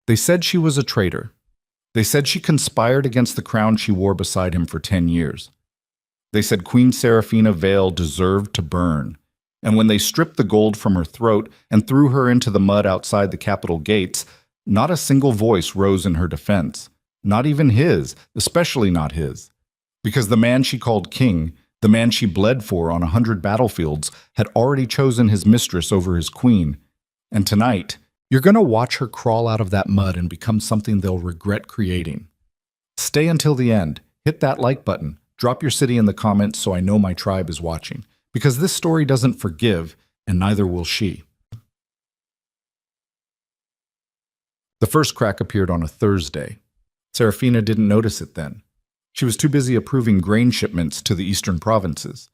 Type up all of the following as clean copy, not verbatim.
They said she was a traitor. They said she conspired against the crown she wore beside him for 10 years. They said Queen Seraphina Vale deserved to burn. And when they stripped the gold from her throat and threw her into the mud outside the Capitol gates, not a single voice rose in her defense. Not even his, especially not his. Because the man she called king, the man she bled for on 100 battlefields, had already chosen his mistress over his queen. And tonight, you're going to watch her crawl out of that mud and become something they'll regret creating. Stay until the end. Hit that like button. Drop your city in the comments so I know my tribe is watching. Because this story doesn't forgive, and neither will she. The first crack appeared on a Thursday. Seraphina didn't notice it then. She was too busy approving grain shipments to the eastern provinces,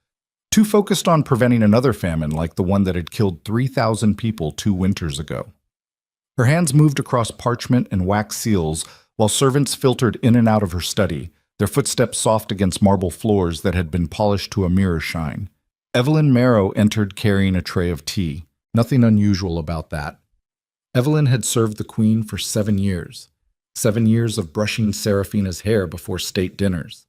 too focused on preventing another famine like the one that had killed 3,000 people 2 winters ago. Her hands moved across parchment and wax seals while servants filtered in and out of her study, their footsteps soft against marble floors that had been polished to a mirror shine. Evelyn Marrow entered carrying a tray of tea. Nothing unusual about that. Evelyn had served the queen for 7 years. 7 years of brushing Seraphina's hair before state dinners.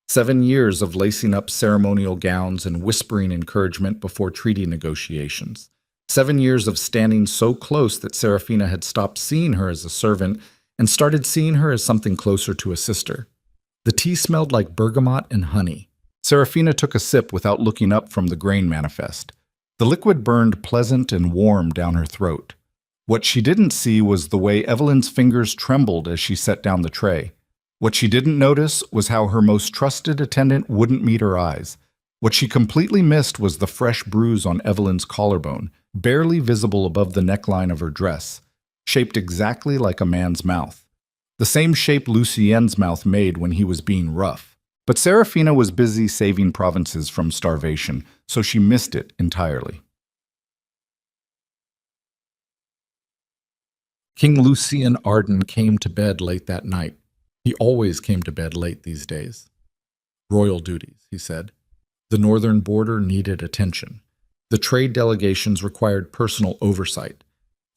7 years of lacing up ceremonial gowns and whispering encouragement before treaty negotiations. 7 years of standing so close that Seraphina had stopped seeing her as a servant and started seeing her as something closer to a sister. The tea smelled like bergamot and honey. Seraphina took a sip without looking up from the grain manifest. The liquid burned pleasant and warm down her throat. What she didn't see was the way Evelyn's fingers trembled as she set down the tray. What she didn't notice was how her most trusted attendant wouldn't meet her eyes. What she completely missed was the fresh bruise on Evelyn's collarbone, barely visible above the neckline of her dress, shaped exactly like a man's mouth. The same shape Lucien's mouth made when he was being rough. But Seraphina was busy saving provinces from starvation, so she missed it entirely. King Lucien Arden came to bed late that night. He always came to bed late these days. Royal duties, he said. The northern border needed attention. The trade delegations required personal oversight.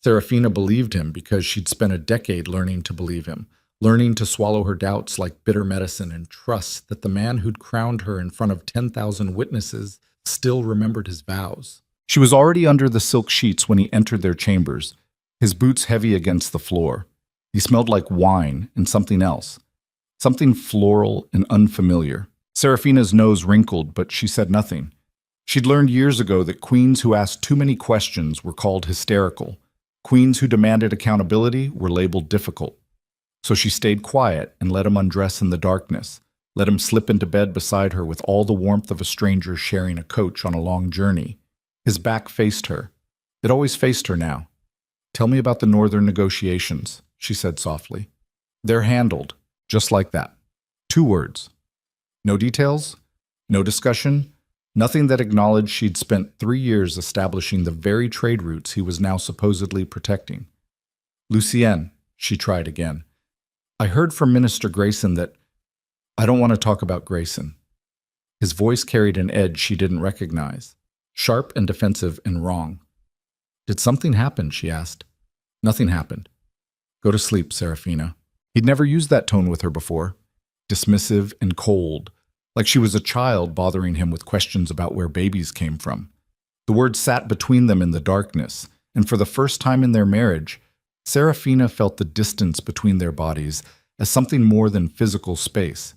Seraphina believed him because she'd spent a decade learning to believe him, learning to swallow her doubts like bitter medicine and trust that the man who'd crowned her in front of 10,000 witnesses still remembered his vows. She was already under the silk sheets when he entered their chambers, his boots heavy against the floor. He smelled like wine and something else, something floral and unfamiliar. Seraphina's nose wrinkled, but she said nothing. She'd learned years ago that queens who asked too many questions were called hysterical. Queens who demanded accountability were labeled difficult. So she stayed quiet and let him undress in the darkness, let him slip into bed beside her with all the warmth of a stranger sharing a coach on a long journey. His back faced her. It always faced her now. "Tell me about the northern negotiations," she said softly. "They're handled, just like that. 2 words. No details, no discussion, nothing that acknowledged she'd spent 3 years establishing the very trade routes he was now supposedly protecting. "Lucien," she tried again. "I heard from Minister Grayson that—" "I don't want to talk about Grayson." His voice carried an edge she didn't recognize, sharp and defensive and wrong. "Did something happen?" she asked. "Nothing happened. Go to sleep, Seraphina." He'd never used that tone with her before, dismissive and cold, like she was a child bothering him with questions about where babies came from. The words sat between them in the darkness, and for the first time in their marriage, Seraphina felt the distance between their bodies as something more than physical space.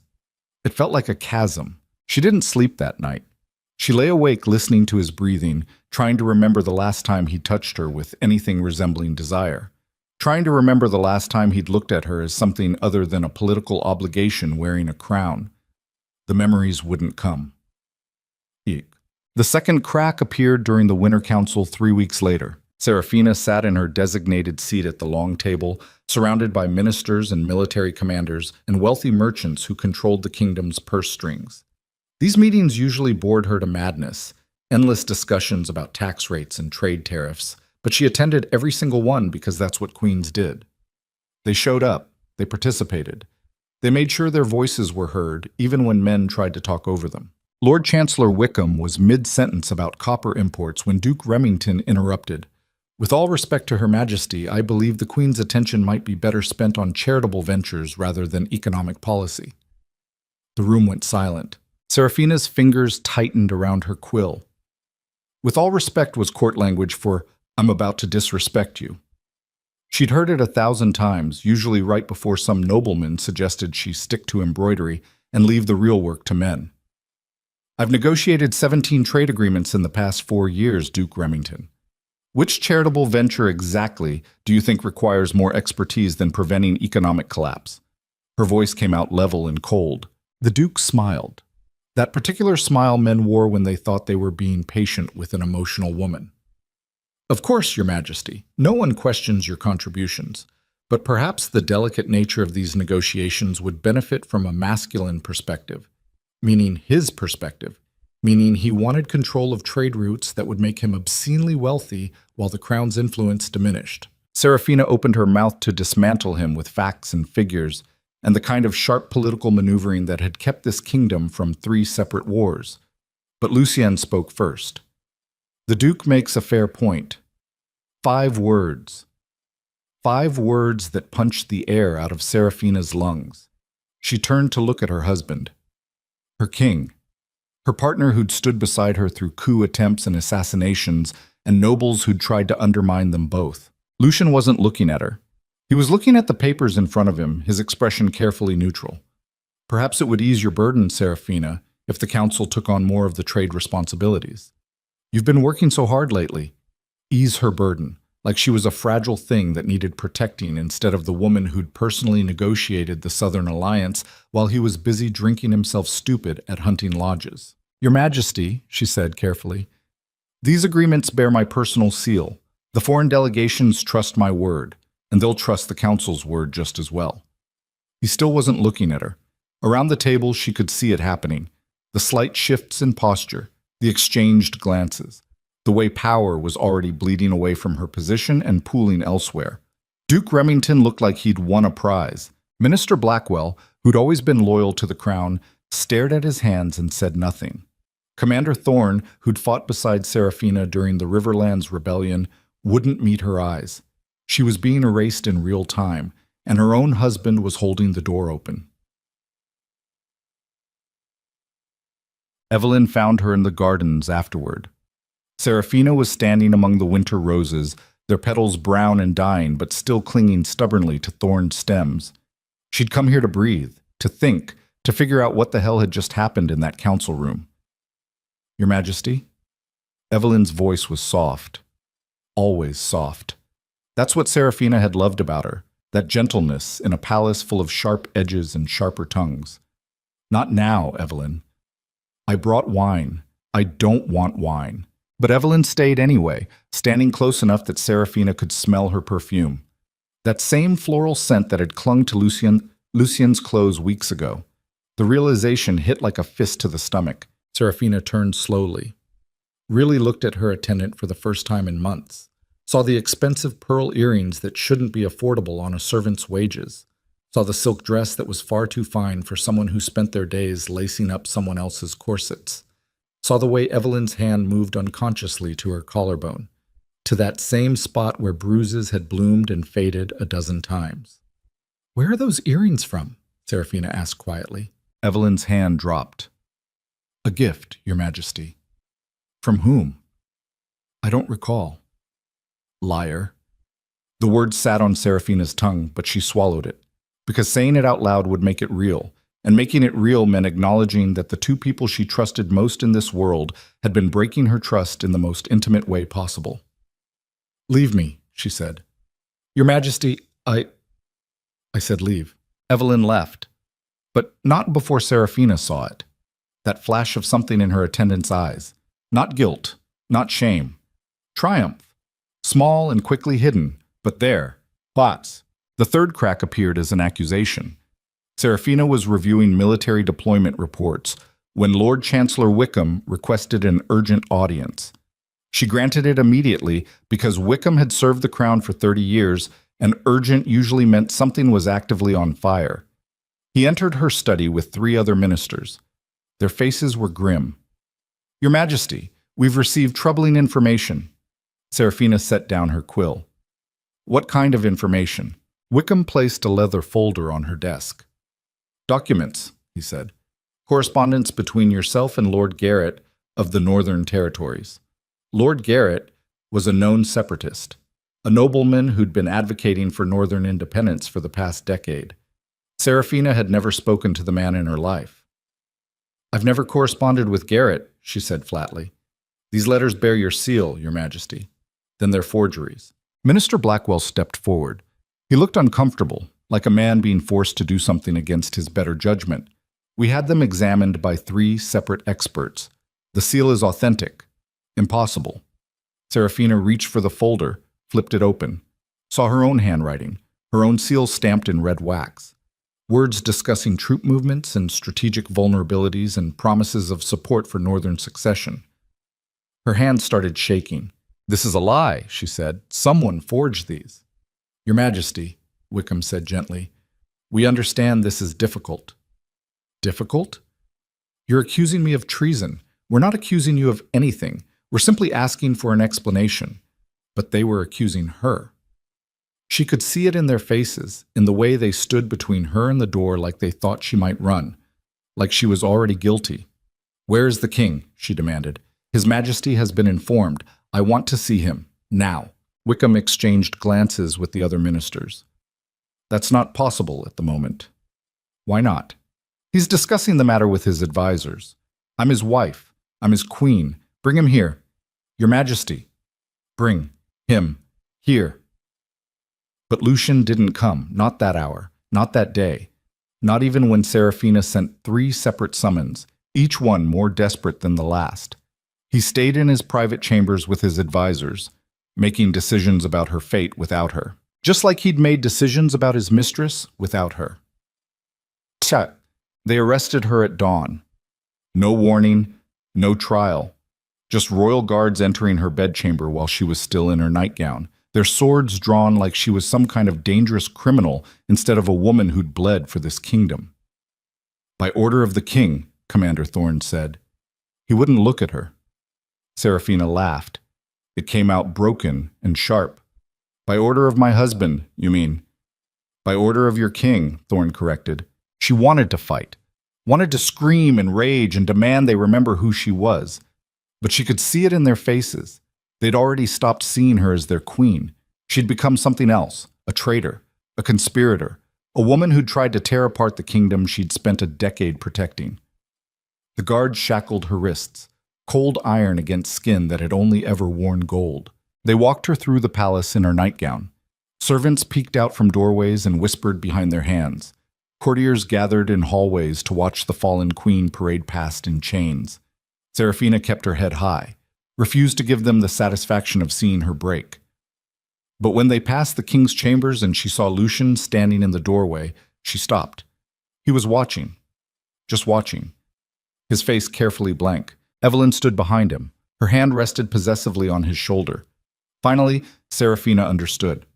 It felt like a chasm. She didn't sleep that night. She lay awake listening to his breathing, trying to remember the last time he touched her with anything resembling desire, trying to remember the last time he'd looked at her as something other than a political obligation wearing a crown. The memories wouldn't come. Eek. The second crack appeared during the Winter Council 3 weeks later. Seraphina sat in her designated seat at the long table, surrounded by ministers and military commanders and wealthy merchants who controlled the kingdom's purse strings. These meetings usually bored her to madness, endless discussions about tax rates and trade tariffs, but she attended every single one because that's what queens did. They showed up, they participated. They made sure their voices were heard, even when men tried to talk over them. Lord Chancellor Wickham was mid-sentence about copper imports when Duke Remington interrupted. With all respect to Her Majesty, I believe the Queen's attention might be better spent on charitable ventures rather than economic policy. The room went silent. Serafina's fingers tightened around her quill. With all respect was court language for, "I'm about to disrespect you." She'd heard it 1,000 times, usually right before some nobleman suggested she stick to embroidery and leave the real work to men. "I've negotiated 17 trade agreements in the past 4 years, Duke Remington. Which charitable venture exactly do you think requires more expertise than preventing economic collapse?" Her voice came out level and cold. The Duke smiled. That particular smile men wore when they thought they were being patient with an emotional woman. "Of course, Your Majesty, no one questions your contributions, but perhaps the delicate nature of these negotiations would benefit from a masculine perspective, meaning his perspective, meaning he wanted control of trade routes that would make him obscenely wealthy while the crown's influence diminished." Serafina opened her mouth to dismantle him with facts and figures, and the kind of sharp political maneuvering that had kept this kingdom from 3 separate wars. But Lucien spoke first. "The Duke makes a fair point. 5 words. 5 words that punched the air out of Serafina's lungs. She turned to look at her husband. Her king. Her partner who'd stood beside her through coup attempts and assassinations, and nobles who'd tried to undermine them both. Lucien wasn't looking at her. He was looking at the papers in front of him, his expression carefully neutral. "Perhaps it would ease your burden, Serafina, if the council took on more of the trade responsibilities. You've been working so hard lately. Ease her burden, like she was a fragile thing that needed protecting instead of the woman who'd personally negotiated the Southern Alliance while he was busy drinking himself stupid at hunting lodges." "Your Majesty," she said carefully, "these agreements bear my personal seal. The foreign delegations trust my word, and they'll trust the council's word just as well." He still wasn't looking at her. Around the table, she could see it happening. The slight shifts in posture, the exchanged glances, the way power was already bleeding away from her position and pooling elsewhere. Duke Remington looked like he'd won a prize. Minister Blackwell, who'd always been loyal to the crown, stared at his hands and said nothing. Commander Thorne, who'd fought beside Serafina during the Riverlands Rebellion, wouldn't meet her eyes. She was being erased in real time, and her own husband was holding the door open. Evelyn found her in the gardens afterward. Serafina was standing among the winter roses, their petals brown and dying but still clinging stubbornly to thorned stems. She'd come here to breathe, to think, to figure out what the hell had just happened in that council room. "Your Majesty?" Evelyn's voice was soft. Always soft. That's what Serafina had loved about her, that gentleness in a palace full of sharp edges and sharper tongues. "Not now, Evelyn." "I brought wine. I don't want wine." But Evelyn stayed anyway, standing close enough that Serafina could smell her perfume. That same floral scent that had clung to Lucien's clothes weeks ago. The realization hit like a fist to the stomach. Serafina turned slowly, really looked at her attendant for the first time in months, saw the expensive pearl earrings that shouldn't be affordable on a servant's wages, saw the silk dress that was far too fine for someone who spent their days lacing up someone else's corsets, saw the way Evelyn's hand moved unconsciously to her collarbone, to that same spot where bruises had bloomed and faded a dozen times. "Where are those earrings from?" Serafina asked quietly. Evelyn's hand dropped. "A gift, Your Majesty." "From whom?" "I don't recall." Liar. The word sat on Serafina's tongue, but she swallowed it, because saying it out loud would make it real, and making it real meant acknowledging that the 2 people she trusted most in this world had been breaking her trust in the most intimate way possible. "Leave me," she said. "Your Majesty, I said leave." Evelyn left, but not before Serafina saw it. That flash of something in her attendant's eyes. Not guilt, not shame. Triumph. Small and quickly hidden, but there. Plots. The third crack appeared as an accusation. Serafina was reviewing military deployment reports when Lord Chancellor Wickham requested an urgent audience. She granted it immediately because Wickham had served the crown for 30 years, and urgent usually meant something was actively on fire. He entered her study with 3 other ministers. Their faces were grim. "Your Majesty, we've received troubling information." Serafina set down her quill. What kind of information? Wickham placed a leather folder on her desk. Documents, he said. Correspondence between yourself and Lord Garrett of the Northern Territories. Lord Garrett was a known separatist, a nobleman who'd been advocating for Northern independence for the past decade. Serafina had never spoken to the man in her life. I've never corresponded with Garrett, she said flatly. These letters bear your seal, Your Majesty. Then they're forgeries. Minister Blackwell stepped forward. He looked uncomfortable, like a man being forced to do something against his better judgment. We had them examined by 3 separate experts. The seal is authentic. Impossible. Serafina reached for the folder, flipped it open, saw her own handwriting, her own seal stamped in red wax. Words discussing troop movements and strategic vulnerabilities and promises of support for Northern succession. Her hand started shaking. This is a lie, she said. Someone forged these. Your Majesty, Wickham said gently, we understand this is difficult. Difficult? You're accusing me of treason. We're not accusing you of anything. We're simply asking for an explanation. But they were accusing her. She could see it in their faces, in the way they stood between her and the door like they thought she might run, like she was already guilty. Where is the king? She demanded. His Majesty has been informed. I want to see him, now. Wickham exchanged glances with the other ministers. That's not possible at the moment. Why not? He's discussing the matter with his advisors. I'm his wife. I'm his queen. Bring him here. Your Majesty. Bring him here. But Lucian didn't come, not that hour, not that day, not even when Serafina sent 3 separate summons, each one more desperate than the last. He stayed in his private chambers with his advisors, making decisions about her fate without her, just like he'd made decisions about his mistress without her. Tch! They arrested her at dawn. No warning, no trial, just royal guards entering her bedchamber while she was still in her nightgown, their swords drawn like she was some kind of dangerous criminal instead of a woman who'd bled for this kingdom. By order of the king, Commander Thorne said. He wouldn't look at her. Serafina laughed. It came out broken and sharp. By order of my husband, you mean? By order of your king, Thorne corrected. She wanted to fight, wanted to scream and rage and demand they remember who she was. But she could see it in their faces. They'd already stopped seeing her as their queen. She'd become something else, a traitor, a conspirator, a woman who'd tried to tear apart the kingdom she'd spent a decade protecting. The guards shackled her wrists, cold iron against skin that had only ever worn gold. They walked her through the palace in her nightgown. Servants peeked out from doorways and whispered behind their hands. Courtiers gathered in hallways to watch the fallen queen parade past in chains. Serafina kept her head high, refused to give them the satisfaction of seeing her break. But when they passed the king's chambers and she saw Lucian standing in the doorway, she stopped. He was watching, just watching, his face carefully blank. Evelyn stood behind him. Her hand rested possessively on his shoulder. Finally, Serafina understood.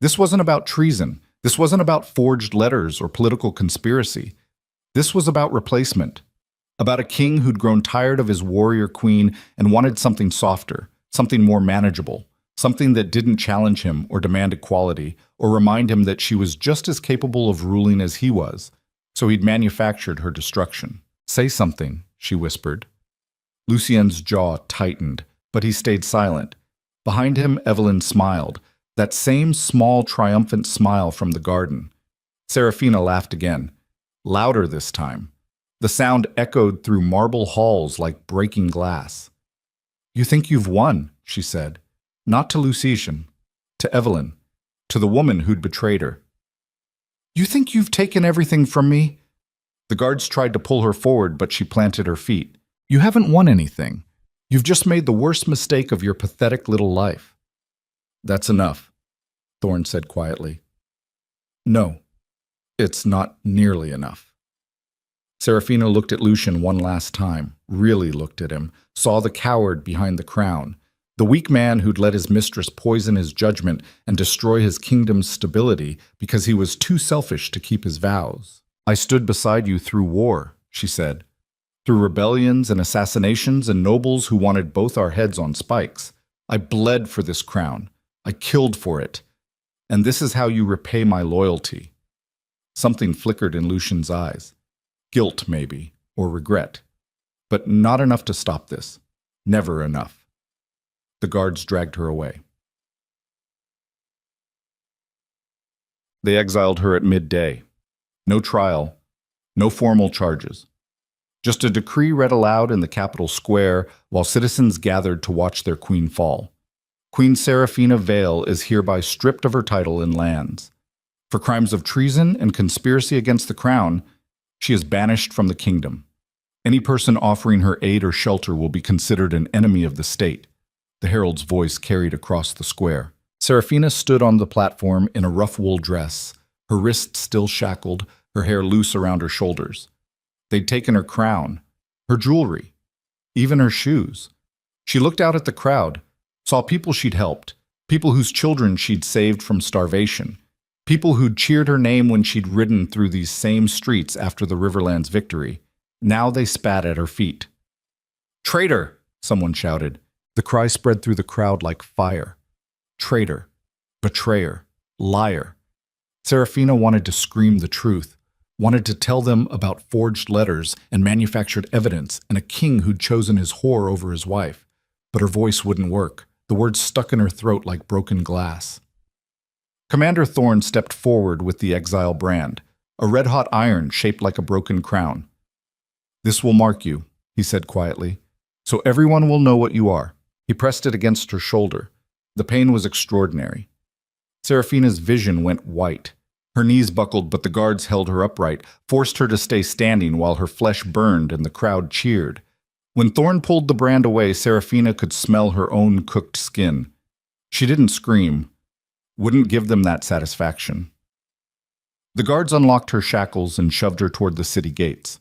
This wasn't about treason. This wasn't about forged letters or political conspiracy. This was about replacement. About a king who'd grown tired of his warrior queen and wanted something softer, something more manageable, something that didn't challenge him or demand equality or remind him that she was just as capable of ruling as he was. So he'd manufactured her destruction. Say something, she whispered. Lucien's jaw tightened, but he stayed silent. Behind him, Evelyn smiled, that same small, triumphant smile from the garden. Serafina laughed again, louder this time. The sound echoed through marble halls like breaking glass. You think you've won, she said. Not to Lucian, to Evelyn, to the woman who'd betrayed her. You think you've taken everything from me? The guards tried to pull her forward, but she planted her feet. You haven't won anything. You've just made the worst mistake of your pathetic little life. That's enough, Thorne said quietly. No, it's not nearly enough. Serafina looked at Lucian one last time, really looked at him, saw the coward behind the crown, the weak man who'd let his mistress poison his judgment and destroy his kingdom's stability because he was too selfish to keep his vows. I stood beside you through war, she said, through rebellions and assassinations and nobles who wanted both our heads on spikes. I bled for this crown. I killed for it. And this is how you repay my loyalty." Something flickered in Lucian's eyes. Guilt, maybe, or regret. But not enough to stop this. Never enough. The guards dragged her away. They exiled her at midday. No trial, no formal charges. Just a decree read aloud in the Capitol Square while citizens gathered to watch their queen fall. Queen Seraphina Vale is hereby stripped of her title and lands. For crimes of treason and conspiracy against the crown, she is banished from the kingdom. Any person offering her aid or shelter will be considered an enemy of the state, the herald's voice carried across the square. Seraphina stood on the platform in a rough wool dress, her wrists still shackled, her hair loose around her shoulders. They'd taken her crown, her jewelry, even her shoes. She looked out at the crowd, saw people she'd helped, people whose children she'd saved from starvation, people who'd cheered her name when she'd ridden through these same streets after the Riverland's victory. Now they spat at her feet. "Traitor!" someone shouted. The cry spread through the crowd like fire. Traitor, betrayer, liar. Seraphina wanted to scream the truth, wanted to tell them about forged letters and manufactured evidence and a king who'd chosen his whore over his wife. But her voice wouldn't work. The words stuck in her throat like broken glass. Commander Thorne stepped forward with the exile brand, a red-hot iron shaped like a broken crown. "This will mark you," he said quietly, "so everyone will know what you are." He pressed it against her shoulder. The pain was extraordinary. Seraphina's vision went white. Her knees buckled, but the guards held her upright, forced her to stay standing while her flesh burned and the crowd cheered. When Thorne pulled the brand away, Seraphina could smell her own cooked skin. She didn't scream, wouldn't give them that satisfaction. The guards unlocked her shackles and shoved her toward the city gates.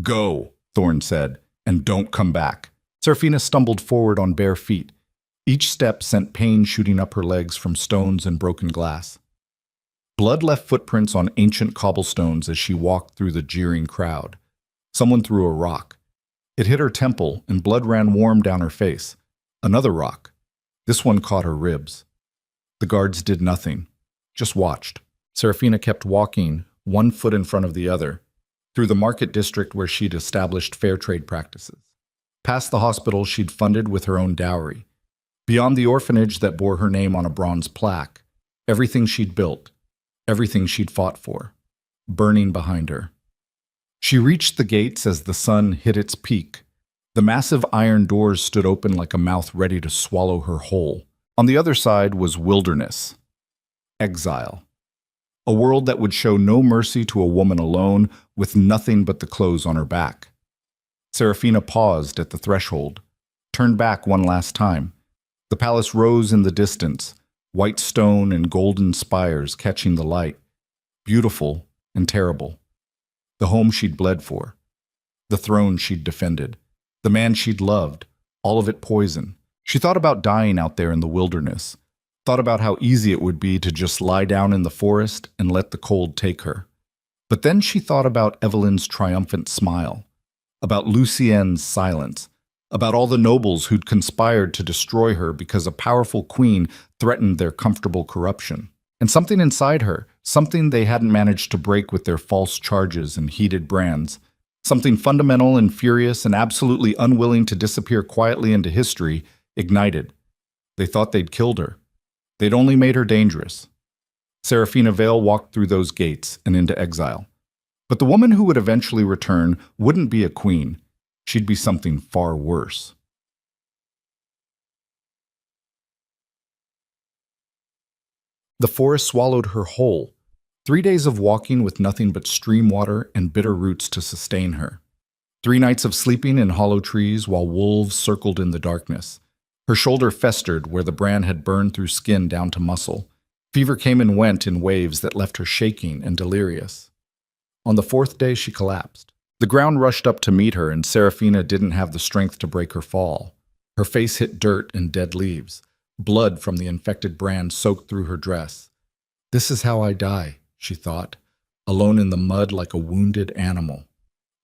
"Go," Thorne said, "and don't come back." Seraphina stumbled forward on bare feet. Each step sent pain shooting up her legs from stones and broken glass. Blood left footprints on ancient cobblestones as she walked through the jeering crowd. Someone threw a rock. It hit her temple, and blood ran warm down her face. Another rock. This one caught her ribs. The guards did nothing, just watched. Seraphina kept walking, one foot in front of the other, through the market district where she'd established fair trade practices. Past the hospital she'd funded with her own dowry. Beyond the orphanage that bore her name on a bronze plaque. Everything she'd built, everything she'd fought for, burning behind her. She reached the gates as the sun hit its peak. The massive iron doors stood open like a mouth ready to swallow her whole. On the other side was wilderness, exile. A world that would show no mercy to a woman alone with nothing but the clothes on her back. Seraphina paused at the threshold, turned back one last time. The palace rose in the distance, white stone and golden spires catching the light. Beautiful and terrible. The home she'd bled for. The throne she'd defended. The man she'd loved. All of it poison. She thought about dying out there in the wilderness. Thought about how easy it would be to just lie down in the forest and let the cold take her. But then she thought about Evelyn's triumphant smile. About Lucien's silence. About all the nobles who'd conspired to destroy her because a powerful queen threatened their comfortable corruption. And something inside her, something they hadn't managed to break with their false charges and heated brands, something fundamental and furious and absolutely unwilling to disappear quietly into history, ignited. They thought they'd killed her. They'd only made her dangerous. Seraphina Vale walked through those gates and into exile. But the woman who would eventually return wouldn't be a queen. She'd be something far worse. The forest swallowed her whole. 3 days of walking with nothing but stream water and bitter roots to sustain her. 3 nights of sleeping in hollow trees while wolves circled in the darkness. Her shoulder festered where the brand had burned through skin down to muscle. Fever came and went in waves that left her shaking and delirious. On the 4th day, she collapsed. The ground rushed up to meet her, and Seraphina didn't have the strength to break her fall. Her face hit dirt and dead leaves. Blood from the infected brand soaked through her dress. "This is how I die," she thought, alone in the mud like a wounded animal.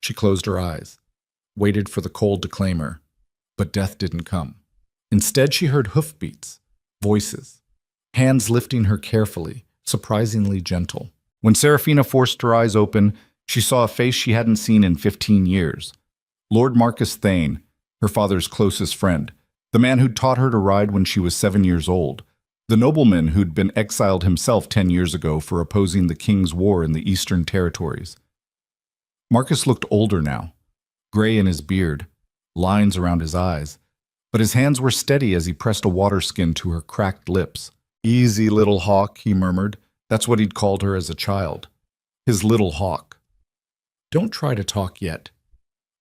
She closed her eyes, waited for the cold to claim her, but death didn't come. Instead, she heard hoofbeats, voices, hands lifting her carefully, surprisingly gentle. When Serafina forced her eyes open, she saw a face she hadn't seen in 15 years. Lord Marcus Thane, her father's closest friend, the man who'd taught her to ride when she was 7 years old, the nobleman who'd been exiled himself 10 years ago for opposing the king's war in the Eastern Territories. Marcus looked older now, gray in his beard, lines around his eyes, but his hands were steady as he pressed a water skin to her cracked lips. "Easy, little hawk," he murmured. That's what he'd called her as a child. His little hawk. "Don't try to talk yet."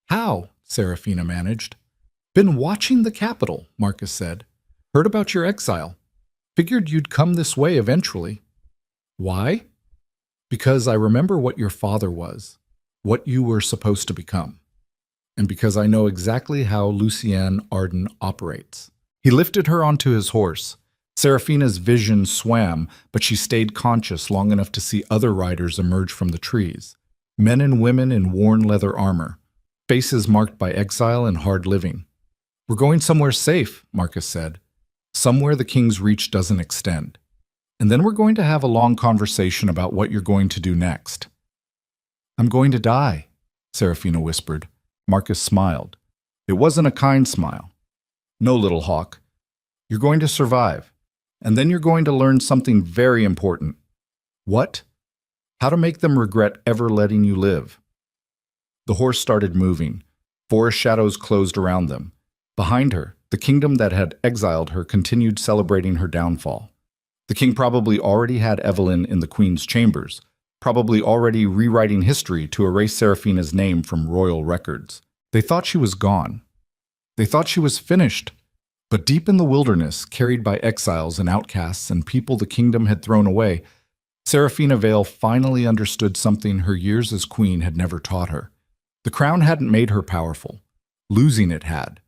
"How?" Serafina managed. "Been watching the capital," Marcus said. "Heard about your exile. Figured you'd come this way eventually." "Why?" "Because I remember what your father was, what you were supposed to become. And because I know exactly how Lucien Arden operates." He lifted her onto his horse. Serafina's vision swam, but she stayed conscious long enough to see other riders emerge from the trees. Men and women in worn leather armor, faces marked by exile and hard living. "We're going somewhere safe," Marcus said. "Somewhere the king's reach doesn't extend. And then we're going to have a long conversation about what you're going to do next." "I'm going to die," Serafina whispered. Marcus smiled. It wasn't a kind smile. "No, little hawk. You're going to survive. And then you're going to learn something very important." "What?" "How to make them regret ever letting you live." The horse started moving. Forest shadows closed around them. Behind her, the kingdom that had exiled her continued celebrating her downfall. The king probably already had Evelyn in the queen's chambers, probably already rewriting history to erase Serafina's name from royal records. They thought she was gone. They thought she was finished. But deep in the wilderness, carried by exiles and outcasts and people the kingdom had thrown away, Serafina Vale finally understood something her years as queen had never taught her. The crown hadn't made her powerful. Losing it had.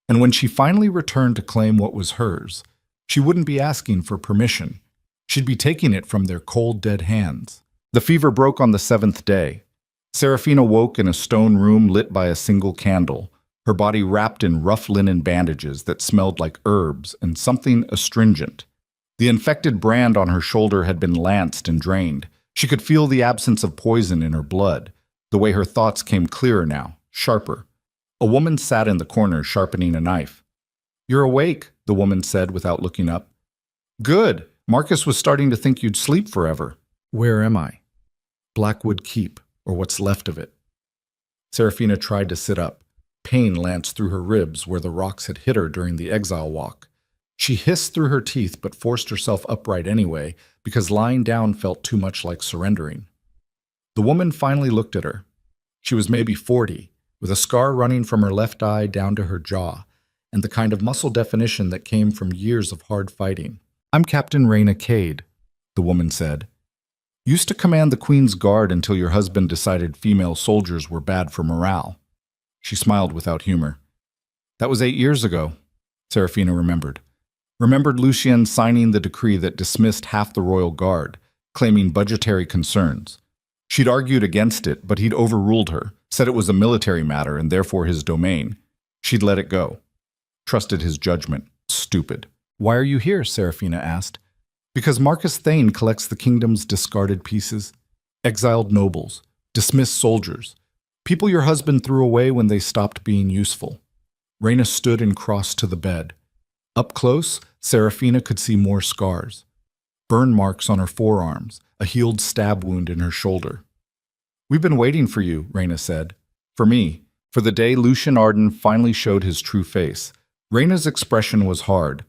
And when she finally returned to claim what was hers, she wouldn't be asking for permission. She'd be taking it from their cold, dead hands. The fever broke on the 7th day. Serafina woke in a stone room lit by a single candle, her body wrapped in rough linen bandages that smelled like herbs and something astringent. The infected brand on her shoulder had been lanced and drained. She could feel the absence of poison in her blood, the way her thoughts came clearer now, sharper. A woman sat in the corner sharpening a knife. "You're awake," the woman said without looking up. "Good. Marcus was starting to think you'd sleep forever." "Where am I?" "Blackwood Keep, or what's left of it." Serafina tried to sit up. Pain lanced through her ribs where the rocks had hit her during the exile walk. She hissed through her teeth but forced herself upright anyway because lying down felt too much like surrendering. The woman finally looked at her. She was maybe 40, with a scar running from her left eye down to her jaw, and the kind of muscle definition that came from years of hard fighting. "I'm Captain Raina Cade," the woman said. "Used to command the Queen's Guard until your husband decided female soldiers were bad for morale." She smiled without humor. "That was 8 years ago," Serafina remembered. Remembered Lucien signing the decree that dismissed half the royal guard, claiming budgetary concerns. She'd argued against it, but he'd overruled her, said it was a military matter and therefore his domain. She'd let it go. Trusted his judgment. Stupid. "Why are you here?" Serafina asked. "Because Marcus Thane collects the kingdom's discarded pieces. Exiled nobles, dismissed soldiers, people your husband threw away when they stopped being useful." Raina stood and crossed to the bed. Up close, Serafina could see more scars. Burn marks on her forearms, a healed stab wound in her shoulder. "We've been waiting for you," Raina said. "For me, for the day Lucien Arden finally showed his true face." Raina's expression was hard.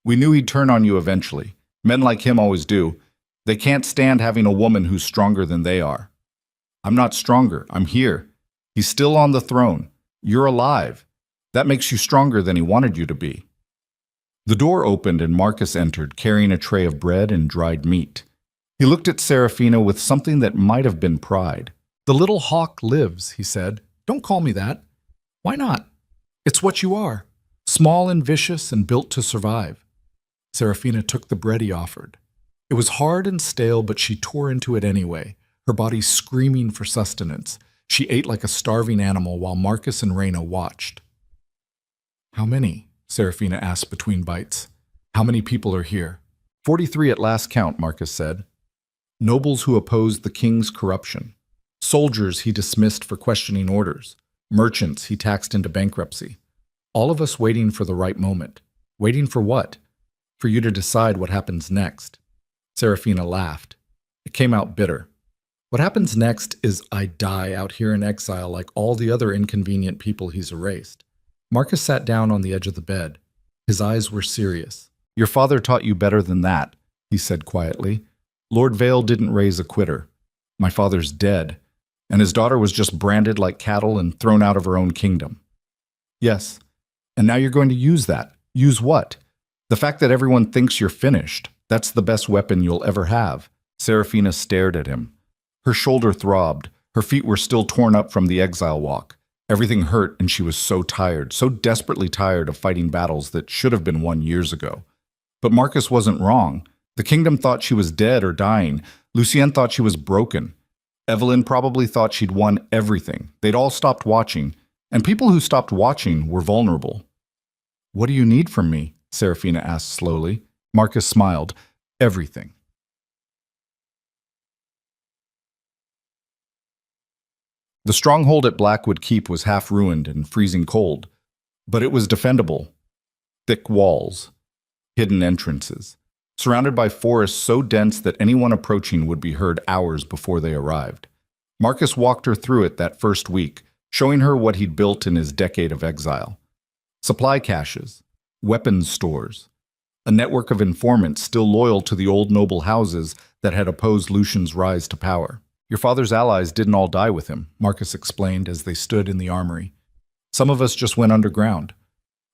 "We knew he'd turn on you eventually. Men like him always do. They can't stand having a woman who's stronger than they are." "I'm not stronger. I'm here. He's still on the throne. You're alive. That makes you stronger than he wanted you to be." The door opened and Marcus entered, carrying a tray of bread and dried meat. He looked at Serafina with something that might have been pride. "The little hawk lives," he said. "Don't call me that." "Why not?" "It's what you are. Small and vicious and built to survive." Serafina took the bread he offered. It was hard and stale, but she tore into it anyway, her body screaming for sustenance. She ate like a starving animal while Marcus and Raina watched. "How many?" Serafina asked between bites. How many people are here? 43 at last count, Marcus said. Nobles who opposed the king's corruption. Soldiers he dismissed for questioning orders. Merchants he taxed into bankruptcy. All of us waiting for the right moment. Waiting for what? For you to decide what happens next. Serafina laughed. It came out bitter. What happens next is I die out here in exile like all the other inconvenient people he's erased. Marcus sat down on the edge of the bed. His eyes were serious. Your father taught you better than that, he said quietly. Lord Vale didn't raise a quitter. My father's dead, and his daughter was just branded like cattle and thrown out of her own kingdom. Yes, and now you're going to use that. Use what? The fact that everyone thinks you're finished. That's the best weapon you'll ever have. Serafina stared at him. Her shoulder throbbed. Her feet were still torn up from the exile walk. Everything hurt, and she was so tired, so desperately tired of fighting battles that should have been won years ago. But Marcus wasn't wrong. The kingdom thought she was dead or dying. Lucienne thought she was broken. Evelyn probably thought she'd won everything. They'd all stopped watching, and people who stopped watching were vulnerable. What do you need from me? Serafina asked slowly. Marcus smiled. Everything. The stronghold at Blackwood Keep was half ruined and freezing cold, but it was defendable. Thick walls, hidden entrances, surrounded by forests so dense that anyone approaching would be heard hours before they arrived. Marcus walked her through it that first week, showing her what he'd built in his decade of exile. Supply caches, weapons stores, a network of informants still loyal to the old noble houses that had opposed Lucian's rise to power. Your father's allies didn't all die with him, Marcus explained as they stood in the armory. Some of us just went underground.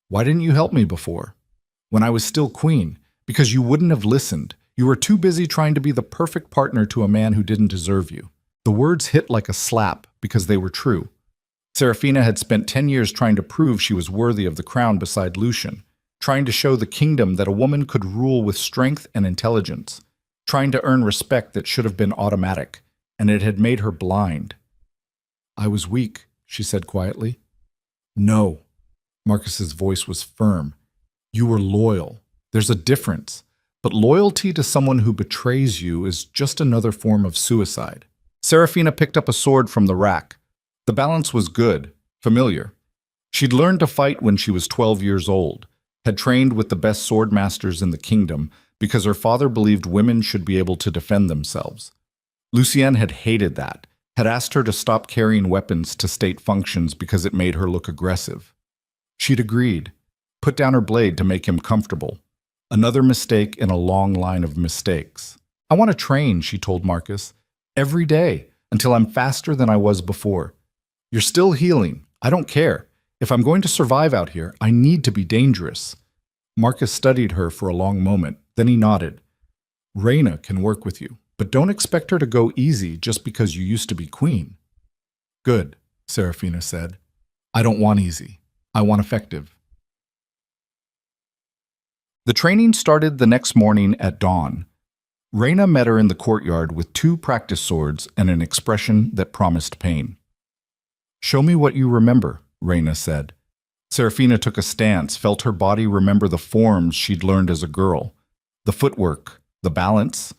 Why didn't you help me before? When I was still queen, because you wouldn't have listened. You were too busy trying to be the perfect partner to a man who didn't deserve you. The words hit like a slap because they were true. Serafina had spent 10 years trying to prove she was worthy of the crown beside Lucian, trying to show the kingdom that a woman could rule with strength and intelligence, trying to earn respect that should have been automatic, and it had made her blind. I was weak, she said quietly. No. Marcus's voice was firm. You were loyal. There's a difference. But loyalty to someone who betrays you is just another form of suicide. Serafina picked up a sword from the rack. The balance was good, familiar. She'd learned to fight when she was 12 years old, had trained with the best sword masters in the kingdom because her father believed women should be able to defend themselves. Lucienne had hated that, had asked her to stop carrying weapons to state functions because it made her look aggressive. She'd agreed, put down her blade to make him comfortable. Another mistake in a long line of mistakes. I want to train, she told Marcus, every day until I'm faster than I was before. You're still healing. I don't care. If I'm going to survive out here, I need to be dangerous. Marcus studied her for a long moment. Then he nodded. Reyna can work with you, but don't expect her to go easy just because you used to be queen. Good, Serafina said. I don't want easy. I want effective. The training started the next morning at dawn. Reyna met her in the courtyard with 2 practice swords and an expression that promised pain. Show me what you remember, Reyna said. Serafina took a stance, felt her body remember the forms she'd learned as a girl. The footwork, the balance,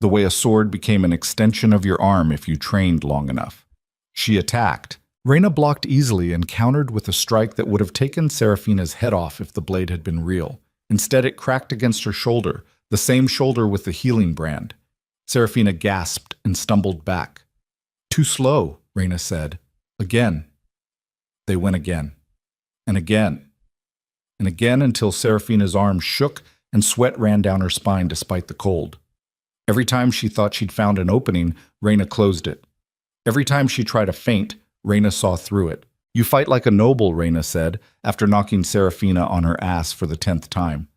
the way a sword became an extension of your arm if you trained long enough. She attacked. Reyna blocked easily and countered with a strike that would have taken Serafina's head off if the blade had been real. Instead, it cracked against her shoulder, the same shoulder with the healing brand. Serafina gasped and stumbled back. Too slow, Reyna said. Again. They went again. And again. And again until Serafina's arm shook and sweat ran down her spine despite the cold. Every time she thought she'd found an opening, Reyna closed it. Every time she tried to feint, Reyna saw through it. You fight like a noble, Reyna said, after knocking Serafina on her ass for the 10th time.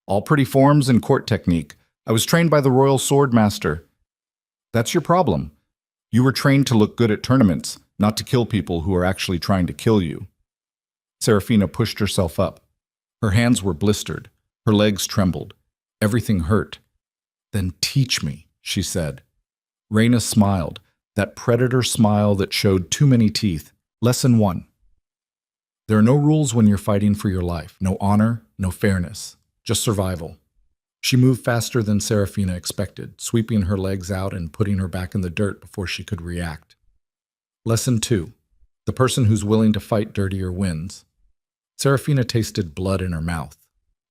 All pretty forms and court technique. I was trained by the royal sword master. That's your problem. You were trained to look good at tournaments, not to kill people who are actually trying to kill you. Serafina pushed herself up. Her hands were blistered. Her legs trembled. Everything hurt. Then teach me, she said. Reyna smiled, that predator smile that showed too many teeth. Lesson 1. There are no rules when you're fighting for your life. No honor, no fairness. Just survival. She moved faster than Serafina expected, sweeping her legs out and putting her back in the dirt before she could react. Lesson 2. The person who's willing to fight dirtier wins. Serafina tasted blood in her mouth,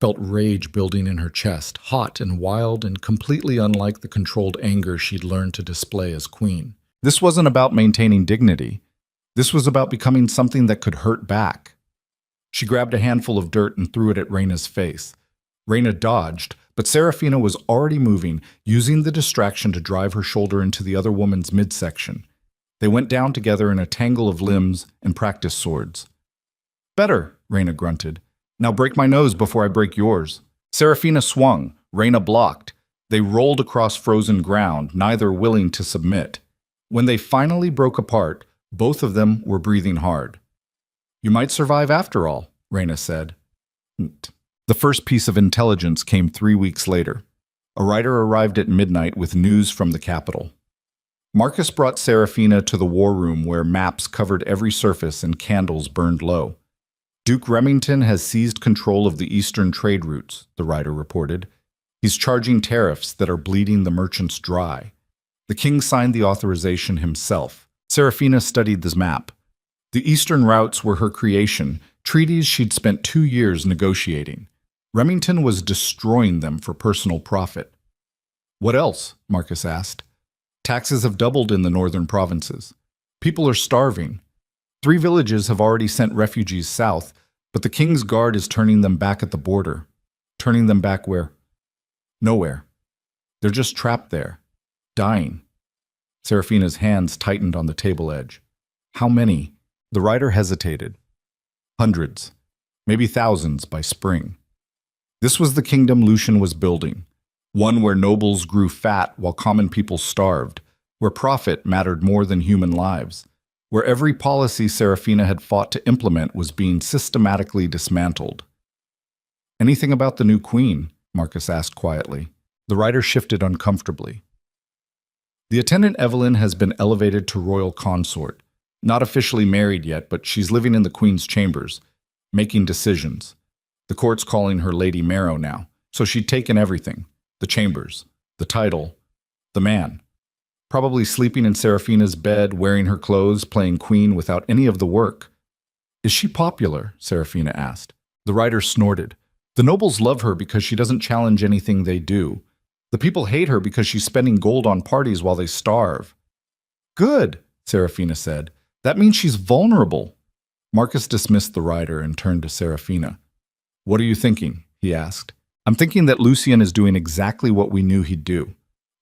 felt rage building in her chest, hot and wild and completely unlike the controlled anger she'd learned to display as queen. This wasn't about maintaining dignity. This was about becoming something that could hurt back. She grabbed a handful of dirt and threw it at Reina's face. Reina dodged, but Serafina was already moving, using the distraction to drive her shoulder into the other woman's midsection. They went down together in a tangle of limbs and practiced swords. "Better," Reina grunted. "Now break my nose before I break yours." Serafina swung. Reina blocked. They rolled across frozen ground, neither willing to submit. When they finally broke apart, both of them were breathing hard. "You might survive after all," Reina said. The first piece of intelligence came 3 weeks later. A rider arrived at midnight with news from the capital. Marcus brought Serafina to the war room where maps covered every surface and candles burned low. "Duke Remington has seized control of the eastern trade routes," the rider reported. "He's charging tariffs that are bleeding the merchants dry." The king signed the authorization himself. Serafina studied this map. The eastern routes were her creation, treaties she'd spent 2 years negotiating. Remington was destroying them for personal profit. "What else?" Marcus asked. "Taxes have doubled in the northern provinces. People are starving. 3 villages have already sent refugees south, but the king's guard is turning them back at the border." "Turning them back where?" "Nowhere. They're just trapped there, dying." Serafina's hands tightened on the table edge. "How many?" The rider hesitated. "Hundreds, maybe thousands by spring." This was the kingdom Lucian was building, one where nobles grew fat while common people starved, where profit mattered more than human lives, where every policy Serafina had fought to implement was being systematically dismantled. "Anything about the new queen?" Marcus asked quietly. The rider shifted uncomfortably. "The attendant Evelyn has been elevated to royal consort. Not officially married yet, but she's living in the queen's chambers, making decisions. The court's calling her Lady Marrow now, so she'd taken everything. The chambers, the title, the man. Probably sleeping in Serafina's bed, wearing her clothes, playing queen without any of the work." "Is she popular?" Serafina asked. The rider snorted. "The nobles love her because she doesn't challenge anything they do. The people hate her because she's spending gold on parties while they starve." "Good," Serafina said. "That means she's vulnerable." Marcus dismissed the rider and turned to Serafina. "What are you thinking?" he asked. "I'm thinking that Lucian is doing exactly what we knew he'd do.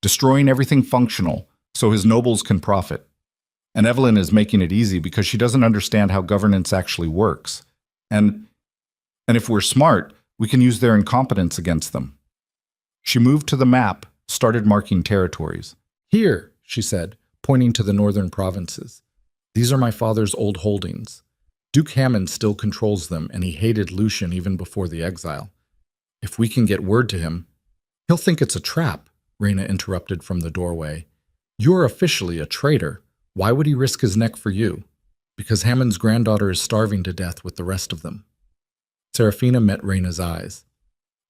Destroying everything functional so his nobles can profit. And Evelyn is making it easy because she doesn't understand how governance actually works. And if we're smart, we can use their incompetence against them." She moved to the map, started marking territories. "Here," she said, pointing to the northern provinces. "These are my father's old holdings. Duke Hammond still controls them, and he hated Lucian even before the exile. If we can get word to him—" "He'll think it's a trap," Reina interrupted from the doorway. "You're officially a traitor. Why would he risk his neck for you?" "Because Hammond's granddaughter is starving to death with the rest of them." Serafina met Reina's eyes.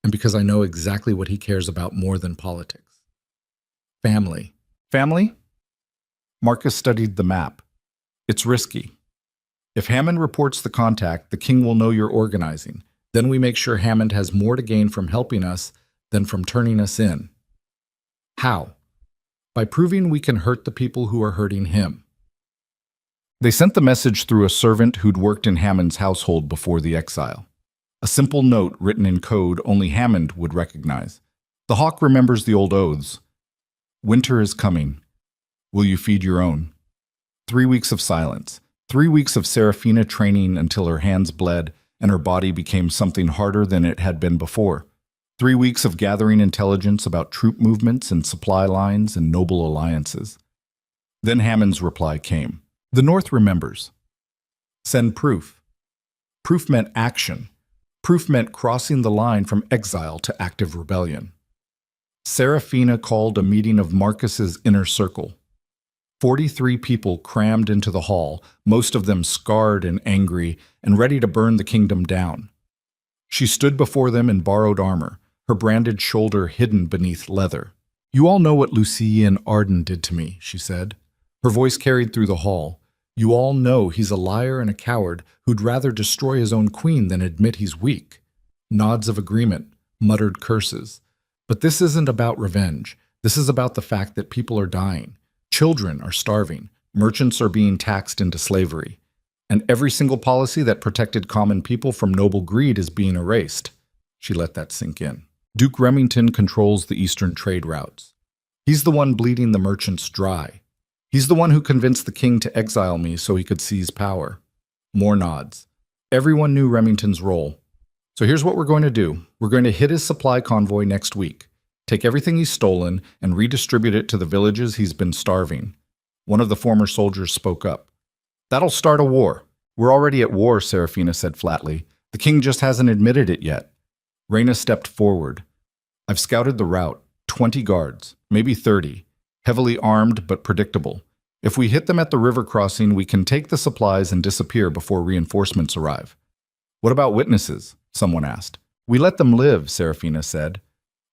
"And because I know exactly what he cares about more than politics. Family." "Family?" Marcus studied the map. "It's risky. If Hammond reports the contact, the king will know you're organizing. Then we make sure Hammond has more to gain from helping us than from turning us in." "How?" "By proving we can hurt the people who are hurting him." They sent the message through a servant who'd worked in Hammond's household before the exile. A simple note written in code only Hammond would recognize. "The hawk remembers the old oaths. Winter is coming. Will you feed your own?" 3 weeks of silence. 3 weeks of Serafina training until her hands bled and her body became something harder than it had been before. 3 weeks of gathering intelligence about troop movements and supply lines and noble alliances. Then Hammond's reply came. "The North remembers. Send proof." Proof meant action. Proof meant crossing the line from exile to active rebellion. Serafina called a meeting of Marcus's inner circle. 43 people crammed into the hall, most of them scarred and angry and ready to burn the kingdom down. She stood before them in borrowed armor, her branded shoulder hidden beneath leather. "You all know what Lucien Arden did to me," she said. Her voice carried through the hall. "You all know he's a liar and a coward who'd rather destroy his own queen than admit he's weak." Nods of agreement, muttered curses. "But this isn't about revenge. This is about the fact that people are dying. Children are starving. Merchants are being taxed into slavery. And every single policy that protected common people from noble greed is being erased." She let that sink in. "Duke Remington controls the eastern trade routes. He's the one bleeding the merchants dry. He's the one who convinced the king to exile me so he could seize power." More nods. Everyone knew Remington's role. "So here's what we're going to do. We're going to hit his supply convoy next week, take everything he's stolen, and redistribute it to the villages he's been starving." One of the former soldiers spoke up. "That'll start a war." "We're already at war," Serafina said flatly. "The king just hasn't admitted it yet." Reyna stepped forward. "I've scouted the route. 20 guards, maybe 30, heavily armed but predictable. If we hit them at the river crossing, we can take the supplies and disappear before reinforcements arrive." "What about witnesses?" someone asked. "We let them live," Serafina said.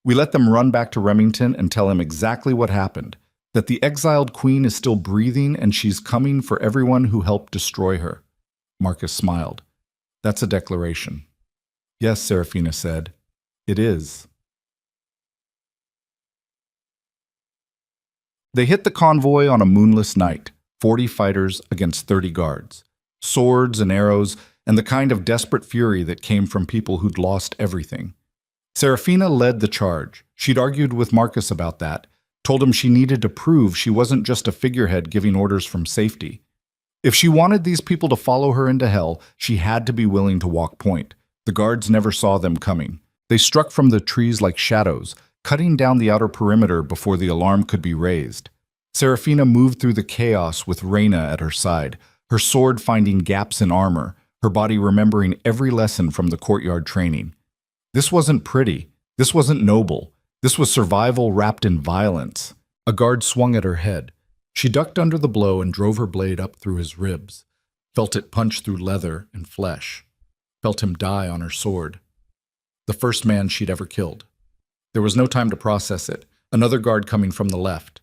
"We let them run back to Remington and tell him exactly what happened, that the exiled queen is still breathing and she's coming for everyone who helped destroy her." Marcus smiled. "That's a declaration." "Yes," Serafina said. "It is." They hit the convoy on a moonless night, 40 fighters against 30 guards. Swords and arrows, and the kind of desperate fury that came from people who'd lost everything. Serafina led the charge. She'd argued with Marcus about that, told him she needed to prove she wasn't just a figurehead giving orders from safety. If she wanted these people to follow her into hell, she had to be willing to walk point. The guards never saw them coming. They struck from the trees like shadows, cutting down the outer perimeter before the alarm could be raised. Serafina moved through the chaos with Reyna at her side, her sword finding gaps in armor, her body remembering every lesson from the courtyard training. This wasn't pretty. This wasn't noble. This was survival wrapped in violence. A guard swung at her head. She ducked under the blow and drove her blade up through his ribs, felt it punch through leather and flesh, felt him die on her sword. The first man she'd ever killed. There was no time to process it. Another guard coming from the left.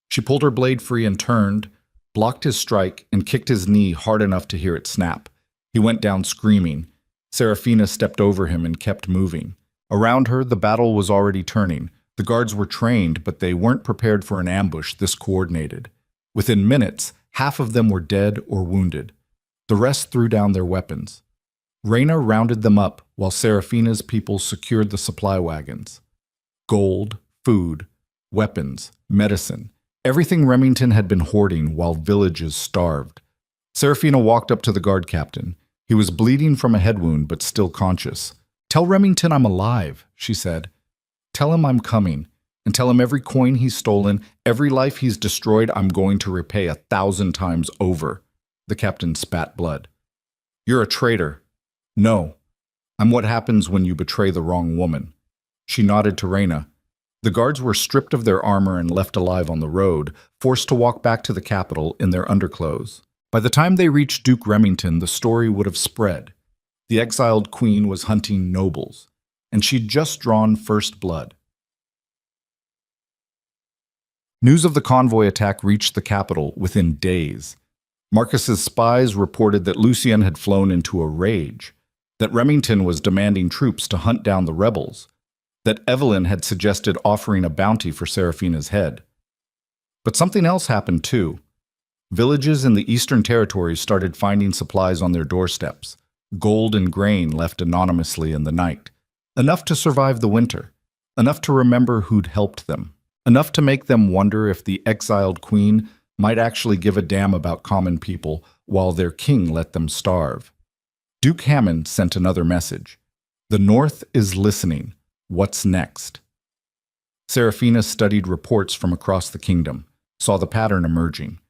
She pulled her blade free and turned, blocked his strike, and kicked his knee hard enough to hear it snap. He went down screaming. Serafina stepped over him and kept moving. Around her, the battle was already turning. The guards were trained, but they weren't prepared for an ambush this coordinated. Within minutes, half of them were dead or wounded. The rest threw down their weapons. Reyna rounded them up while Serafina's people secured the supply wagons. Gold, food, weapons, medicine, everything Remington had been hoarding while villages starved. Serafina walked up to the guard captain. He was bleeding from a head wound but still conscious. "Tell Remington I'm alive," she said. "Tell him I'm coming, and tell him every coin he's stolen, every life he's destroyed, I'm going to repay 1,000 times over." The captain spat blood. "You're a traitor." "No. I'm what happens when you betray the wrong woman." She nodded to Reyna. The guards were stripped of their armor and left alive on the road, forced to walk back to the capital in their underclothes. By the time they reached Duke Remington, the story would have spread. The exiled queen was hunting nobles, and she'd just drawn first blood. News of the convoy attack reached the capital within days. Marcus's spies reported that Lucien had flown into a rage, that Remington was demanding troops to hunt down the rebels, that Evelyn had suggested offering a bounty for Serafina's head. But something else happened too. Villages in the Eastern Territories started finding supplies on their doorsteps, gold and grain left anonymously in the night, enough to survive the winter, enough to remember who'd helped them, enough to make them wonder if the exiled queen might actually give a damn about common people while their king let them starve. Duke Hammond sent another message. "The North is listening. What's next?" Serafina studied reports from across the kingdom, saw the pattern emerging.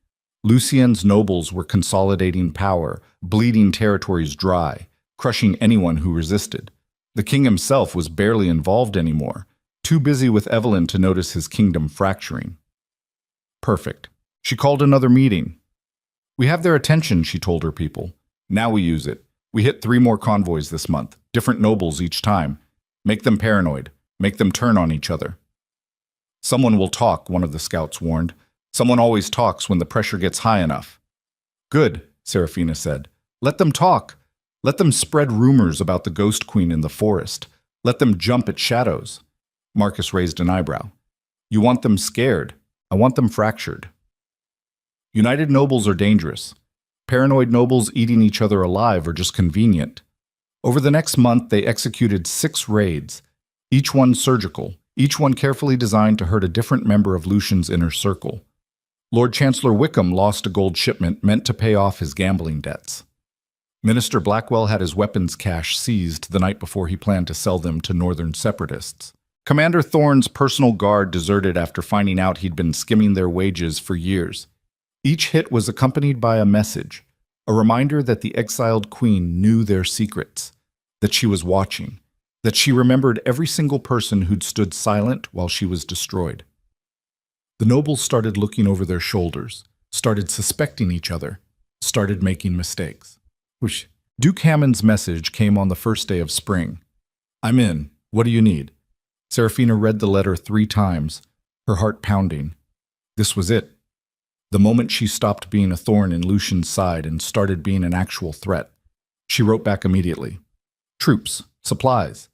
Lucien's nobles were consolidating power, bleeding territories dry, crushing anyone who resisted. The king himself was barely involved anymore, too busy with Evelyn to notice his kingdom fracturing. Perfect. She called another meeting. We have their attention, she told her people. Now we use it. We hit 3 more convoys this month, different nobles each time. Make them paranoid. Make them turn on each other. Someone will talk, one of the scouts warned. Someone always talks when the pressure gets high enough. Good, Serafina said. Let them talk. Let them spread rumors about the ghost queen in the forest. Let them jump at shadows. Marcus raised an eyebrow. You want them scared. I want them fractured. United nobles are dangerous. Paranoid nobles eating each other alive are just convenient. Over the next month, they executed 6 raids, each one surgical, each one carefully designed to hurt a different member of Lucian's inner circle. Lord Chancellor Wickham lost a gold shipment meant to pay off his gambling debts. Minister Blackwell had his weapons cache seized the night before he planned to sell them to northern separatists. Commander Thorne's personal guard deserted after finding out he'd been skimming their wages for years. Each hit was accompanied by a message, a reminder that the exiled queen knew their secrets, that she was watching, that she remembered every single person who'd stood silent while she was destroyed. The nobles started looking over their shoulders, started suspecting each other, started making mistakes. Duke Hammond's message came on the first day of spring. I'm in. What do you need? Serafina read the letter 3 times, her heart pounding. This was it. The moment she stopped being a thorn in Lucian's side and started being an actual threat. She wrote back immediately. Troops, supplies,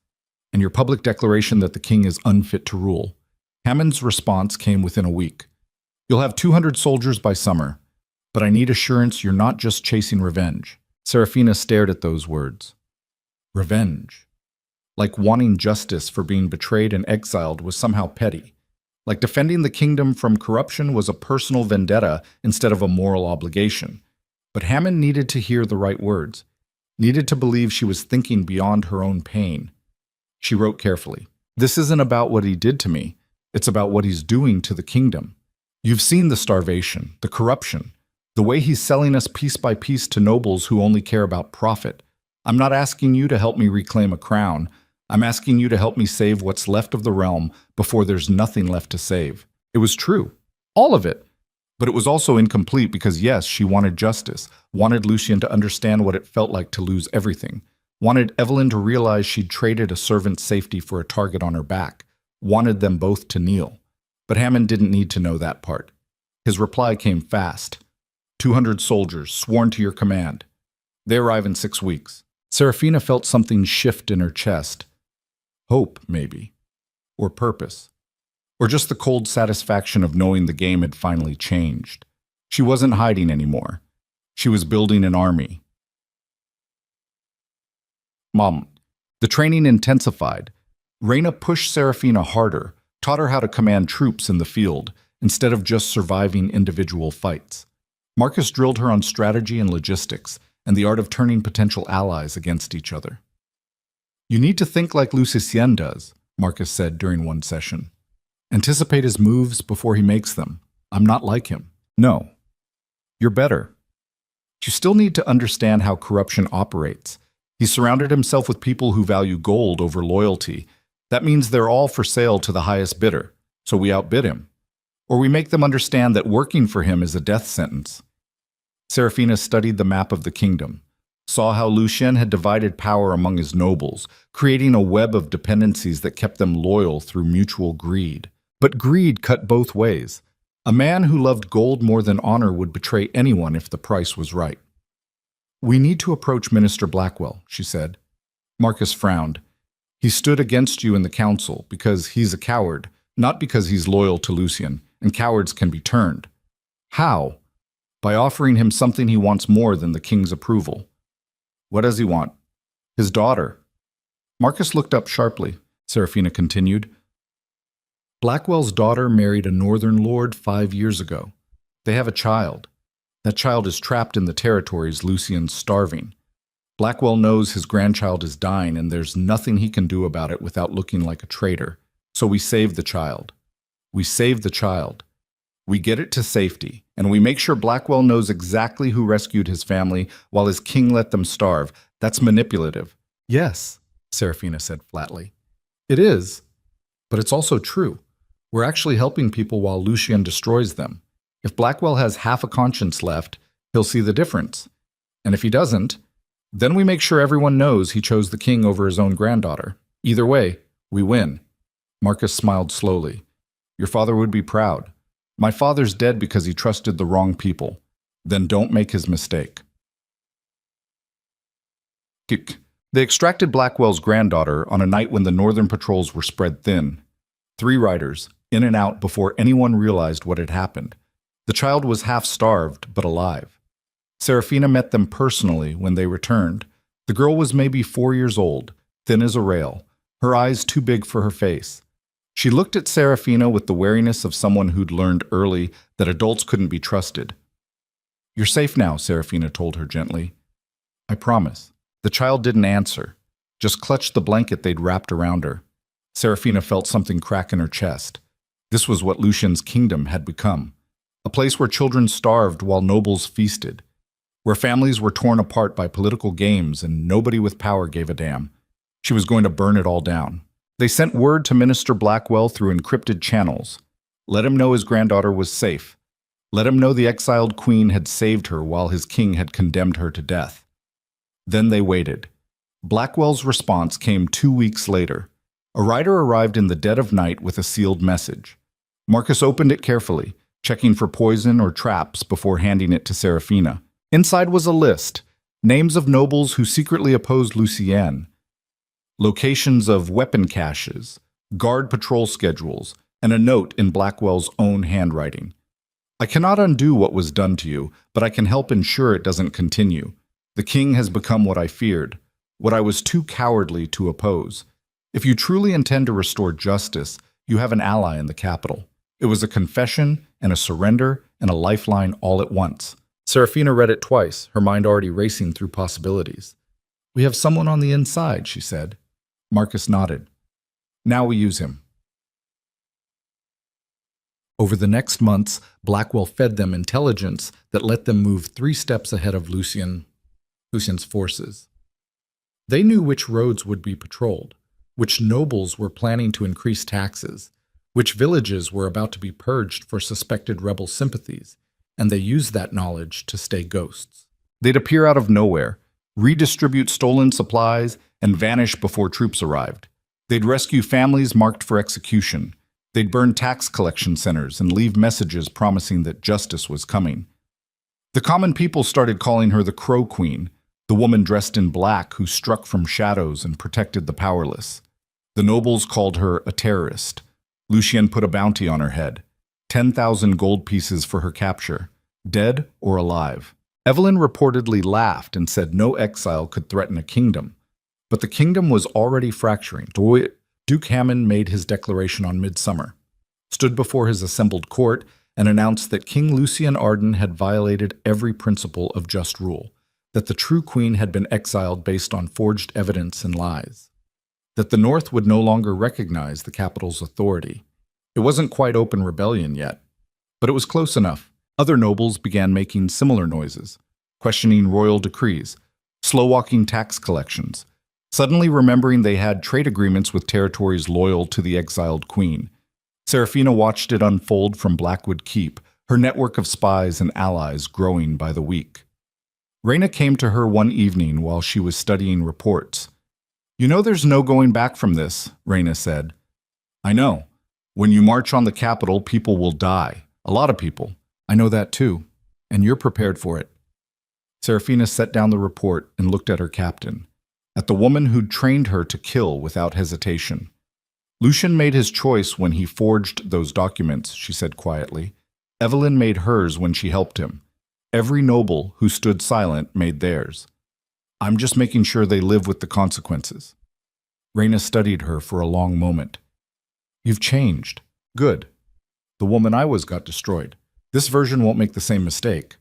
and your public declaration that the king is unfit to rule. Hammond's response came within a week. You'll have 200 soldiers by summer, but I need assurance you're not just chasing revenge. Serafina stared at those words. Revenge. Like wanting justice for being betrayed and exiled was somehow petty. Like defending the kingdom from corruption was a personal vendetta instead of a moral obligation. But Hammond needed to hear the right words, needed to believe she was thinking beyond her own pain. She wrote carefully, This isn't about what he did to me. It's about what he's doing to the kingdom. You've seen the starvation, the corruption, the way he's selling us piece by piece to nobles who only care about profit. I'm not asking you to help me reclaim a crown. I'm asking you to help me save what's left of the realm before there's nothing left to save. It was true. All of it. But it was also incomplete because, yes, she wanted justice, wanted Lucian to understand what it felt like to lose everything, wanted Evelyn to realize she'd traded a servant's safety for a target on her back, wanted them both to kneel. But Hammond didn't need to know that part. His reply came fast. 200 soldiers, sworn to your command. They arrive in 6 weeks. Serafina felt something shift in her chest. Hope, maybe. Or purpose. Or just the cold satisfaction of knowing the game had finally changed. She wasn't hiding anymore. She was building an army. Mom, the training intensified. Reyna pushed Serafina harder, taught her how to command troops in the field, instead of just surviving individual fights. Marcus drilled her on strategy and logistics, and the art of turning potential allies against each other. You need to think like Lucien does, Marcus said during one session. Anticipate his moves before he makes them. I'm not like him. No. You're better. You still need to understand how corruption operates. He surrounded himself with people who value gold over loyalty. That means they're all for sale to the highest bidder, so we outbid him. Or we make them understand that working for him is a death sentence. Serafina studied the map of the kingdom, saw how Lucien had divided power among his nobles, creating a web of dependencies that kept them loyal through mutual greed. But greed cut both ways. A man who loved gold more than honor would betray anyone if the price was right. We need to approach Minister Blackwell, she said. Marcus frowned. He stood against you in the council because he's a coward, not because he's loyal to Lucien, and cowards can be turned. How? By offering him something he wants more than the king's approval. What does he want? His daughter. Marcus looked up sharply. Serafina continued. Blackwell's daughter married a northern lord 5 years ago. They have a child. That child is trapped in the territories Lucien's starving. Blackwell knows his grandchild is dying and there's nothing he can do about it without looking like a traitor. So we save the child. We save the child. We get it to safety, and we make sure Blackwell knows exactly who rescued his family while his king let them starve. That's manipulative. Yes, Serafina said flatly. It is, but it's also true. We're actually helping people while Lucien destroys them. If Blackwell has half a conscience left, he'll see the difference. And if he doesn't, then we make sure everyone knows he chose the king over his own granddaughter. Either way, we win." Marcus smiled slowly. "Your father would be proud. My father's dead because he trusted the wrong people. Then don't make his mistake." They extracted Blackwell's granddaughter on a night when the northern patrols were spread thin. 3 riders, in and out before anyone realized what had happened. The child was half-starved, but alive. Serafina met them personally when they returned. The girl was maybe 4 years old, thin as a rail, her eyes too big for her face. She looked at Serafina with the wariness of someone who'd learned early that adults couldn't be trusted. "You're safe now," Serafina told her gently. "I promise." The child didn't answer, just clutched the blanket they'd wrapped around her. Serafina felt something crack in her chest. This was what Lucian's kingdom had become. A place where children starved while nobles feasted. Where families were torn apart by political games and nobody with power gave a damn. She was going to burn it all down. They sent word to Minister Blackwell through encrypted channels. Let him know his granddaughter was safe. Let him know the exiled queen had saved her while his king had condemned her to death. Then they waited. Blackwell's response came 2 weeks later. A rider arrived in the dead of night with a sealed message. Marcus opened it carefully, checking for poison or traps before handing it to Serafina. Inside was a list, names of nobles who secretly opposed Lucienne, locations of weapon caches, guard patrol schedules, and a note in Blackwell's own handwriting. "I cannot undo what was done to you, but I can help ensure it doesn't continue. The king has become what I feared, what I was too cowardly to oppose. If you truly intend to restore justice, you have an ally in the capital." It was a confession and a surrender and a lifeline all at once. Serafina read it twice, her mind already racing through possibilities. "We have someone on the inside," she said. Marcus nodded. "Now we use him." Over the next months, Blackwell fed them intelligence that let them move 3 steps ahead of Lucian's forces. They knew which roads would be patrolled, which nobles were planning to increase taxes, which villages were about to be purged for suspected rebel sympathies, and they used that knowledge to stay ghosts. They'd appear out of nowhere, redistribute stolen supplies, and vanish before troops arrived. They'd rescue families marked for execution. They'd burn tax collection centers and leave messages promising that justice was coming. The common people started calling her the Crow Queen, the woman dressed in black who struck from shadows and protected the powerless. The nobles called her a terrorist. Lucienne put a bounty on her head, 10,000 gold pieces for her capture, dead or alive. Evelyn reportedly laughed and said no exile could threaten a kingdom. But the kingdom was already fracturing. Duke Hammond made his declaration on midsummer, stood before his assembled court, and announced that King Lucian Arden had violated every principle of just rule, that the true queen had been exiled based on forged evidence and lies, that the North would no longer recognize the capital's authority. It wasn't quite open rebellion yet, but it was close enough. Other nobles began making similar noises, questioning royal decrees, slow-walking tax collections, suddenly remembering they had trade agreements with territories loyal to the exiled queen. Serafina watched it unfold from Blackwood Keep, her network of spies and allies growing by the week. Reyna came to her one evening while she was studying reports. "You know there's no going back from this," Reyna said. "I know. When you march on the capital, people will die. A lot of people. I know that too. And you're prepared for it." Serafina set down the report and looked at her captain, at the woman who'd trained her to kill without hesitation. "Lucian made his choice when he forged those documents," she said quietly. "Evelyn made hers when she helped him. Every noble who stood silent made theirs. I'm just making sure they live with the consequences." Reyna studied her for a long moment. "You've changed. Good. The woman I was got destroyed. This version won't make the same mistake."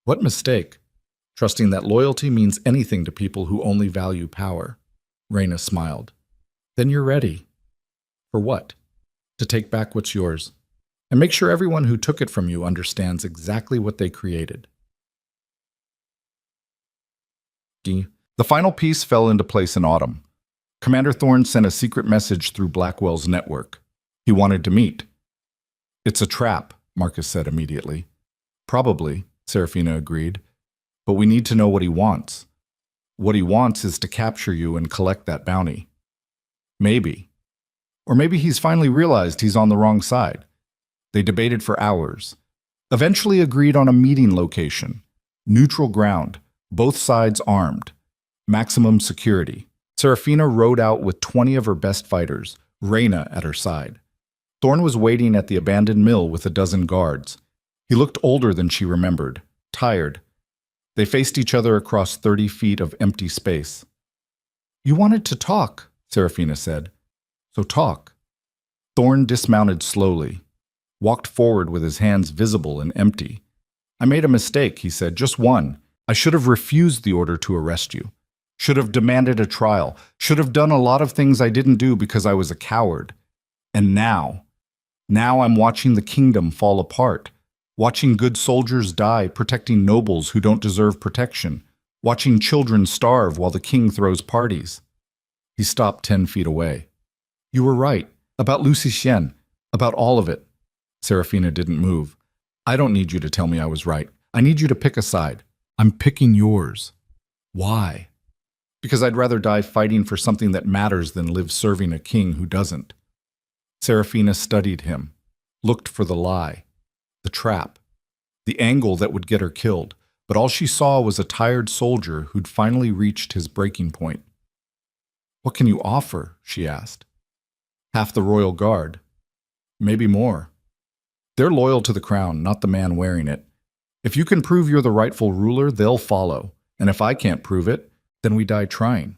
"What mistake?" "Trusting that loyalty means anything to people who only value power." Reyna smiled. "Then you're ready." "For what?" "To take back what's yours. And make sure everyone who took it from you understands exactly what they created." The final piece fell into place in autumn. Commander Thorne sent a secret message through Blackwell's network. He wanted to meet. "It's a trap," Marcus said immediately. Probably, Serafina agreed. But we need to know what he wants. What he wants is to capture you and collect that bounty. Maybe. Or maybe he's finally realized he's on the wrong side. They debated for hours. Eventually agreed on a meeting location. Neutral ground, both sides armed. Maximum security. Serafina rode out with 20 of her best fighters, Reyna at her side. Thorn was waiting at the abandoned mill with a dozen guards. He looked older than she remembered, tired. They faced each other across 30 feet of empty space. "You wanted to talk," Serafina said. "So talk." Thorn dismounted slowly, walked forward with his hands visible and empty. "I made a mistake," he said, "just one. I should have refused the order to arrest you. Should have demanded a trial. Should have done a lot of things I didn't do because I was a coward. And now I'm watching the kingdom fall apart. Watching good soldiers die protecting nobles who don't deserve protection. Watching children starve while the king throws parties." He stopped 10 feet away. "You were right. About Lucy Shen. About all of it." Serafina didn't move. "I don't need you to tell me I was right. I need you to pick a side. I'm picking yours." "Why?" "Because I'd rather die fighting for something that matters than live serving a king who doesn't." Serafina studied him, looked for the lie, the trap, the angle that would get her killed, but all she saw was a tired soldier who'd finally reached his breaking point. "What can you offer?" she asked. "Half the royal guard. Maybe more. They're loyal to the crown, not the man wearing it. If you can prove you're the rightful ruler, they'll follow, and if I can't prove it, then we die trying."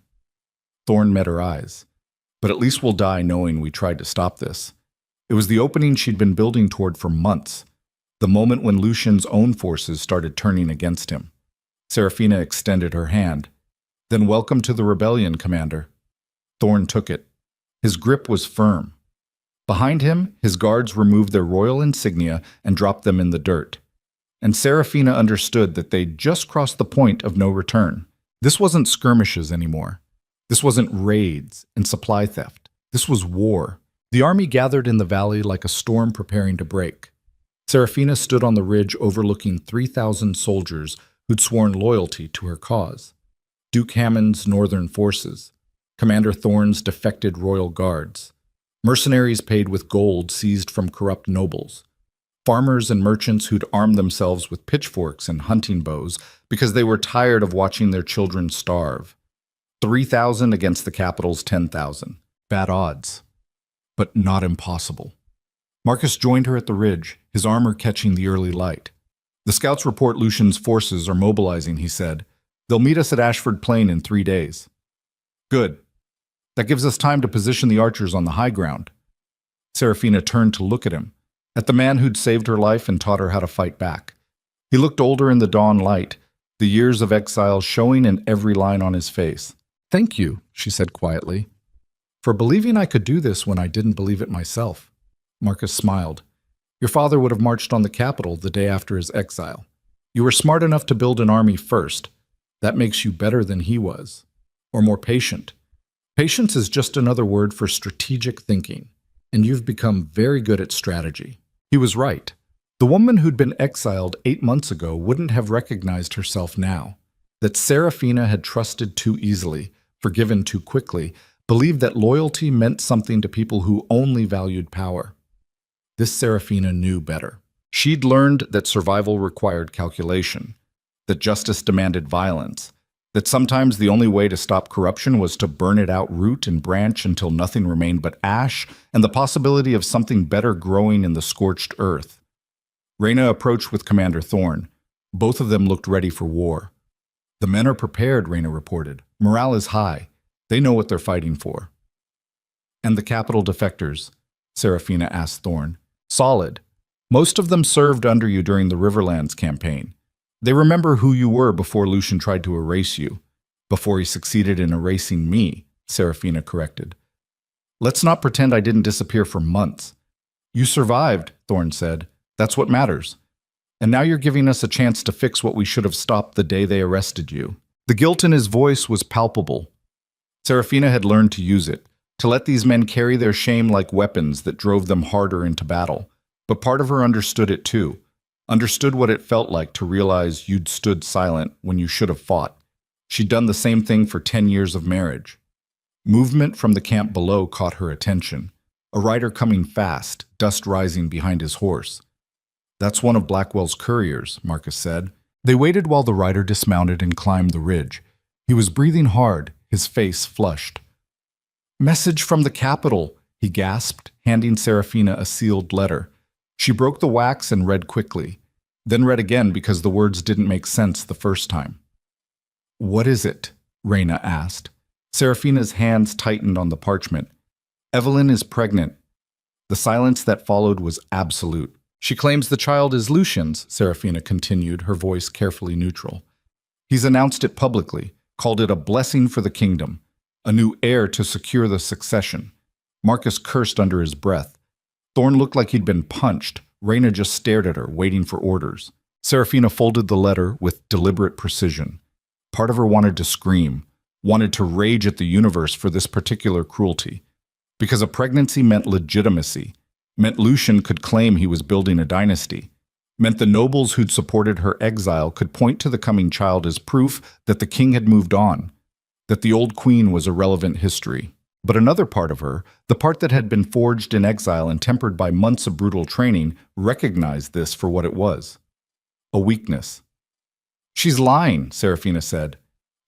Thorn met her eyes. "But at least we'll die knowing we tried to stop this." It was the opening she'd been building toward for months, the moment when Lucian's own forces started turning against him. Serafina extended her hand. "Then welcome to the rebellion, Commander." Thorn took it. His grip was firm. Behind him, his guards removed their royal insignia and dropped them in the dirt. And Serafina understood that they'd just crossed the point of no return. This wasn't skirmishes anymore. This wasn't raids and supply theft. This was war. The army gathered in the valley like a storm preparing to break. Serafina stood on the ridge overlooking 3,000 soldiers who'd sworn loyalty to her cause. Duke Hammond's northern forces, Commander Thorn's defected royal guards, mercenaries paid with gold seized from corrupt nobles, farmers and merchants who'd armed themselves with pitchforks and hunting bows because they were tired of watching their children starve. 3,000 against the capital's 10,000. Bad odds, but not impossible. Marcus joined her at the ridge, his armor catching the early light. "The scouts report Lucian's forces are mobilizing," he said. "They'll meet us at Ashford Plain in 3 days." "Good. That gives us time to position the archers on the high ground." Serafina turned to look at him, at the man who'd saved her life and taught her how to fight back. He looked older in the dawn light, the years of exile showing in every line on his face. "Thank you," she said quietly, "for believing I could do this when I didn't believe it myself." Marcus smiled. "Your father would have marched on the capital the day after his exile. You were smart enough to build an army first. That makes you better than he was. Or more patient. Patience is just another word for strategic thinking, and you've become very good at strategy." He was right. The woman who'd been exiled 8 months ago wouldn't have recognized herself now. That Serafina had trusted too easily, forgiven too quickly, believed that loyalty meant something to people who only valued power. This Serafina knew better. She'd learned that survival required calculation, that justice demanded violence, that sometimes the only way to stop corruption was to burn it out root and branch until nothing remained but ash and the possibility of something better growing in the scorched earth. Reyna approached with Commander Thorn. Both of them looked ready for war. "The men are prepared," Reyna reported. "Morale is high. They know what they're fighting for." "And the capital defectors?" Serafina asked Thorn. "Solid. Most of them served under you during the Riverlands campaign. They remember who you were before Lucian tried to erase you. Before he succeeded in erasing me," Serafina corrected. "Let's not pretend I didn't disappear for months." "You survived," Thorn said. "That's what matters. And now you're giving us a chance to fix what we should have stopped the day they arrested you." The guilt in his voice was palpable. Serafina had learned to use it, to let these men carry their shame like weapons that drove them harder into battle. But part of her understood it too. Understood what it felt like to realize you'd stood silent when you should have fought. She'd done the same thing for 10 years of marriage. Movement from the camp below caught her attention. A rider coming fast, dust rising behind his horse. That's one of Blackwell's couriers, Marcus said. They waited while the rider dismounted and climbed the ridge. He was breathing hard, his face flushed. "Message from the capital," he gasped, handing Serafina a sealed letter. She broke the wax and read quickly, then read again because the words didn't make sense the first time. "What is it?" Raina asked. Serafina's hands tightened on the parchment. "Evelyn is pregnant." The silence that followed was absolute. "She claims the child is Lucian's," Serafina continued, her voice carefully neutral. "He's announced it publicly, called it a blessing for the kingdom, a new heir to secure the succession." Marcus cursed under his breath. Thorn looked like he'd been punched. Raina just stared at her, waiting for orders. Serafina folded the letter with deliberate precision. Part of her wanted to scream, wanted to rage at the universe for this particular cruelty. Because a pregnancy meant legitimacy, meant Lucian could claim he was building a dynasty, meant the nobles who'd supported her exile could point to the coming child as proof that the king had moved on, that the old queen was irrelevant history. But another part of her, the part that had been forged in exile and tempered by months of brutal training, recognized this for what it was. A weakness. "She's lying," Serafina said.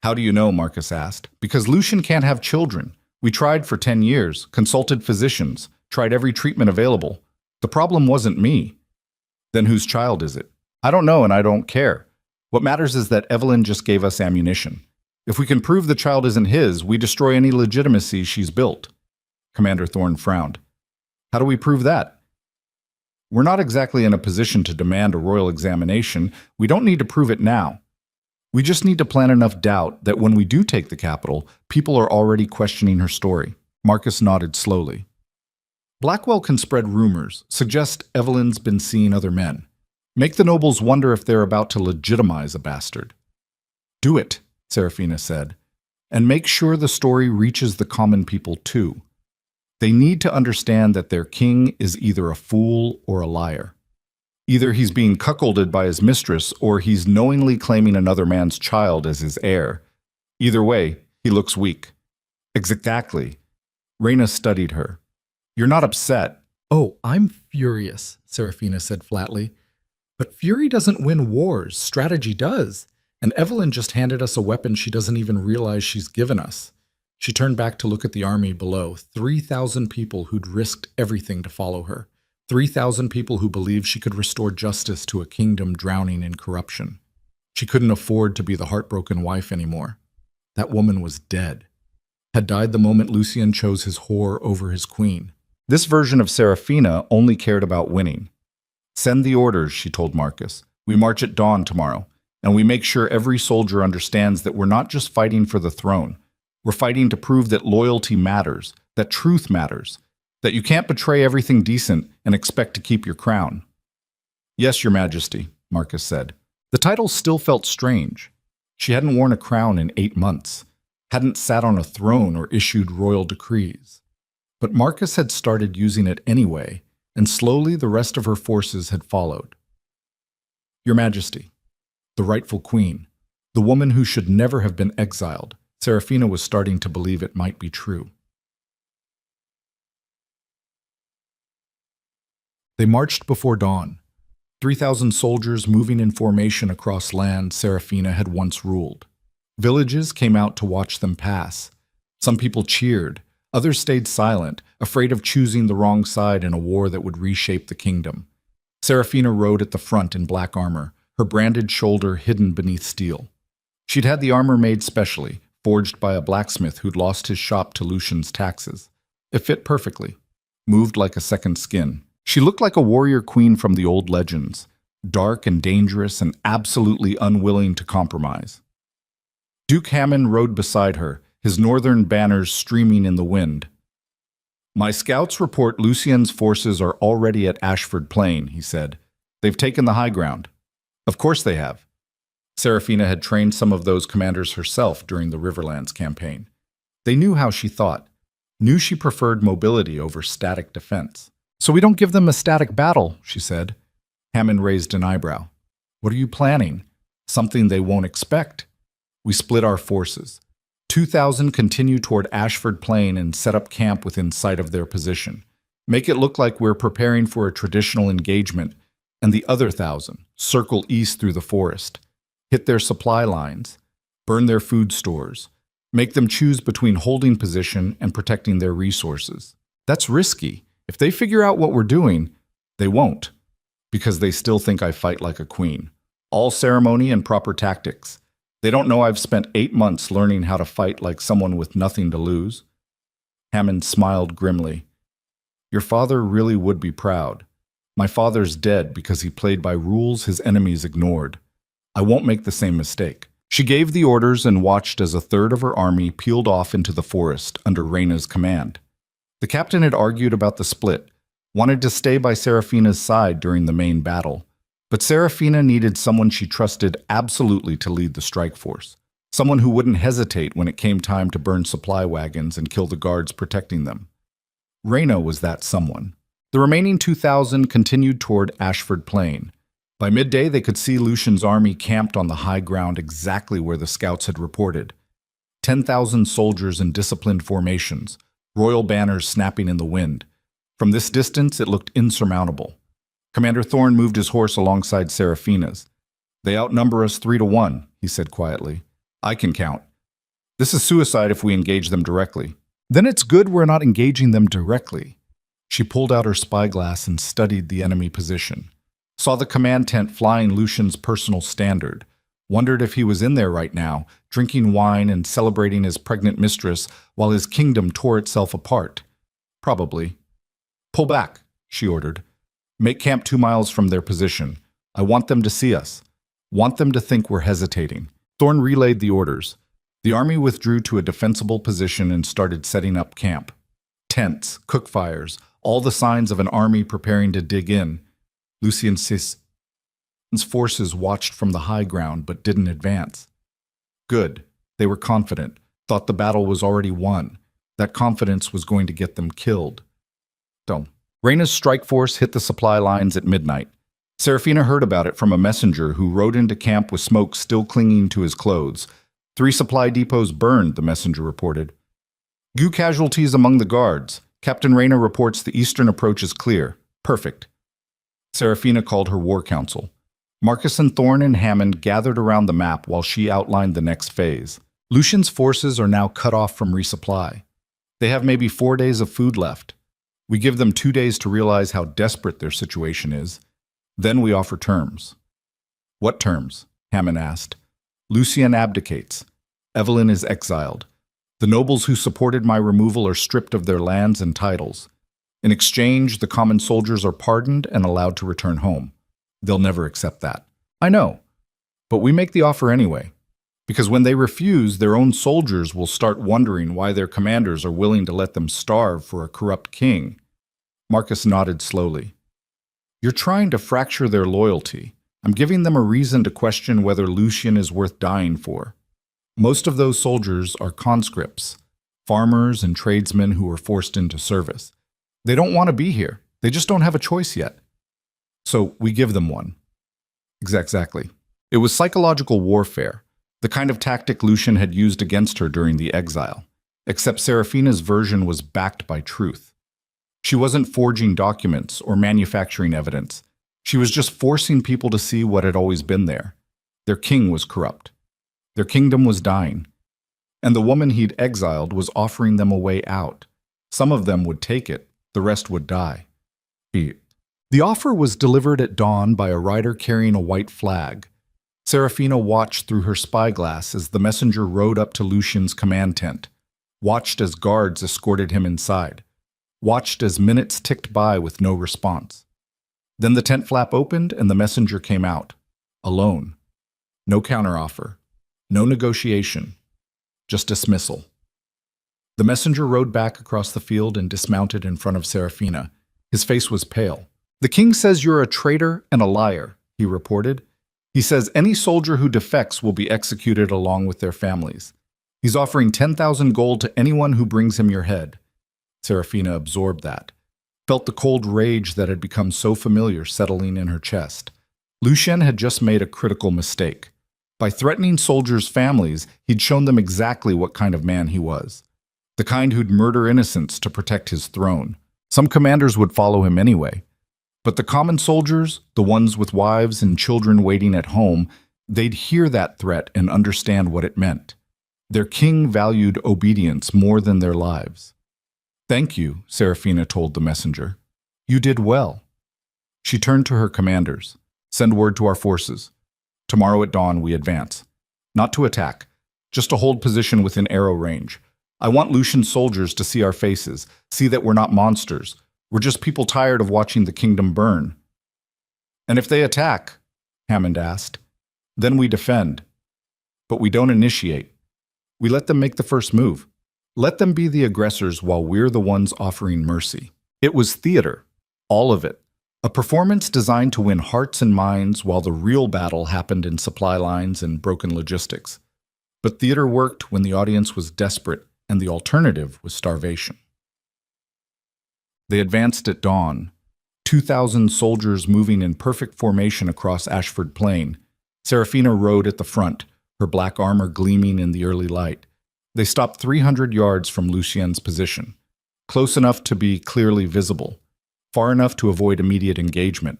"How do you know?" Marcus asked. "Because Lucian can't have children. We tried for 10 years, consulted physicians, tried every treatment available. The problem wasn't me." "Then whose child is it?" "I don't know and I don't care. What matters is that Evelyn just gave us ammunition. If we can prove the child isn't his, we destroy any legitimacy she's built." Commander Thorne frowned. "How do we prove that?" "We're not exactly in a position to demand a royal examination. We don't need to prove it now. We just need to plant enough doubt that when we do take the capital, people are already questioning her story." Marcus nodded slowly. "Blackwell can spread rumors, suggest Evelyn's been seeing other men. Make the nobles wonder if they're about to legitimize a bastard." "Do it," Serafina said, "and make sure the story reaches the common people too. They need to understand that their king is either a fool or a liar. Either he's being cuckolded by his mistress or he's knowingly claiming another man's child as his heir. Either way, he looks weak." "Exactly." Raina studied her. "You're not upset." "Oh, I'm furious," Serafina said flatly. "But fury doesn't win wars, strategy does. And Evelyn just handed us a weapon she doesn't even realize she's given us." She turned back to look at the army below, 3,000 people who'd risked everything to follow her. 3,000 people who believed she could restore justice to a kingdom drowning in corruption. She couldn't afford to be the heartbroken wife anymore. That woman was dead. Had died the moment Lucian chose his whore over his queen. This version of Serafina only cared about winning. "Send the orders," she told Marcus. "We march at dawn tomorrow, and we make sure every soldier understands that we're not just fighting for the throne. We're fighting to prove that loyalty matters, that truth matters, that you can't betray everything decent and expect to keep your crown." "Yes, Your Majesty," Marcus said. The title still felt strange. She hadn't worn a crown in 8 months, hadn't sat on a throne or issued royal decrees. But Marcus had started using it anyway, and slowly the rest of her forces had followed. "Your Majesty, the rightful queen, the woman who should never have been exiled." Serafina was starting to believe it might be true. They marched before dawn. 3,000 soldiers moving in formation across land Serafina had once ruled. Villages came out to watch them pass. Some people cheered, others stayed silent, afraid of choosing the wrong side in a war that would reshape the kingdom. Serafina rode at the front in black armor, her branded shoulder hidden beneath steel. She'd had the armor made specially, forged by a blacksmith who'd lost his shop to Lucian's taxes. It fit perfectly, moved like a second skin. She looked like a warrior queen from the old legends, dark and dangerous and absolutely unwilling to compromise. Duke Hammond rode beside her, his northern banners streaming in the wind. "My scouts report Lucian's forces are already at Ashford Plain," he said. "They've taken the high ground." "Of course they have." Serafina had trained some of those commanders herself during the Riverlands campaign. They knew how she thought, knew she preferred mobility over static defense. "So we don't give them a static battle," she said. Hammond raised an eyebrow. What are you planning? Something they won't expect. We split our forces. 2,000 continue toward Ashford Plain and set up camp within sight of their position. Make it look like we're preparing for a traditional engagement, and the other 1,000 circle east through the forest, hit their supply lines, burn their food stores, make them choose between holding position and protecting their resources. That's risky. If they figure out what we're doing, they won't, because they still think I fight like a queen. All ceremony and proper tactics. They don't know I've spent 8 months learning how to fight like someone with nothing to lose. Hammond smiled grimly. Your father really would be proud. My father's dead because he played by rules his enemies ignored. I won't make the same mistake. She gave the orders and watched as a third of her army peeled off into the forest under Reyna's command. The captain had argued about the split, wanted to stay by Serafina's side during the main battle. But Serafina needed someone she trusted absolutely to lead the strike force. Someone who wouldn't hesitate when it came time to burn supply wagons and kill the guards protecting them. Reyna was that someone. The remaining 2,000 continued toward Ashford Plain. By midday, they could see Lucian's army camped on the high ground exactly where the scouts had reported. 10,000 soldiers in disciplined formations, royal banners snapping in the wind. From this distance, it looked insurmountable. Commander Thorne moved his horse alongside Serafina's. They outnumber us 3-1, he said quietly. I can count. This is suicide if we engage them directly. Then it's good we're not engaging them directly. She pulled out her spyglass and studied the enemy position. Saw the command tent flying Lucian's personal standard. Wondered if he was in there right now, drinking wine and celebrating his pregnant mistress while his kingdom tore itself apart. Probably. Pull back, she ordered. Make camp 2 miles from their position. I want them to see us. Want them to think we're hesitating. Thorne relayed the orders. The army withdrew to a defensible position and started setting up camp. Tents, cook fires, all the signs of an army preparing to dig in. Lucian's forces watched from the high ground but didn't advance. Good. They were confident, thought the battle was already won. That confidence was going to get them killed. Don't. Reyna's strike force hit the supply lines at midnight. Serafina heard about it from a messenger who rode into camp with smoke still clinging to his clothes. 3 supply depots burned, the messenger reported. Few casualties among the guards. Captain Reyna reports the eastern approach is clear. Perfect. Serafina called her war council. Marcus and Thorne and Hammond gathered around the map while she outlined the next phase. Lucian's forces are now cut off from resupply. They have maybe 4 days of food left. We give them 2 days to realize how desperate their situation is. Then we offer terms. What terms? Hammond asked. Lucian abdicates. Evelyn is exiled. The nobles who supported my removal are stripped of their lands and titles. In exchange, the common soldiers are pardoned and allowed to return home. They'll never accept that. I know. But we make the offer anyway. Because when they refuse, their own soldiers will start wondering why their commanders are willing to let them starve for a corrupt king. Marcus nodded slowly. You're trying to fracture their loyalty. I'm giving them a reason to question whether Lucian is worth dying for. Most of those soldiers are conscripts, farmers and tradesmen who were forced into service. They don't want to be here. They just don't have a choice yet. So we give them one. Exactly. It was psychological warfare, the kind of tactic Lucian had used against her during the exile, except Serafina's version was backed by truth. She wasn't forging documents or manufacturing evidence. She was just forcing people to see what had always been there. Their king was corrupt. Their kingdom was dying. And the woman he'd exiled was offering them a way out. Some of them would take it, the rest would die. The offer was delivered at dawn by a rider carrying a white flag. Serafina watched through her spyglass as the messenger rode up to Lucian's command tent, watched as guards escorted him inside, watched as minutes ticked by with no response. Then the tent flap opened and the messenger came out, alone. No counteroffer, no negotiation, just dismissal. The messenger rode back across the field and dismounted in front of Serafina. His face was pale. The king says you're a traitor and a liar, he reported. He says any soldier who defects will be executed along with their families. He's offering 10,000 gold to anyone who brings him your head. Serafina absorbed that. felt the cold rage that had become so familiar settling in her chest. Lucien had just made a critical mistake. By threatening soldiers' families, he'd shown them exactly what kind of man he was. The kind who'd murder innocents to protect his throne. Some commanders would follow him anyway. But the common soldiers, the ones with wives and children waiting at home, they'd hear that threat and understand what it meant. Their king valued obedience more than their lives. "Thank you," Serafina told the messenger. "You did well." She turned to her commanders. "Send word to our forces. Tomorrow at dawn we advance. Not to attack, just to hold position within arrow range. I want Lucian's soldiers to see our faces, see that we're not monsters. We're just people tired of watching the kingdom burn." "And if they attack?" Hammond asked. "Then we defend. But we don't initiate. We let them make the first move. Let them be the aggressors while we're the ones offering mercy." It was theater. All of it. A performance designed to win hearts and minds while the real battle happened in supply lines and broken logistics. But theater worked when the audience was desperate and the alternative was starvation. They advanced at dawn, 2,000 soldiers moving in perfect formation across Ashford Plain. Serafina rode at the front, her black armor gleaming in the early light. They stopped 300 yards from Lucien's position, close enough to be clearly visible, far enough to avoid immediate engagement.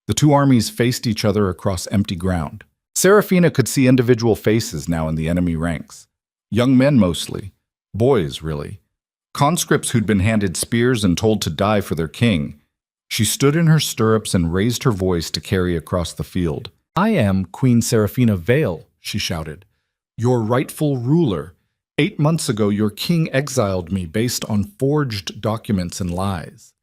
The two armies faced each other across empty ground. Serafina could see individual faces now in the enemy ranks. Young men mostly. Boys, really. Conscripts who'd been handed spears and told to die for their king. She stood in her stirrups and raised her voice to carry across the field. "I am Queen Serafina Vale," she shouted. "Your rightful ruler. 8 months ago, your king exiled me based on forged documents and lies.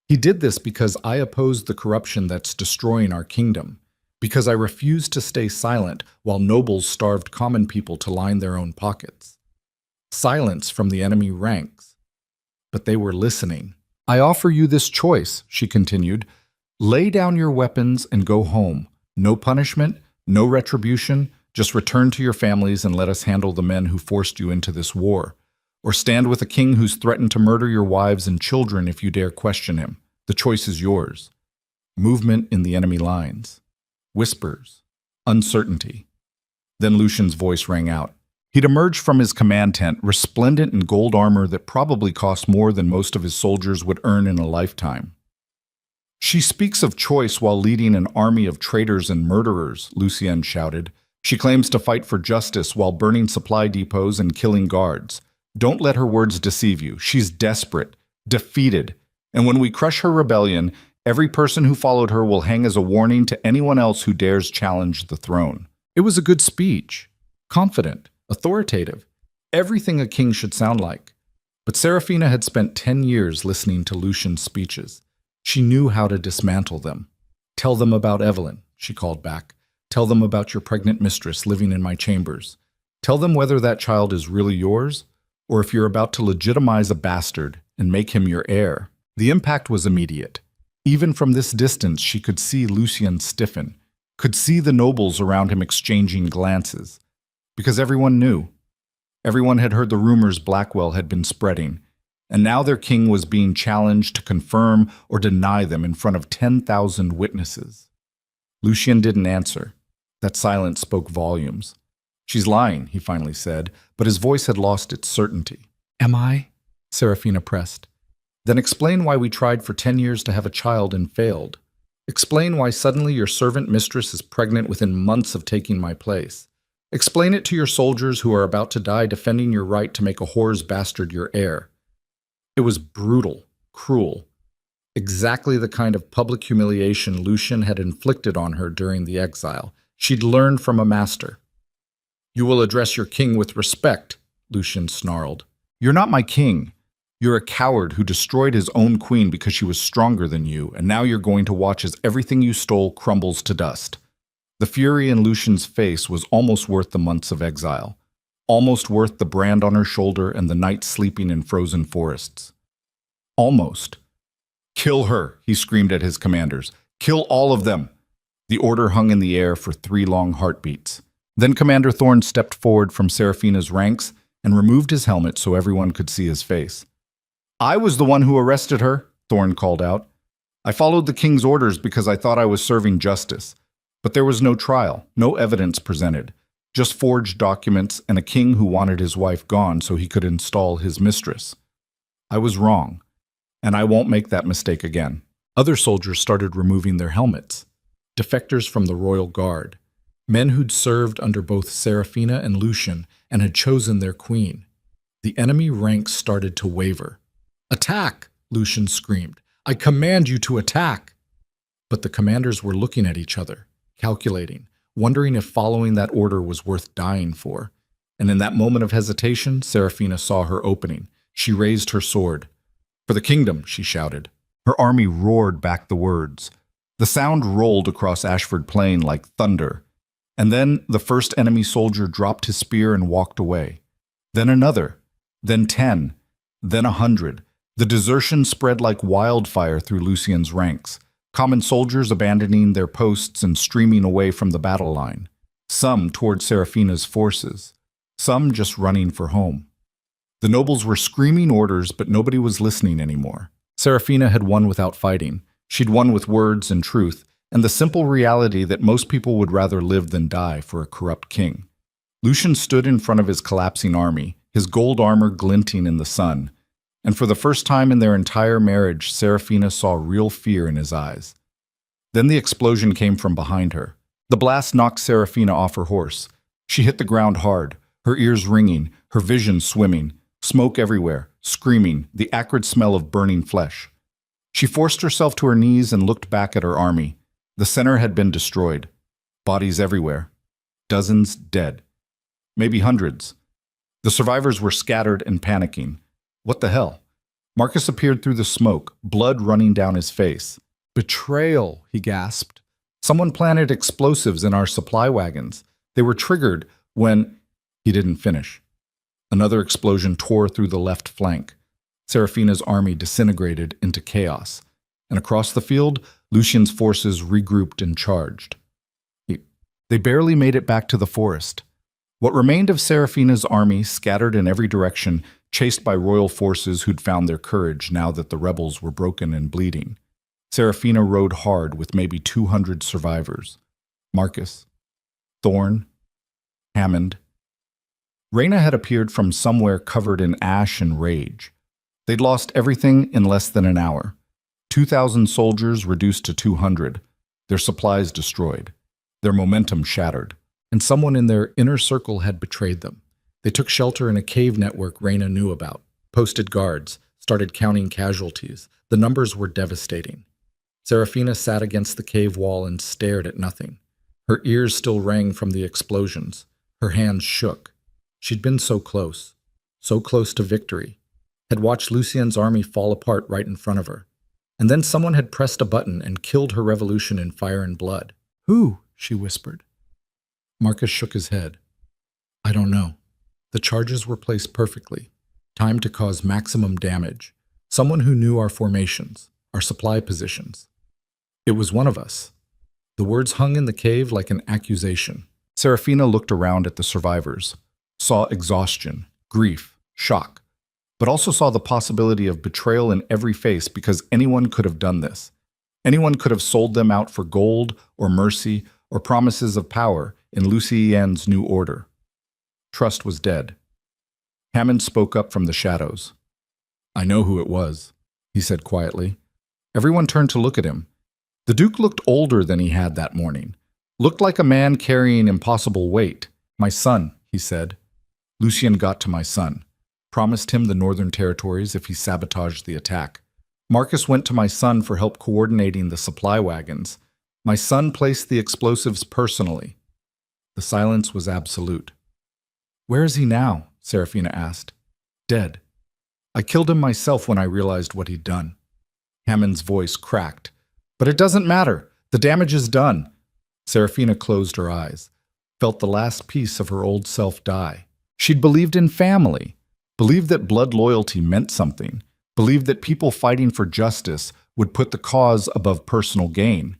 He did this because I opposed the corruption that's destroying our kingdom, because I refused to stay silent while nobles starved common people to line their own pockets. Silence from the enemy ranks. But they were listening. I offer you this choice," she continued. "Lay down your weapons and go home. No punishment, no retribution, just return to your families and let us handle the men who forced you into this war. Or stand with a king who's threatened to murder your wives and children if you dare question him. The choice is yours." Movement in the enemy lines. Whispers. Uncertainty. Then Lucian's voice rang out. He'd emerged from his command tent, resplendent in gold armor that probably cost more than most of his soldiers would earn in a lifetime. "She speaks of choice while leading an army of traitors and murderers," Lucien shouted. "She claims to fight for justice while burning supply depots and killing guards. Don't let her words deceive you. She's desperate, defeated, and when we crush her rebellion, every person who followed her will hang as a warning to anyone else who dares challenge the throne." It was a good speech. Confident, authoritative, everything a king should sound like. But Serafina had spent 10 years listening to Lucian's speeches. She knew how to dismantle them. "Tell them about Evelyn," she called back. "Tell them about your pregnant mistress living in my chambers. Tell them whether that child is really yours, or if you're about to legitimize a bastard and make him your heir." The impact was immediate. Even from this distance, she could see Lucien stiffen, could see the nobles around him exchanging glances. Because everyone knew. Everyone had heard the rumors Blackwell had been spreading, and now their king was being challenged to confirm or deny them in front of 10,000 witnesses. Lucien didn't answer. That silence spoke volumes. "She's lying," he finally said, but his voice had lost its certainty. "Am I?" Serafina pressed. "Then explain why we tried for 10 years to have a child and failed. Explain why suddenly your servant mistress is pregnant within months of taking my place. Explain it to your soldiers who are about to die defending your right to make a whore's bastard your heir." It was brutal, cruel, exactly the kind of public humiliation Lucien had inflicted on her during the exile. She'd learned from a master. "You will address your king with respect," Lucien snarled. "You're not my king. You're a coward who destroyed his own queen because she was stronger than you, and now you're going to watch as everything you stole crumbles to dust." The fury in Lucien's face was almost worth the months of exile, almost worth the brand on her shoulder and the nights sleeping in frozen forests. Almost. "Kill her," he screamed at his commanders. "Kill all of them." The order hung in the air for 3 long heartbeats. Then Commander Thorne stepped forward from Serafina's ranks and removed his helmet so everyone could see his face. "I was the one who arrested her," Thorn called out. I followed the king's orders because I thought I was serving justice. But there was no trial, no evidence presented, just forged documents and a king who wanted his wife gone so he could install his mistress. I was wrong, and I won't make that mistake again. Other soldiers started removing their helmets. Defectors from the royal guard, men who'd served under both Seraphina and Lucian and had chosen their queen. The enemy ranks started to waver. Attack! Lucian screamed. I command you to attack! But the commanders were looking at each other, calculating, wondering if following that order was worth dying for. And in that moment of hesitation, Seraphina saw her opening. She raised her sword. For the kingdom, she shouted. Her army roared back the words. The sound rolled across Ashford Plain like thunder. And then the first enemy soldier dropped his spear and walked away. Then another. Then 10. Then 100. The desertion spread like wildfire through Lucian's ranks. Common soldiers abandoning their posts and streaming away from the battle line. Some toward Seraphina's forces. Some just running for home. The nobles were screaming orders, but nobody was listening anymore. Seraphina had won without fighting. She'd won with words and truth, and the simple reality that most people would rather live than die for a corrupt king. Lucian stood in front of his collapsing army, his gold armor glinting in the sun. And for the first time in their entire marriage, Seraphina saw real fear in his eyes. Then the explosion came from behind her. The blast knocked Seraphina off her horse. She hit the ground hard, her ears ringing, her vision swimming, smoke everywhere, screaming, the acrid smell of burning flesh. She forced herself to her knees and looked back at her army. The center had been destroyed. Bodies everywhere. Dozens dead. Maybe hundreds. The survivors were scattered and panicking. What the hell? Marcus appeared through the smoke, blood running down his face. Betrayal, he gasped. Someone planted explosives in our supply wagons. They were triggered when... He didn't finish. Another explosion tore through the left flank. Seraphina's army disintegrated into chaos. And across the field, Lucian's forces regrouped and charged. They barely made it back to the forest. What remained of Seraphina's army, scattered in every direction, chased by royal forces who'd found their courage now that the rebels were broken and bleeding. Seraphina rode hard with maybe 200 survivors. Marcus, Thorn, Hammond. Reyna had appeared from somewhere covered in ash and rage. They'd lost everything in less than an hour. 2,000 soldiers reduced to 200, their supplies destroyed, their momentum shattered, and someone in their inner circle had betrayed them. They took shelter in a cave network Reyna knew about, posted guards, started counting casualties. The numbers were devastating. Seraphina sat against the cave wall and stared at nothing. Her ears still rang from the explosions. Her hands shook. She'd been so close to victory, had watched Lucian's army fall apart right in front of her. And then someone had pressed a button and killed her revolution in fire and blood. Who? She whispered. Marcus shook his head. I don't know. The charges were placed perfectly, timed to cause maximum damage. Someone who knew our formations, our supply positions. It was one of us. The words hung in the cave like an accusation. Seraphina looked around at the survivors, saw exhaustion, grief, shock, but also saw the possibility of betrayal in every face because anyone could have done this. Anyone could have sold them out for gold or mercy or promises of power in Lucien's new order. Trust was dead. Hammond spoke up from the shadows. I know who it was, he said quietly. Everyone turned to look at him. The Duke looked older than he had that morning. Looked like a man carrying impossible weight. My son, he said. Lucian got to my son. Promised him the Northern Territories if he sabotaged the attack. Marcus went to my son for help coordinating the supply wagons. My son placed the explosives personally. The silence was absolute. Where is he now? Seraphina asked. Dead. I killed him myself when I realized what he'd done. Hammond's voice cracked. But it doesn't matter. The damage is done. Seraphina closed her eyes, felt the last piece of her old self die. She'd believed in family, believed that blood loyalty meant something, believed that people fighting for justice would put the cause above personal gain.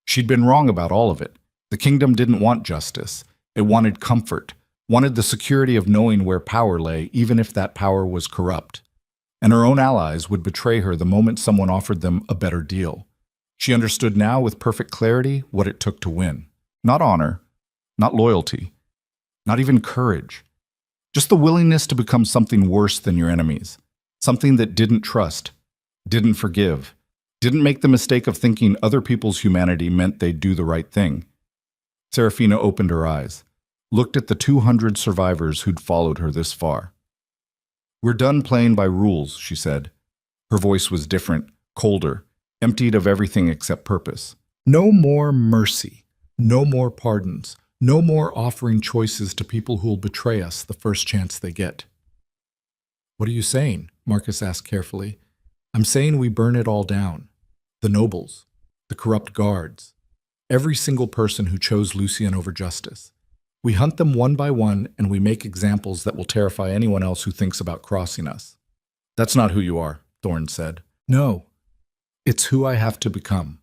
She'd been wrong about all of it. The kingdom didn't want justice. It wanted comfort, wanted the security of knowing where power lay, even if that power was corrupt. and her own allies would betray her the moment someone offered them a better deal. She understood now with perfect clarity what it took to win. Not honor, not loyalty, not even courage. Just the willingness to become something worse than your enemies. Something that didn't trust, didn't forgive, didn't make the mistake of thinking other people's humanity meant they'd do the right thing. Serafina opened her eyes, looked at the 200 survivors who'd followed her this far. "We're done playing by rules," she said. Her voice was different, colder, emptied of everything except purpose. "No more mercy, no more pardons, no more offering choices to people who'll betray us the first chance they get." "What are you saying?" Marcus asked carefully. "I'm saying we burn it all down. The nobles, the corrupt guards, every single person who chose Lucian over justice. We hunt them one by one, and we make examples that will terrify anyone else who thinks about crossing us." "That's not who you are," Thorne said. "No, it's who I have to become.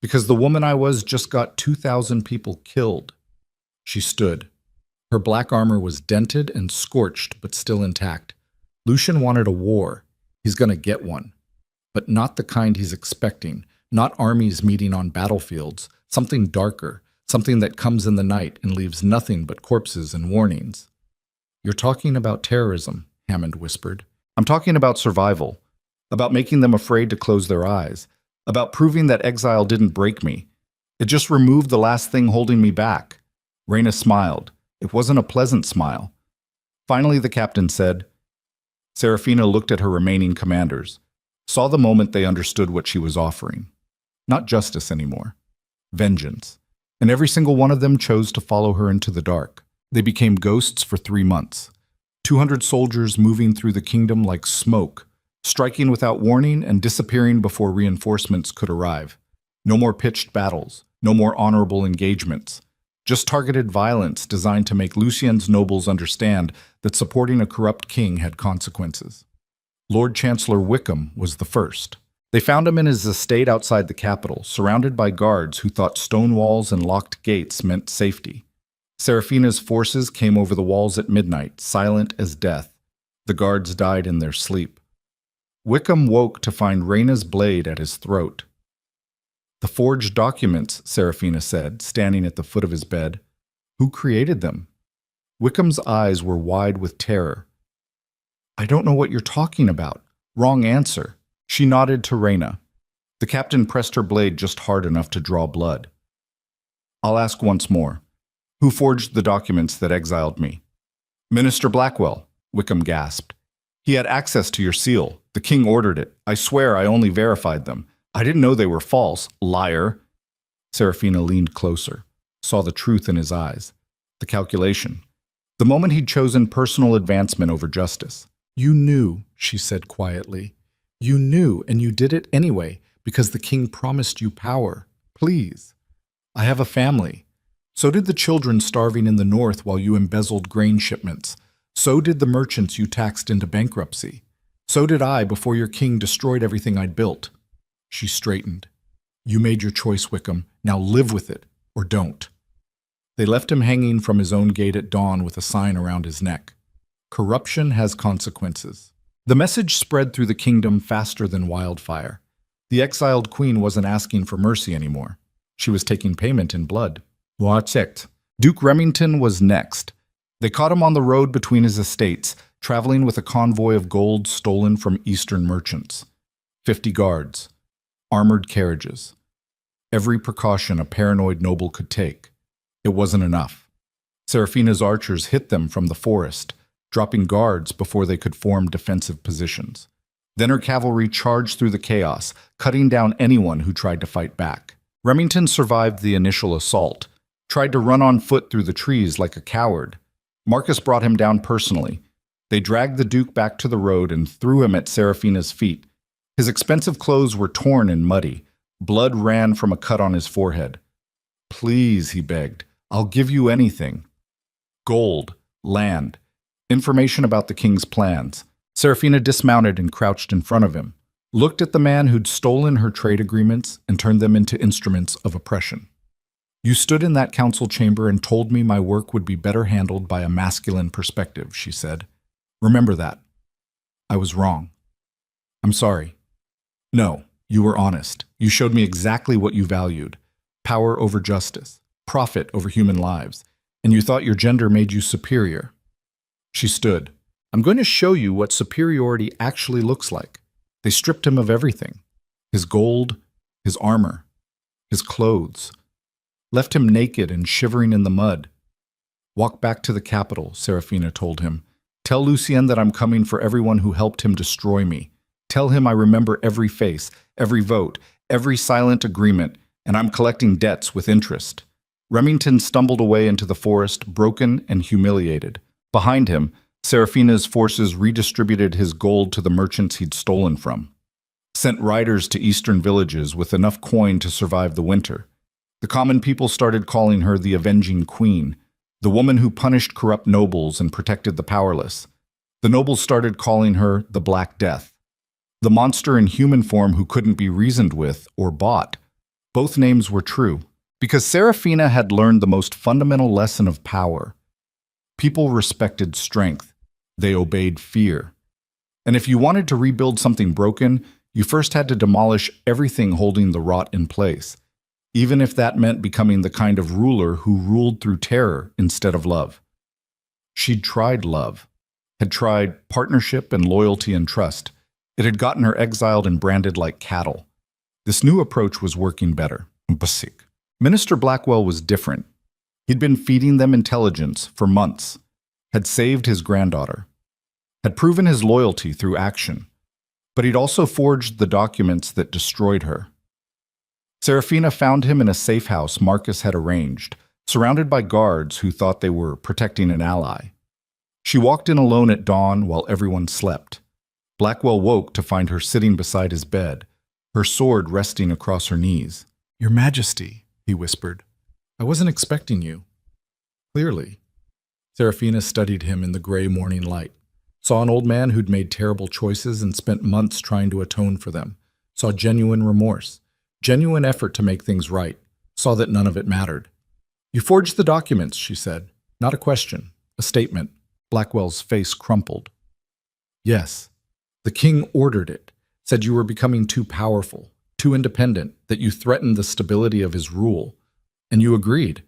Because the woman I was just got 2,000 people killed." She stood. Her black armor was dented and scorched, but still intact. Lucian wanted a war. He's going to get one. But not the kind he's expecting, not armies meeting on battlefields, something darker, something that comes in the night and leaves nothing but corpses and warnings. "You're talking about terrorism," Hammond whispered. "I'm talking about survival, about making them afraid to close their eyes, about proving that exile didn't break me. It just removed the last thing holding me back." Reyna smiled. It wasn't a pleasant smile. Finally, the captain said. Serafina looked at her remaining commanders, saw the moment they understood what she was offering. Not justice anymore. Vengeance. And every single one of them chose to follow her into the dark. They became ghosts for 3 months. 200 soldiers moving through the kingdom like smoke, striking without warning and disappearing before reinforcements could arrive. No more pitched battles, no more honorable engagements. Just targeted violence designed to make Lucian's nobles understand that supporting a corrupt king had consequences. Lord Chancellor Wickham was the first. They found him in his estate outside the capital, surrounded by guards who thought stone walls and locked gates meant safety. Serafina's forces came over the walls at midnight, silent as death. The guards died in their sleep. Wickham woke to find Reyna's blade at his throat. "The forged documents," Serafina said, standing at the foot of his bed. "Who created them?" Wickham's eyes were wide with terror. "I don't know what you're talking about. Wrong answer." She nodded to Reyna. The captain pressed her blade just hard enough to draw blood. "I'll ask once more. Who forged the documents that exiled me?" "Minister Blackwell," Wickham gasped. "He had access to your seal. The king ordered it. I swear I only verified them. I didn't know they were false. Liar." Serafina leaned closer, saw the truth in his eyes. The calculation. The moment he'd chosen personal advancement over justice. "You knew," she said quietly. "You knew, and you did it anyway, because the king promised you power. Please. I have a family. So did the children starving in the north while you embezzled grain shipments. So did the merchants you taxed into bankruptcy. So did I before your king destroyed everything I'd built." She straightened. "You made your choice, Wickham. Now live with it, or don't." They left him hanging from his own gate at dawn with a sign around his neck. Corruption has consequences. The message spread through the kingdom faster than wildfire. The exiled queen wasn't asking for mercy anymore. She was taking payment in blood. Watch it. Duke Remington was next. They caught him on the road between his estates, traveling with a convoy of gold stolen from Eastern merchants. 50 guards. Armored carriages. Every precaution a paranoid noble could take. It wasn't enough. Serafina's archers hit them from the forest, dropping guards before they could form defensive positions. Then her cavalry charged through the chaos, cutting down anyone who tried to fight back. Remington survived the initial assault, tried to run on foot through the trees like a coward. Marcus brought him down personally. They dragged the Duke back to the road and threw him at Serafina's feet. His expensive clothes were torn and muddy. Blood ran from a cut on his forehead. "Please," he begged, "I'll give you anything." Gold, land, information about the king's plans. Serafina dismounted and crouched in front of him, looked at the man who'd stolen her trade agreements and turned them into instruments of oppression. "You stood in that council chamber and told me my work would be better handled by a masculine perspective," she said. "Remember that. I was wrong." I'm sorry. No, you were honest. You showed me exactly what you valued. Power over justice, profit over human lives, and you thought your gender made you superior. She stood. I'm going to show you what superiority actually looks like. They stripped him of everything. His gold, his armor, his clothes. Left him naked and shivering in the mud. Walk back to the capital, Serafina told him. Tell Lucien that I'm coming for everyone who helped him destroy me. Tell him I remember every face, every vote, every silent agreement, and I'm collecting debts with interest. Remington stumbled away into the forest, broken and humiliated. Behind him, Serafina's forces redistributed his gold to the merchants he'd stolen from. Sent riders to eastern villages with enough coin to survive the winter. The common people started calling her the Avenging Queen, the woman who punished corrupt nobles and protected the powerless. The nobles started calling her the Black Death, the monster in human form who couldn't be reasoned with or bought. Both names were true, because Serafina had learned the most fundamental lesson of power. People respected strength. They obeyed fear. And if you wanted to rebuild something broken, you first had to demolish everything holding the rot in place, even if that meant becoming the kind of ruler who ruled through terror instead of love. She'd tried love, had tried partnership and loyalty and trust. It had gotten her exiled and branded like cattle. This new approach was working better. Minister Blackwell was different. He'd been feeding them intelligence for months, had saved his granddaughter, had proven his loyalty through action, but he'd also forged the documents that destroyed her. Serafina found him in a safe house Marcus had arranged, surrounded by guards who thought they were protecting an ally. She walked in alone at dawn while everyone slept. Blackwell woke to find her sitting beside his bed, her sword resting across her knees. Your Majesty, he whispered. I wasn't expecting you. Clearly. Serafina studied him in the gray morning light. Saw an old man who'd made terrible choices and spent months trying to atone for them. Saw genuine remorse, genuine effort to make things right. Saw that none of it mattered. You forged the documents, she said. Not a question, a statement. Blackwell's face crumpled. Yes. The king ordered it, said you were becoming too powerful, too independent, that you threatened the stability of his rule. And you agreed.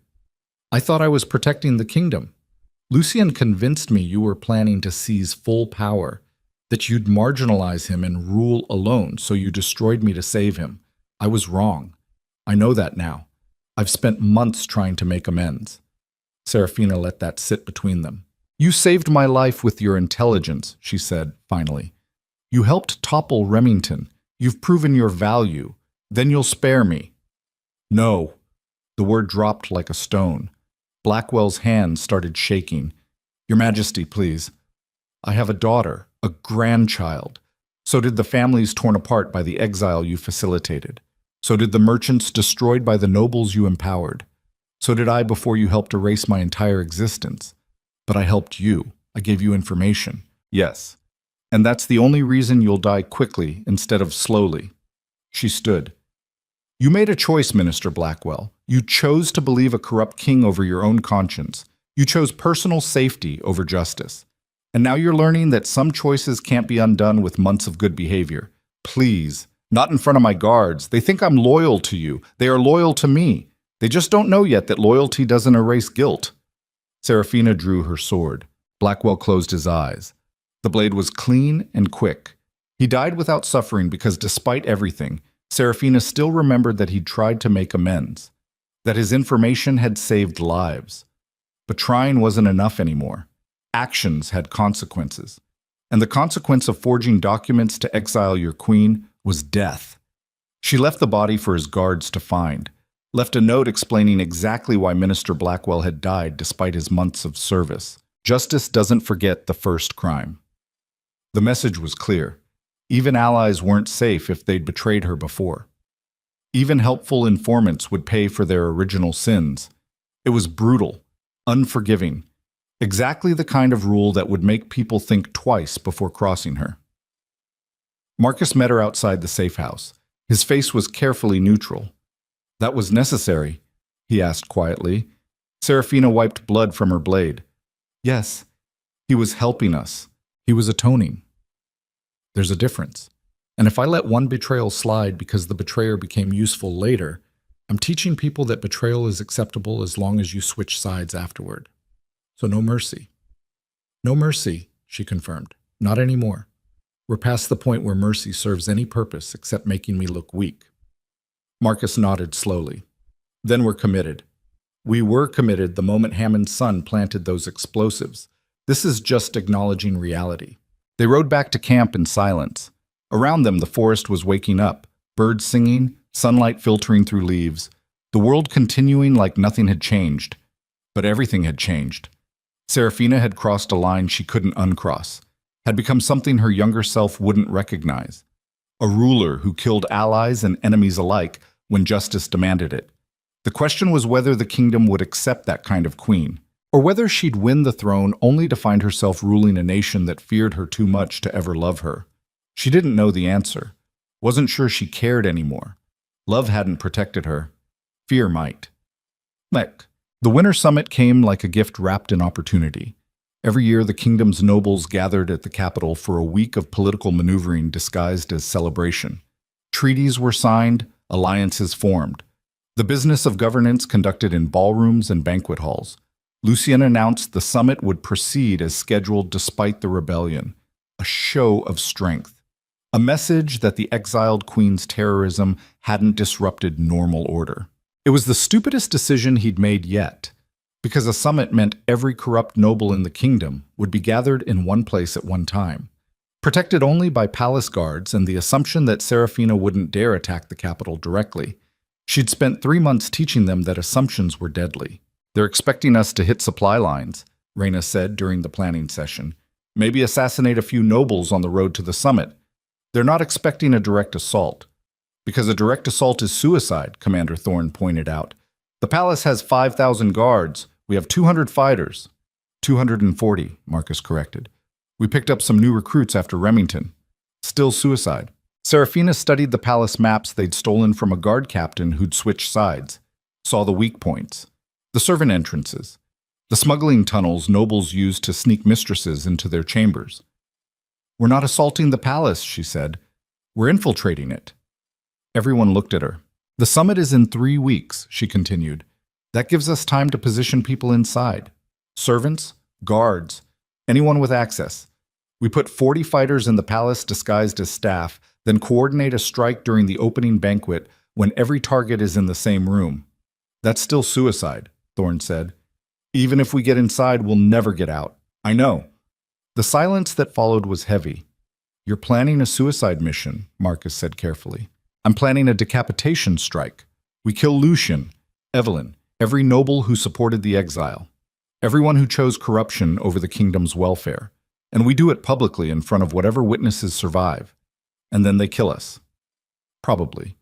I thought I was protecting the kingdom. Lucien convinced me you were planning to seize full power, that you'd marginalize him and rule alone, so you destroyed me to save him. I was wrong. I know that now. I've spent months trying to make amends. Serafina let that sit between them. You saved my life with your intelligence, she said, finally. You helped topple Remington. You've proven your value. Then you'll spare me. No. The word dropped like a stone. Blackwell's hands started shaking. Your Majesty, please. I have a daughter, a grandchild. So did the families torn apart by the exile you facilitated. So did the merchants destroyed by the nobles you empowered. So did I before you helped erase my entire existence. But I helped you. I gave you information. Yes. And that's the only reason you'll die quickly instead of slowly. She stood. You made a choice, Minister Blackwell. You chose to believe a corrupt king over your own conscience. You chose personal safety over justice. And now you're learning that some choices can't be undone with months of good behavior. Please, not in front of my guards. They think I'm loyal to you. They are loyal to me. They just don't know yet that loyalty doesn't erase guilt. Serafina drew her sword. Blackwell closed his eyes. The blade was clean and quick. He died without suffering because despite everything, Serafina still remembered that he'd tried to make amends, that his information had saved lives. But trying wasn't enough anymore. Actions had consequences. And the consequence of forging documents to exile your queen was death. She left the body for his guards to find, left a note explaining exactly why Minister Blackwell had died despite his months of service. Justice doesn't forget the first crime. The message was clear. Even allies weren't safe if they'd betrayed her before. Even helpful informants would pay for their original sins. It was brutal, unforgiving, exactly the kind of rule that would make people think twice before crossing her. Marcus met her outside the safe house. His face was carefully neutral. That was necessary, he asked quietly. Serafina wiped blood from her blade. Yes, he was helping us. He was atoning. There's a difference. And if I let one betrayal slide because the betrayer became useful later, I'm teaching people that betrayal is acceptable as long as you switch sides afterward. So no mercy. No mercy, she confirmed. Not anymore. We're past the point where mercy serves any purpose except making me look weak. Marcus nodded slowly. Then we're committed. We were committed the moment Hammond's son planted those explosives. This is just acknowledging reality. They rode back to camp in silence. Around them, the forest was waking up, birds singing, sunlight filtering through leaves, the world continuing like nothing had changed. But everything had changed. Serafina had crossed a line she couldn't uncross, had become something her younger self wouldn't recognize. A ruler who killed allies and enemies alike when justice demanded it. The question was whether the kingdom would accept that kind of queen, or whether she'd win the throne only to find herself ruling a nation that feared her too much to ever love her. She didn't know the answer, wasn't sure she cared anymore. Love hadn't protected her. Fear might. The Winter Summit came like a gift wrapped in opportunity. Every year, the kingdom's nobles gathered at the capital for a week of political maneuvering disguised as celebration. Treaties were signed, alliances formed. The business of governance conducted in ballrooms and banquet halls. Lucian announced the summit would proceed as scheduled despite the rebellion. A show of strength. A message that the exiled queen's terrorism hadn't disrupted normal order. It was the stupidest decision he'd made yet, because a summit meant every corrupt noble in the kingdom would be gathered in one place at one time, protected only by palace guards and the assumption that Serafina wouldn't dare attack the capital directly. She'd spent 3 months teaching them that assumptions were deadly. They're expecting us to hit supply lines, Reyna said during the planning session. Maybe assassinate a few nobles on the road to the summit. They're not expecting a direct assault. Because a direct assault is suicide, Commander Thorne pointed out. The palace has 5,000 guards. We have 200 fighters. 240, Marcus corrected. We picked up some new recruits after Remington. Still suicide. Serafina studied the palace maps they'd stolen from a guard captain who'd switched sides. Saw the weak points. The servant entrances. The smuggling tunnels nobles used to sneak mistresses into their chambers. We're not assaulting the palace, she said. We're infiltrating it. Everyone looked at her. The summit is in 3 weeks, she continued. That gives us time to position people inside. Servants, guards, anyone with access. We put 40 fighters in the palace disguised as staff, then coordinate a strike during the opening banquet when every target is in the same room. That's still suicide, Thorne said. Even if we get inside, we'll never get out. I know. The silence that followed was heavy. You're planning a suicide mission, Marcus said carefully. I'm planning a decapitation strike. We kill Lucian, Evelyn, every noble who supported the exile, everyone who chose corruption over the kingdom's welfare. And we do it publicly in front of whatever witnesses survive. And then they kill us. Probably.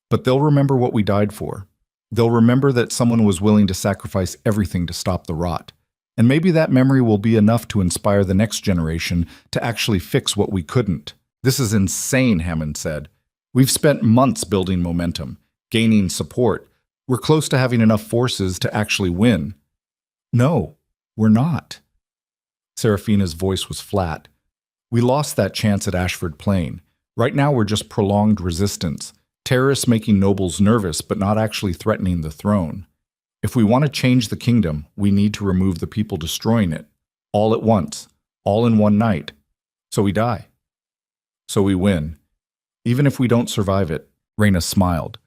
But they'll remember what we died for. They'll remember that someone was willing to sacrifice everything to stop the rot. And maybe that memory will be enough to inspire the next generation to actually fix what we couldn't. This is insane, Hammond said. We've spent months building momentum, gaining support. We're close to having enough forces to actually win. No, we're not. Serafina's voice was flat. We lost that chance at Ashford Plain. Right now we're just prolonged resistance. Terrorists making nobles nervous but not actually threatening the throne. If we want to change the kingdom, we need to remove the people destroying it. All at once. All in one night. So we die. So we win. Even if we don't survive it, Reyna smiled.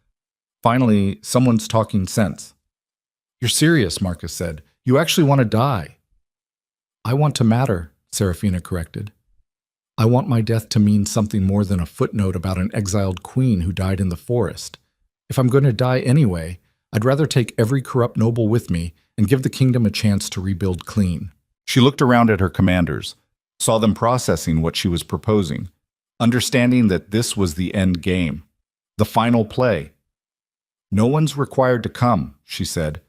Finally, someone's talking sense. You're serious, Marcus said. You actually want to die. I want to matter, Serafina corrected. I want my death to mean something more than a footnote about an exiled queen who died in the forest. If I'm going to die anyway, I'd rather take every corrupt noble with me and give the kingdom a chance to rebuild clean. She looked around at her commanders, saw them processing what she was proposing, understanding that this was the end game, the final play. No one's required to come, she said.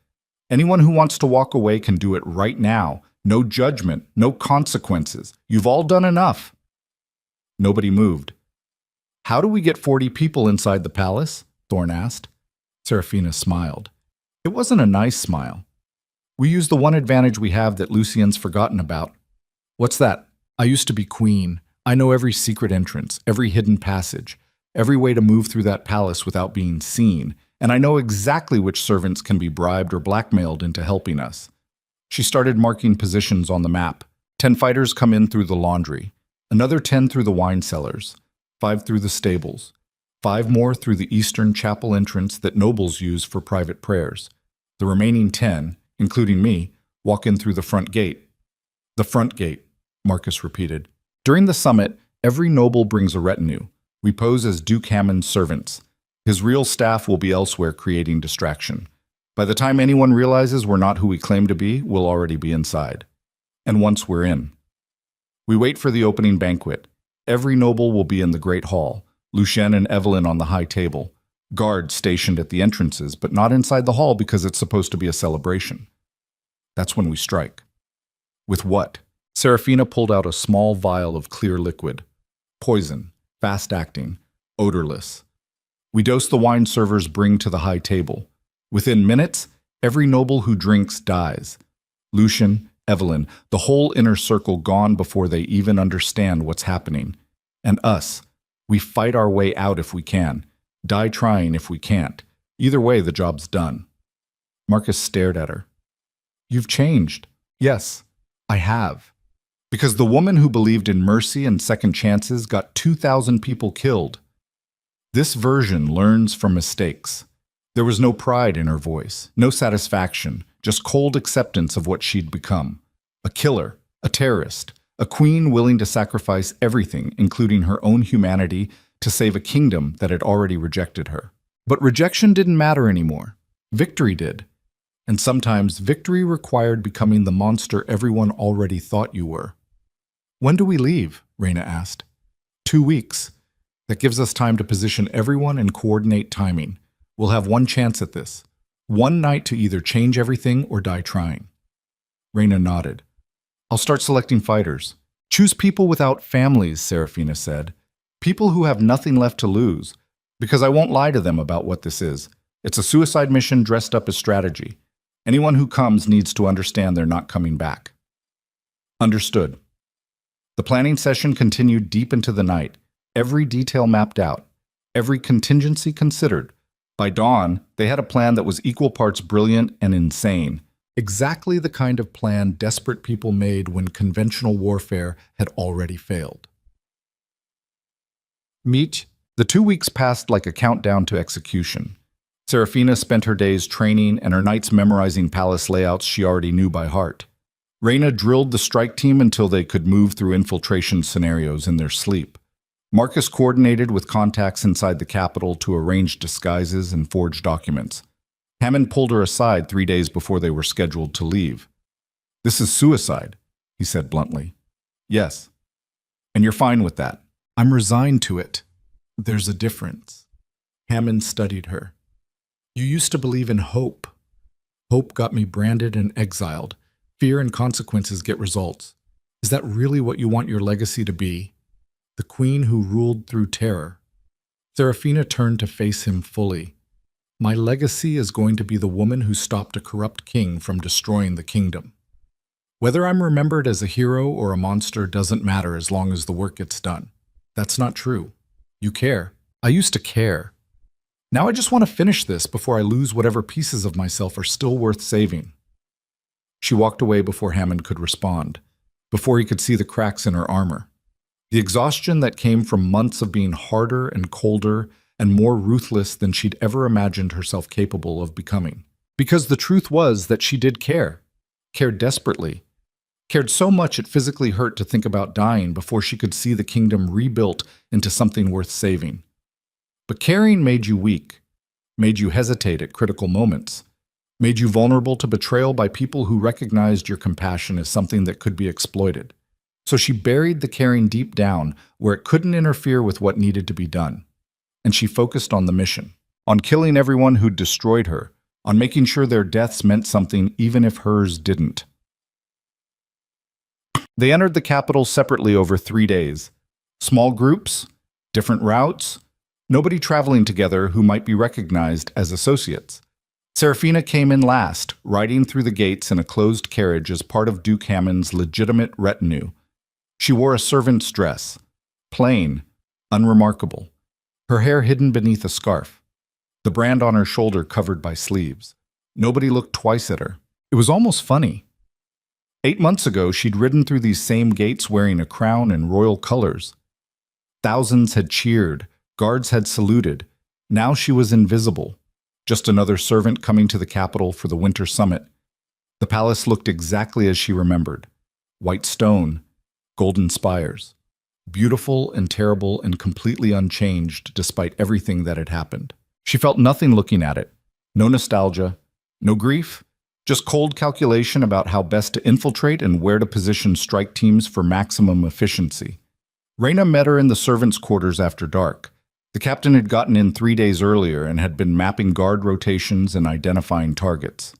Anyone who wants to walk away can do it right now. No judgment, no consequences. You've all done enough. Nobody moved. How do we get 40 people inside the palace? Thorne asked. Serafina smiled. It wasn't a nice smile. We use the one advantage we have that Lucian's forgotten about. What's that? I used to be queen, I know every secret entrance, every hidden passage, every way to move through that palace without being seen, and I know exactly which servants can be bribed or blackmailed into helping us. She started marking positions on the map. 10 fighters come in through the laundry, another 10 through the wine cellars, 5 through the stables, 5 more through the eastern chapel entrance that nobles use for private prayers. The remaining 10, including me, walk in through the front gate. The front gate, Marcus repeated. During the summit, every noble brings a retinue. We pose as Duke Hammond's servants. His real staff will be elsewhere creating distraction. By the time anyone realizes we're not who we claim to be, we'll already be inside. And once we're in, we wait for the opening banquet. Every noble will be in the great hall, Lucien and Evelyn on the high table, guards stationed at the entrances, but not inside the hall because it's supposed to be a celebration. That's when we strike. With what? Serafina pulled out a small vial of clear liquid. Poison, fast-acting, odorless. We dose the wine servers bring to the high table. Within minutes, every noble who drinks dies. Lucien, Evelyn, the whole inner circle gone before they even understand what's happening. And us, we fight our way out if we can, die trying if we can't. Either way, the job's done. Marcus stared at her. You've changed. Yes, I have. Because the woman who believed in mercy and second chances got 2,000 people killed. This version learns from mistakes. There was no pride in her voice, no satisfaction, just cold acceptance of what she'd become. A killer, a terrorist, a queen willing to sacrifice everything, including her own humanity, to save a kingdom that had already rejected her. But rejection didn't matter anymore. Victory did. And sometimes victory required becoming the monster everyone already thought you were. When do we leave? Raina asked. 2 weeks. That gives us time to position everyone and coordinate timing. We'll have one chance at this. One night to either change everything or die trying. Raina nodded. I'll start selecting fighters. Choose people without families, Serafina said. People who have nothing left to lose. Because I won't lie to them about what this is. It's a suicide mission dressed up as strategy. Anyone who comes needs to understand they're not coming back. Understood. The planning session continued deep into the night, every detail mapped out, every contingency considered. By dawn, they had a plan that was equal parts brilliant and insane. Exactly the kind of plan desperate people made when conventional warfare had already failed. Meet. The 2 weeks passed like a countdown to execution. Serafina spent her days training and her nights memorizing palace layouts she already knew by heart. Raina drilled the strike team until they could move through infiltration scenarios in their sleep. Marcus coordinated with contacts inside the capital to arrange disguises and forge documents. Hammond pulled her aside 3 days before they were scheduled to leave. This is suicide, he said bluntly. Yes. And you're fine with that. I'm resigned to it. There's a difference. Hammond studied her. You used to believe in hope. Hope got me branded and exiled. Fear and consequences get results. Is that really what you want your legacy to be? The queen who ruled through terror. Serafina turned to face him fully. My legacy is going to be the woman who stopped a corrupt king from destroying the kingdom. Whether I'm remembered as a hero or a monster doesn't matter as long as the work gets done. That's not true. You care. I used to care. Now I just want to finish this before I lose whatever pieces of myself are still worth saving. She walked away before Hammond could respond, before he could see the cracks in her armor. The exhaustion that came from months of being harder and colder and more ruthless than she'd ever imagined herself capable of becoming. Because the truth was that she did care, cared desperately, cared so much it physically hurt to think about dying before she could see the kingdom rebuilt into something worth saving. But caring made you weak, made you hesitate at critical moments, made you vulnerable to betrayal by people who recognized your compassion as something that could be exploited. So she buried the caring deep down where it couldn't interfere with what needed to be done. And she focused on the mission, on killing everyone who'd destroyed her, on making sure their deaths meant something even if hers didn't. They entered the capital separately over 3 days. Small groups, different routes, nobody traveling together who might be recognized as associates. Serafina came in last, riding through the gates in a closed carriage as part of Duke Hammond's legitimate retinue. She wore a servant's dress, plain, unremarkable. Her hair hidden beneath a scarf, the brand on her shoulder covered by sleeves. Nobody looked twice at her. It was almost funny. 8 months ago, she'd ridden through these same gates wearing a crown and royal colors. Thousands had cheered, guards had saluted. Now she was invisible, just another servant coming to the capital for the winter summit. The palace looked exactly as she remembered. White stone, golden spires. Beautiful and terrible and completely unchanged despite everything that had happened. She felt nothing looking at it. No nostalgia, no grief, just cold calculation about how best to infiltrate and where to position strike teams for maximum efficiency. Reyna met her in the servants' quarters after dark. The captain had gotten in 3 days earlier and had been mapping guard rotations and identifying targets.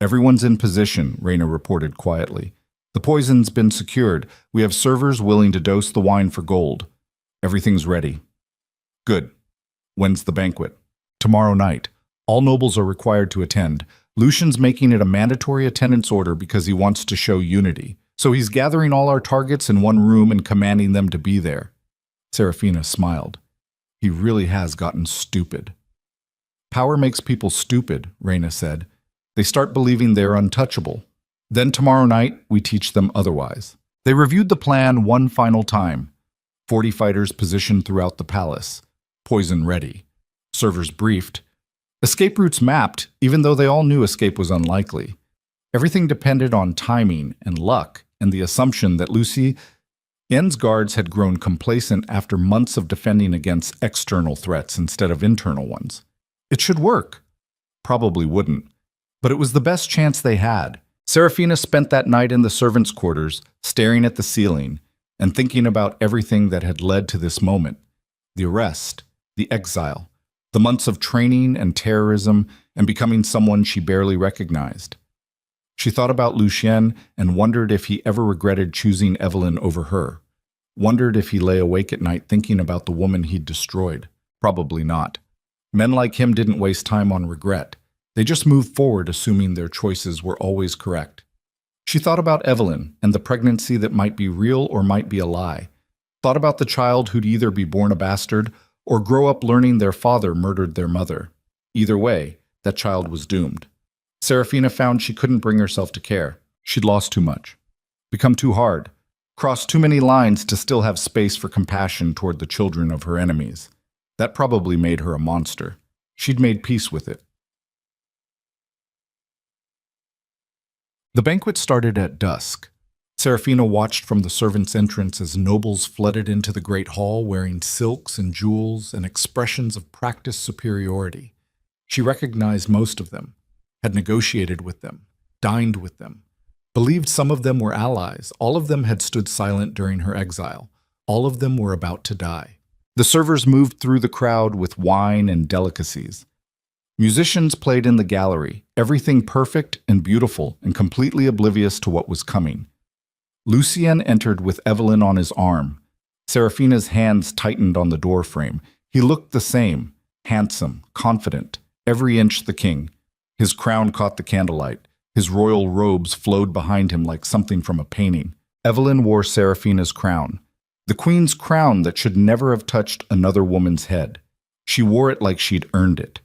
"Everyone's in position," Reyna reported quietly. "The poison's been secured. We have servers willing to dose the wine for gold. Everything's ready." "Good. When's the banquet?" "Tomorrow night. All nobles are required to attend. Lucian's making it a mandatory attendance order because he wants to show unity. So he's gathering all our targets in one room and commanding them to be there." Serafina smiled. "He really has gotten stupid." "Power makes people stupid," Reyna said. "They start believing they're untouchable. Then tomorrow night, we teach them otherwise." They reviewed the plan one final time. 40 fighters positioned throughout the palace. Poison ready. Servers briefed. Escape routes mapped, even though they all knew escape was unlikely. Everything depended on timing and luck and the assumption that Lucien's guards had grown complacent after months of defending against external threats instead of internal ones. It should work. Probably wouldn't. But it was the best chance they had. Serafina spent that night in the servants' quarters, staring at the ceiling and thinking about everything that had led to this moment. The arrest, the exile, the months of training and terrorism and becoming someone she barely recognized. She thought about Lucien and wondered if he ever regretted choosing Evelyn over her. Wondered if he lay awake at night thinking about the woman he'd destroyed. Probably not. Men like him didn't waste time on regret. They just moved forward assuming their choices were always correct. She thought about Evelyn and the pregnancy that might be real or might be a lie. Thought about the child who'd either be born a bastard or grow up learning their father murdered their mother. Either way, that child was doomed. Serafina found she couldn't bring herself to care. She'd lost too much. Become too hard. Crossed too many lines to still have space for compassion toward the children of her enemies. That probably made her a monster. She'd made peace with it. The banquet started at dusk. Serafina watched from the servants' entrance as nobles flooded into the great hall wearing silks and jewels and expressions of practiced superiority. She recognized most of them, had negotiated with them, dined with them, believed some of them were allies. All of them had stood silent during her exile. All of them were about to die. The servers moved through the crowd with wine and delicacies. Musicians played in the gallery, everything perfect and beautiful and completely oblivious to what was coming. Lucien entered with Evelyn on his arm. Serafina's hands tightened on the doorframe. He looked the same, handsome, confident, every inch the king. His crown caught the candlelight. His royal robes flowed behind him like something from a painting. Evelyn wore Serafina's crown, the queen's crown that should never have touched another woman's head. She wore it like she'd earned it.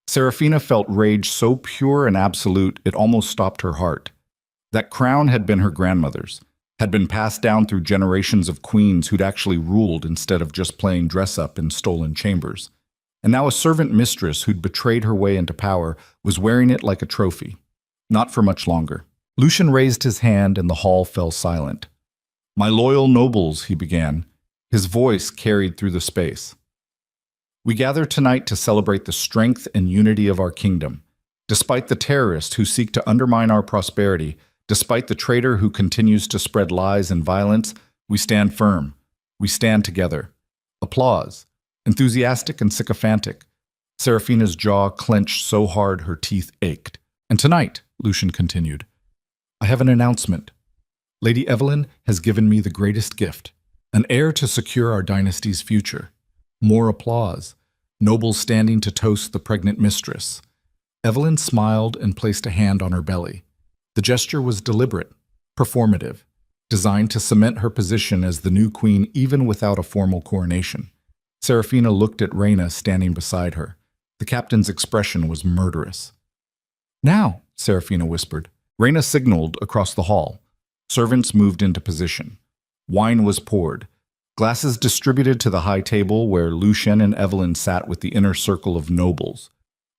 Serafina felt rage so pure and absolute it almost stopped her heart. That crown had been her grandmother's, had been passed down through generations of queens who'd actually ruled instead of just playing dress-up in stolen chambers. And now a servant mistress who'd betrayed her way into power was wearing it like a trophy. Not for much longer. Lucien raised his hand and the hall fell silent. "My loyal nobles," he began. His voice carried through the space. "We gather tonight to celebrate the strength and unity of our kingdom. Despite the terrorists who seek to undermine our prosperity, despite the traitor who continues to spread lies and violence, we stand firm. We stand together." Applause. Enthusiastic and sycophantic. Serafina's jaw clenched so hard her teeth ached. "And tonight," Lucien continued, "I have an announcement. Lady Evelyn has given me the greatest gift, an heir to secure our dynasty's future." More applause. Nobles standing to toast the pregnant mistress. Evelyn smiled and placed a hand on her belly. The gesture was deliberate, performative. designed to cement her position as the new queen even without a formal coronation. Serafina looked at Reyna standing beside her. The captain's expression was murderous. "Now," Serafina whispered. Reyna signaled across the hall. Servants moved into position. Wine was poured. Glasses distributed to the high table where Lucien and Evelyn sat with the inner circle of nobles.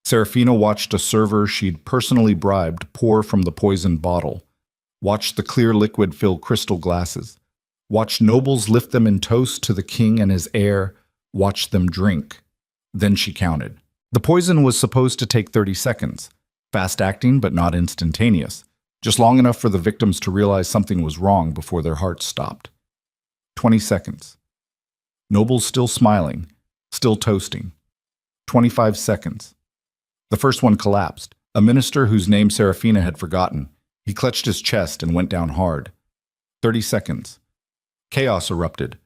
Serafina watched a server she'd personally bribed pour from the poisoned bottle. Watched the clear liquid fill crystal glasses. Watched nobles lift them in toast to the king and his heir. Watched them drink. Then she counted. The poison was supposed to take 30 seconds. Fast-acting, but not instantaneous. Just long enough for the victims to realize something was wrong before their hearts stopped. 20 seconds. Nobles still smiling, still toasting. 25 seconds. The first one collapsed. A minister whose name Serafina had forgotten. He clutched his chest and went down hard. 30 seconds. Chaos erupted.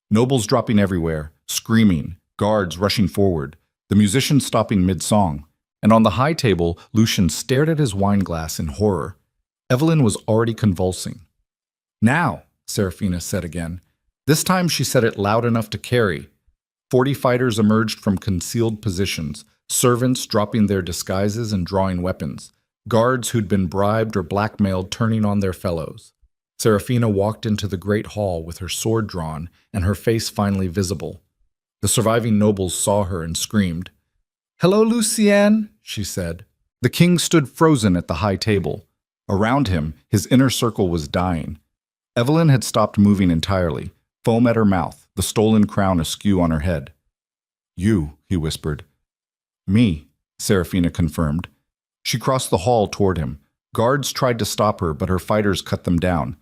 Nobles dropping everywhere, screaming, guards rushing forward, the musicians stopping mid-song. And on the high table, Lucien stared at his wineglass in horror. Evelyn was already convulsing. "Now," Serafina said again. This time she said it loud enough to carry. 40 fighters emerged from concealed positions, servants dropping their disguises and drawing weapons, guards who'd been bribed or blackmailed turning on their fellows. Serafina walked into the great hall with her sword drawn and her face finally visible. The surviving nobles saw her and screamed. "Hello, Lucien," she said. The king stood frozen at the high table. Around him, his inner circle was dying. Evelyn had stopped moving entirely, foam at her mouth, the stolen crown askew on her head. "You," he whispered. "Me," Serafina confirmed. She crossed the hall toward him. Guards tried to stop her, but her fighters cut them down.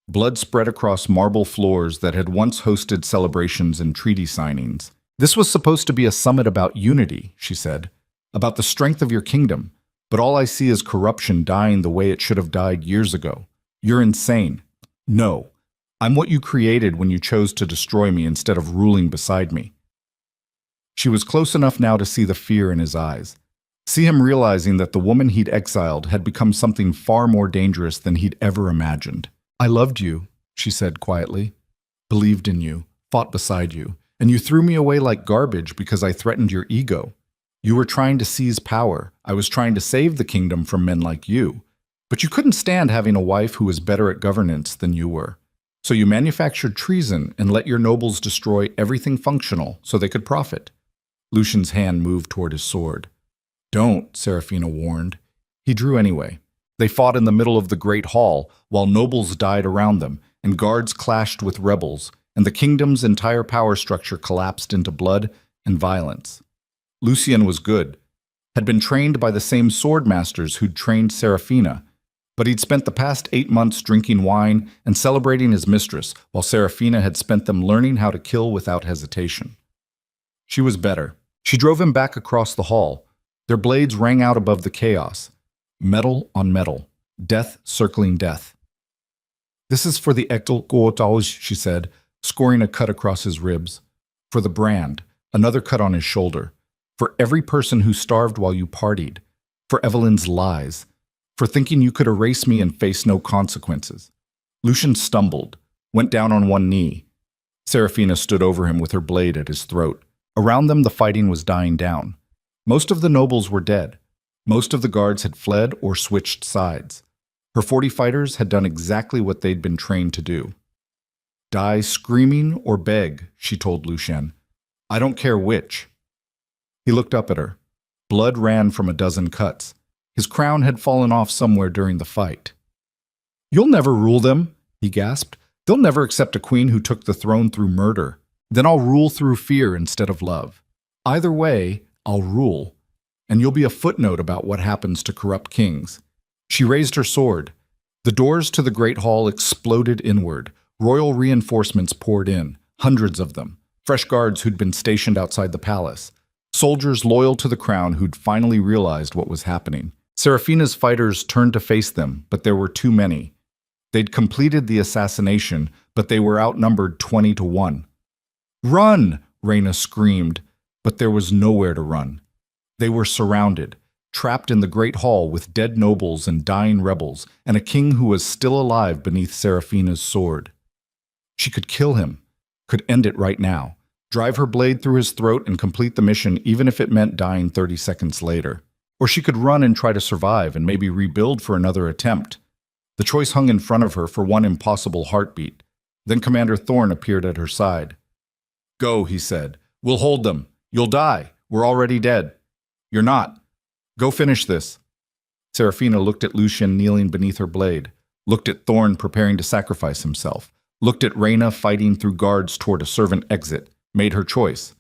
Blood spread across marble floors that had once hosted celebrations and treaty signings. "This was supposed to be a summit about unity," she said, "about the strength of your kingdom, but all I see is corruption dying the way it should have died years ago. You're insane." "No, I'm what you created when you chose to destroy me instead of ruling beside me." She was close enough now to see the fear in his eyes, see him realizing that the woman he'd exiled had become something far more dangerous than he'd ever imagined. "I loved you," she said quietly, "believed in you, fought beside you, and you threw me away like garbage because I threatened your ego. You were trying to seize power. I was trying to save the kingdom from men like you. But you couldn't stand having a wife who was better at governance than you were. So you manufactured treason and let your nobles destroy everything functional so they could profit." Lucien's hand moved toward his sword. "Don't," Serafina warned. He drew anyway. They fought in the middle of the great hall, while nobles died around them, and guards clashed with rebels, and the kingdom's entire power structure collapsed into blood and violence. Lucien was good, had been trained by the same sword masters who'd trained Serafina, but he'd spent the past 8 months drinking wine and celebrating his mistress, while Serafina had spent them learning how to kill without hesitation. She was better. She drove him back across the hall. Their blades rang out above the chaos. Metal on metal. Death circling death. "This is for the Ectel Gootauge," she said, scoring a cut across his ribs. "For the brand, another cut on his shoulder. For every person who starved while you partied. For Evelyn's lies. For thinking you could erase me and face no consequences." Lucien stumbled, went down on one knee. Serafina stood over him with her blade at his throat. Around them, the fighting was dying down. Most of the nobles were dead. Most of the guards had fled or switched sides. Her 40 fighters had done exactly what they'd been trained to do. "Die screaming or beg," she told Lucien. "I don't care which." He looked up at her. Blood ran from a dozen cuts. His crown had fallen off somewhere during the fight. "You'll never rule them," he gasped. "They'll never accept a queen who took the throne through murder. Then I'll rule through fear instead of love. Either way, I'll rule. And you'll be a footnote about what happens to corrupt kings." She raised her sword. The doors to the great hall exploded inward. Royal reinforcements poured in, hundreds of them. Fresh guards who'd been stationed outside the palace. Soldiers loyal to the crown who'd finally realized what was happening. Serafina's fighters turned to face them, but there were too many. They'd completed the assassination, but they were outnumbered 20-1. "Run!" Reyna screamed, but there was nowhere to run. They were surrounded. trapped in the great hall with dead nobles and dying rebels, and a king who was still alive beneath Serafina's sword. She could kill him, could end it right now, drive her blade through his throat and complete the mission even if it meant dying 30 seconds later. Or she could run and try to survive and maybe rebuild for another attempt. The choice hung in front of her for one impossible heartbeat. Then Commander Thorne appeared at her side. "Go," he said. "We'll hold them. You'll die. We're already dead." "You're not. Go finish this." Serafina looked at Lucien kneeling beneath her blade, looked at Thorne preparing to sacrifice himself, looked at Reyna fighting through guards toward a servant exit, made her choice.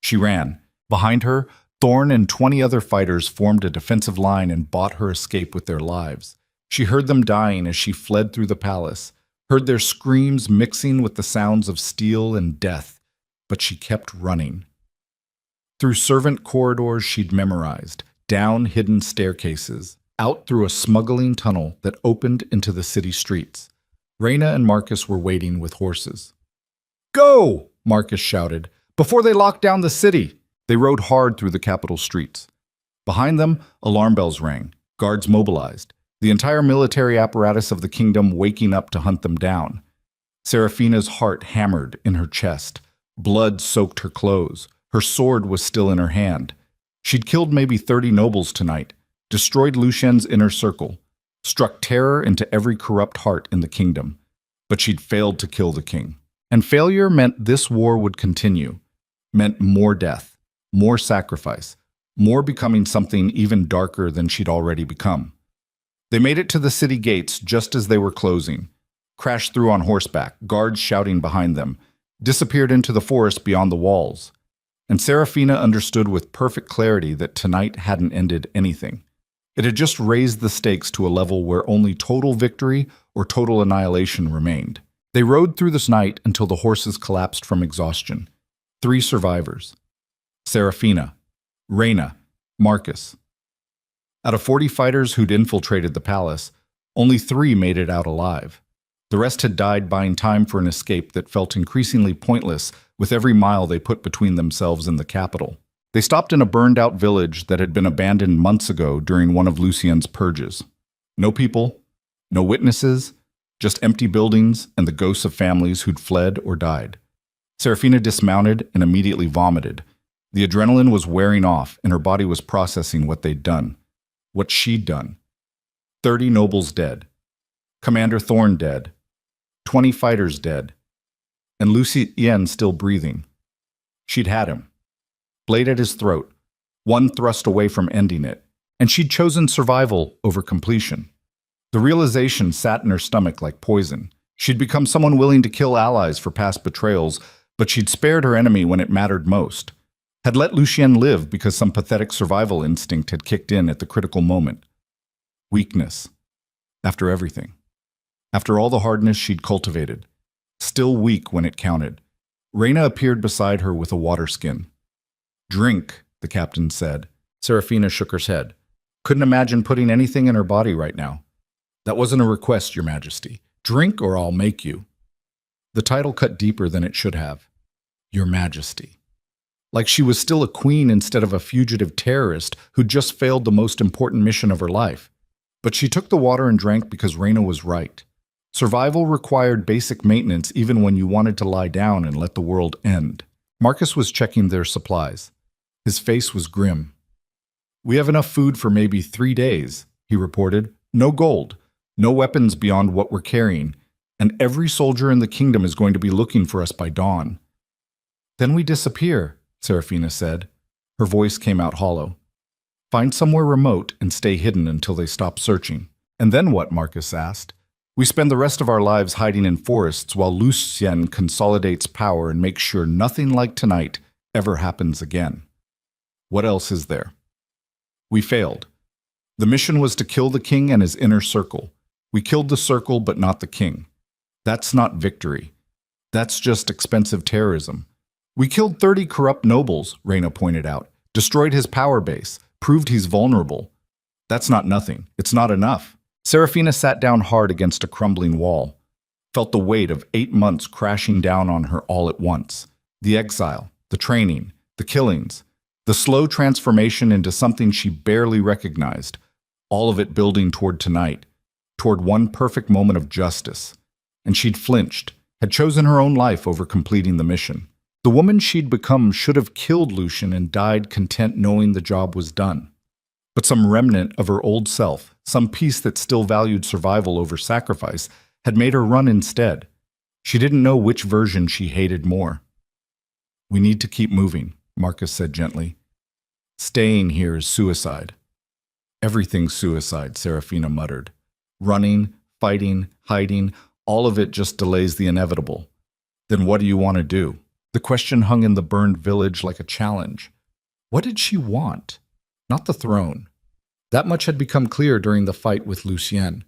She ran. Behind her, Thorne and 20 other fighters formed a defensive line and bought her escape with their lives. She heard them dying as she fled through the palace, heard their screams mixing with the sounds of steel and death, but she kept running. Through servant corridors she'd memorized, down hidden staircases, out through a smuggling tunnel that opened into the city streets. Reyna and Marcus were waiting with horses. "Go!" Marcus shouted. "Before they lock down the city!" They rode hard through the capital streets. Behind them, alarm bells rang, guards mobilized, the entire military apparatus of the kingdom waking up to hunt them down. Serafina's heart hammered in her chest. Blood soaked her clothes. Her sword was still in her hand. She'd killed maybe 30 nobles tonight, destroyed Lucien's inner circle, struck terror into every corrupt heart in the kingdom. But she'd failed to kill the king. And failure meant this war would continue, meant more death, more sacrifice, more becoming something even darker than she'd already become. They made it to the city gates just as they were closing, crashed through on horseback, guards shouting behind them, disappeared into the forest beyond the walls. And Serafina understood with perfect clarity that tonight hadn't ended anything. It had just raised the stakes to a level where only total victory or total annihilation remained. They rode through this night until the horses collapsed from exhaustion. 3 survivors. Serafina, Reyna, Marcus. Out of 40 fighters who'd infiltrated the palace, only 3 made it out alive. The rest had died buying time for an escape that felt increasingly pointless with every mile they put between themselves and the capital. They stopped in a burned-out village that had been abandoned months ago during one of Lucien's purges. No people, no witnesses, just empty buildings and the ghosts of families who'd fled or died. Serafina dismounted and immediately vomited. The adrenaline was wearing off and her body was processing what they'd done. What she'd done. 30 nobles dead. Commander Thorne dead. 20 fighters dead. And Lucien still breathing. She'd had him. Blade at his throat, one thrust away from ending it, and she'd chosen survival over completion. The realization sat in her stomach like poison. She'd become someone willing to kill allies for past betrayals, but she'd spared her enemy when it mattered most. Had let Lucien live because some pathetic survival instinct had kicked in at the critical moment. Weakness. After everything. After all the hardness she'd cultivated. Still weak when it counted. Reyna appeared beside her with a water skin. "Drink," the captain said. Serafina shook her head. "Couldn't imagine putting anything in her body right now." "That wasn't a request, Your Majesty. Drink or I'll make you." The title cut deeper than it should have. Your Majesty. Like she was still a queen instead of a fugitive terrorist who'd just failed the most important mission of her life. But she took the water and drank because Reyna was right. Survival required basic maintenance even when you wanted to lie down and let the world end. Marcus was checking their supplies. His face was grim. "We have enough food for maybe 3 days," he reported. "No gold, no weapons beyond what we're carrying, and every soldier in the kingdom is going to be looking for us by dawn." "Then we disappear," Serafina said. Her voice came out hollow. "Find somewhere remote and stay hidden until they stop searching." "And then what?" Marcus asked. "We spend the rest of our lives hiding in forests while Lucien consolidates power and makes sure nothing like tonight ever happens again. What else is there?" "We failed. The mission was to kill the king and his inner circle. We killed the circle but not the king. That's not victory. That's just expensive terrorism. We killed 30 corrupt nobles," Reyna pointed out, "destroyed his power base, proved he's vulnerable. That's not nothing. It's not enough." Serafina sat down hard against a crumbling wall, felt the weight of 8 months crashing down on her all at once. The exile, the training, the killings, The slow transformation into something she barely recognized, all of it building toward tonight, toward one perfect moment of justice. And she'd flinched, had chosen her own life over completing the mission. The woman she'd become should have killed Lucian and died content knowing the job was done. But some remnant of her old self, some piece that still valued survival over sacrifice, had made her run instead. She didn't know which version she hated more. "We need to keep moving," Marcus said gently. "Staying here is suicide." "Everything's suicide," Serafina muttered. "Running, fighting, hiding, all of it just delays the inevitable." "Then what do you want to do?" The question hung in the burned village like a challenge. What did she want? Not the throne. That much had become clear during the fight with Lucien.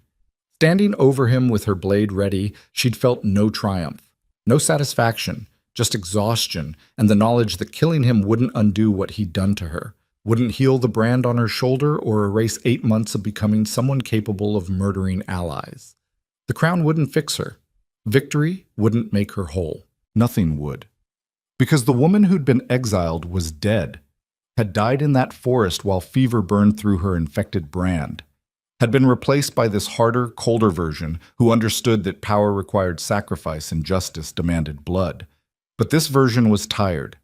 Standing over him with her blade ready, she'd felt no triumph, no satisfaction, just exhaustion and the knowledge that killing him wouldn't undo what he'd done to her, wouldn't heal the brand on her shoulder or erase 8 months of becoming someone capable of murdering allies. The crown wouldn't fix her. Victory wouldn't make her whole. Nothing would. Because the woman who'd been exiled was dead, had died in that forest while fever burned through her infected brand, had been replaced by this harder, colder version who understood that power required sacrifice and justice demanded blood. But this version was tired,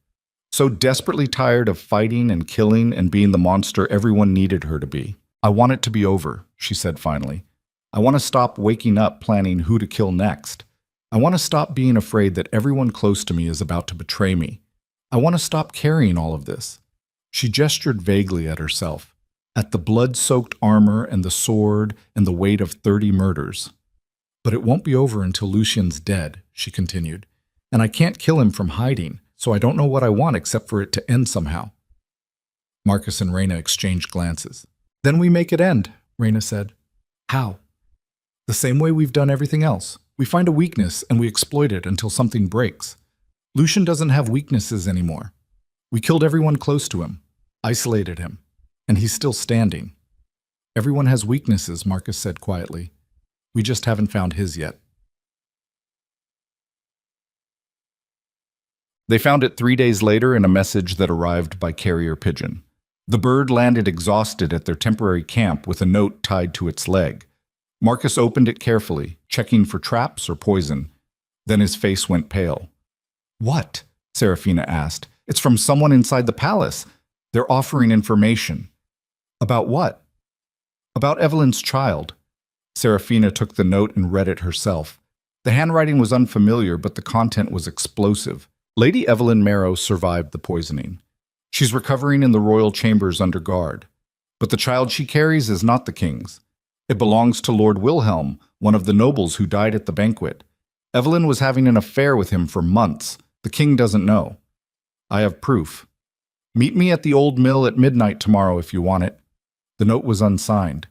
so desperately tired of fighting and killing and being the monster everyone needed her to be. "I want it to be over," she said finally. "I want to stop waking up planning who to kill next. I want to stop being afraid that everyone close to me is about to betray me. I want to stop carrying all of this." She gestured vaguely at herself, at the blood-soaked armor and the sword and the weight of 30 murders. "But it won't be over until Lucian's dead," she continued. "And I can't kill him from hiding, so I don't know what I want except for it to end somehow." Marcus and Reyna exchanged glances. "Then we make it end," Reyna said. "How?" "The same way we've done everything else. We find a weakness and we exploit it until something breaks. Lucian doesn't have weaknesses anymore. We killed everyone close to him, isolated him, and he's still standing." "Everyone has weaknesses," Marcus said quietly. "We just haven't found his yet." They found it 3 days later in a message that arrived by carrier pigeon. The bird landed exhausted at their temporary camp with a note tied to its leg. Marcus opened it carefully, checking for traps or poison. Then his face went pale. "What?" Serafina asked. "It's from someone inside the palace. They're offering information." "About what?" "About Evelyn's child." Serafina took the note and read it herself. The handwriting was unfamiliar, but the content was explosive. "Lady Evelyn Marrow survived the poisoning. She's recovering in the royal chambers under guard. But the child she carries is not the king's. It belongs to Lord Wilhelm, one of the nobles who died at the banquet. Evelyn was having an affair with him for months. The king doesn't know. I have proof. Meet me at the old mill at midnight tomorrow if you want it." The note was unsigned.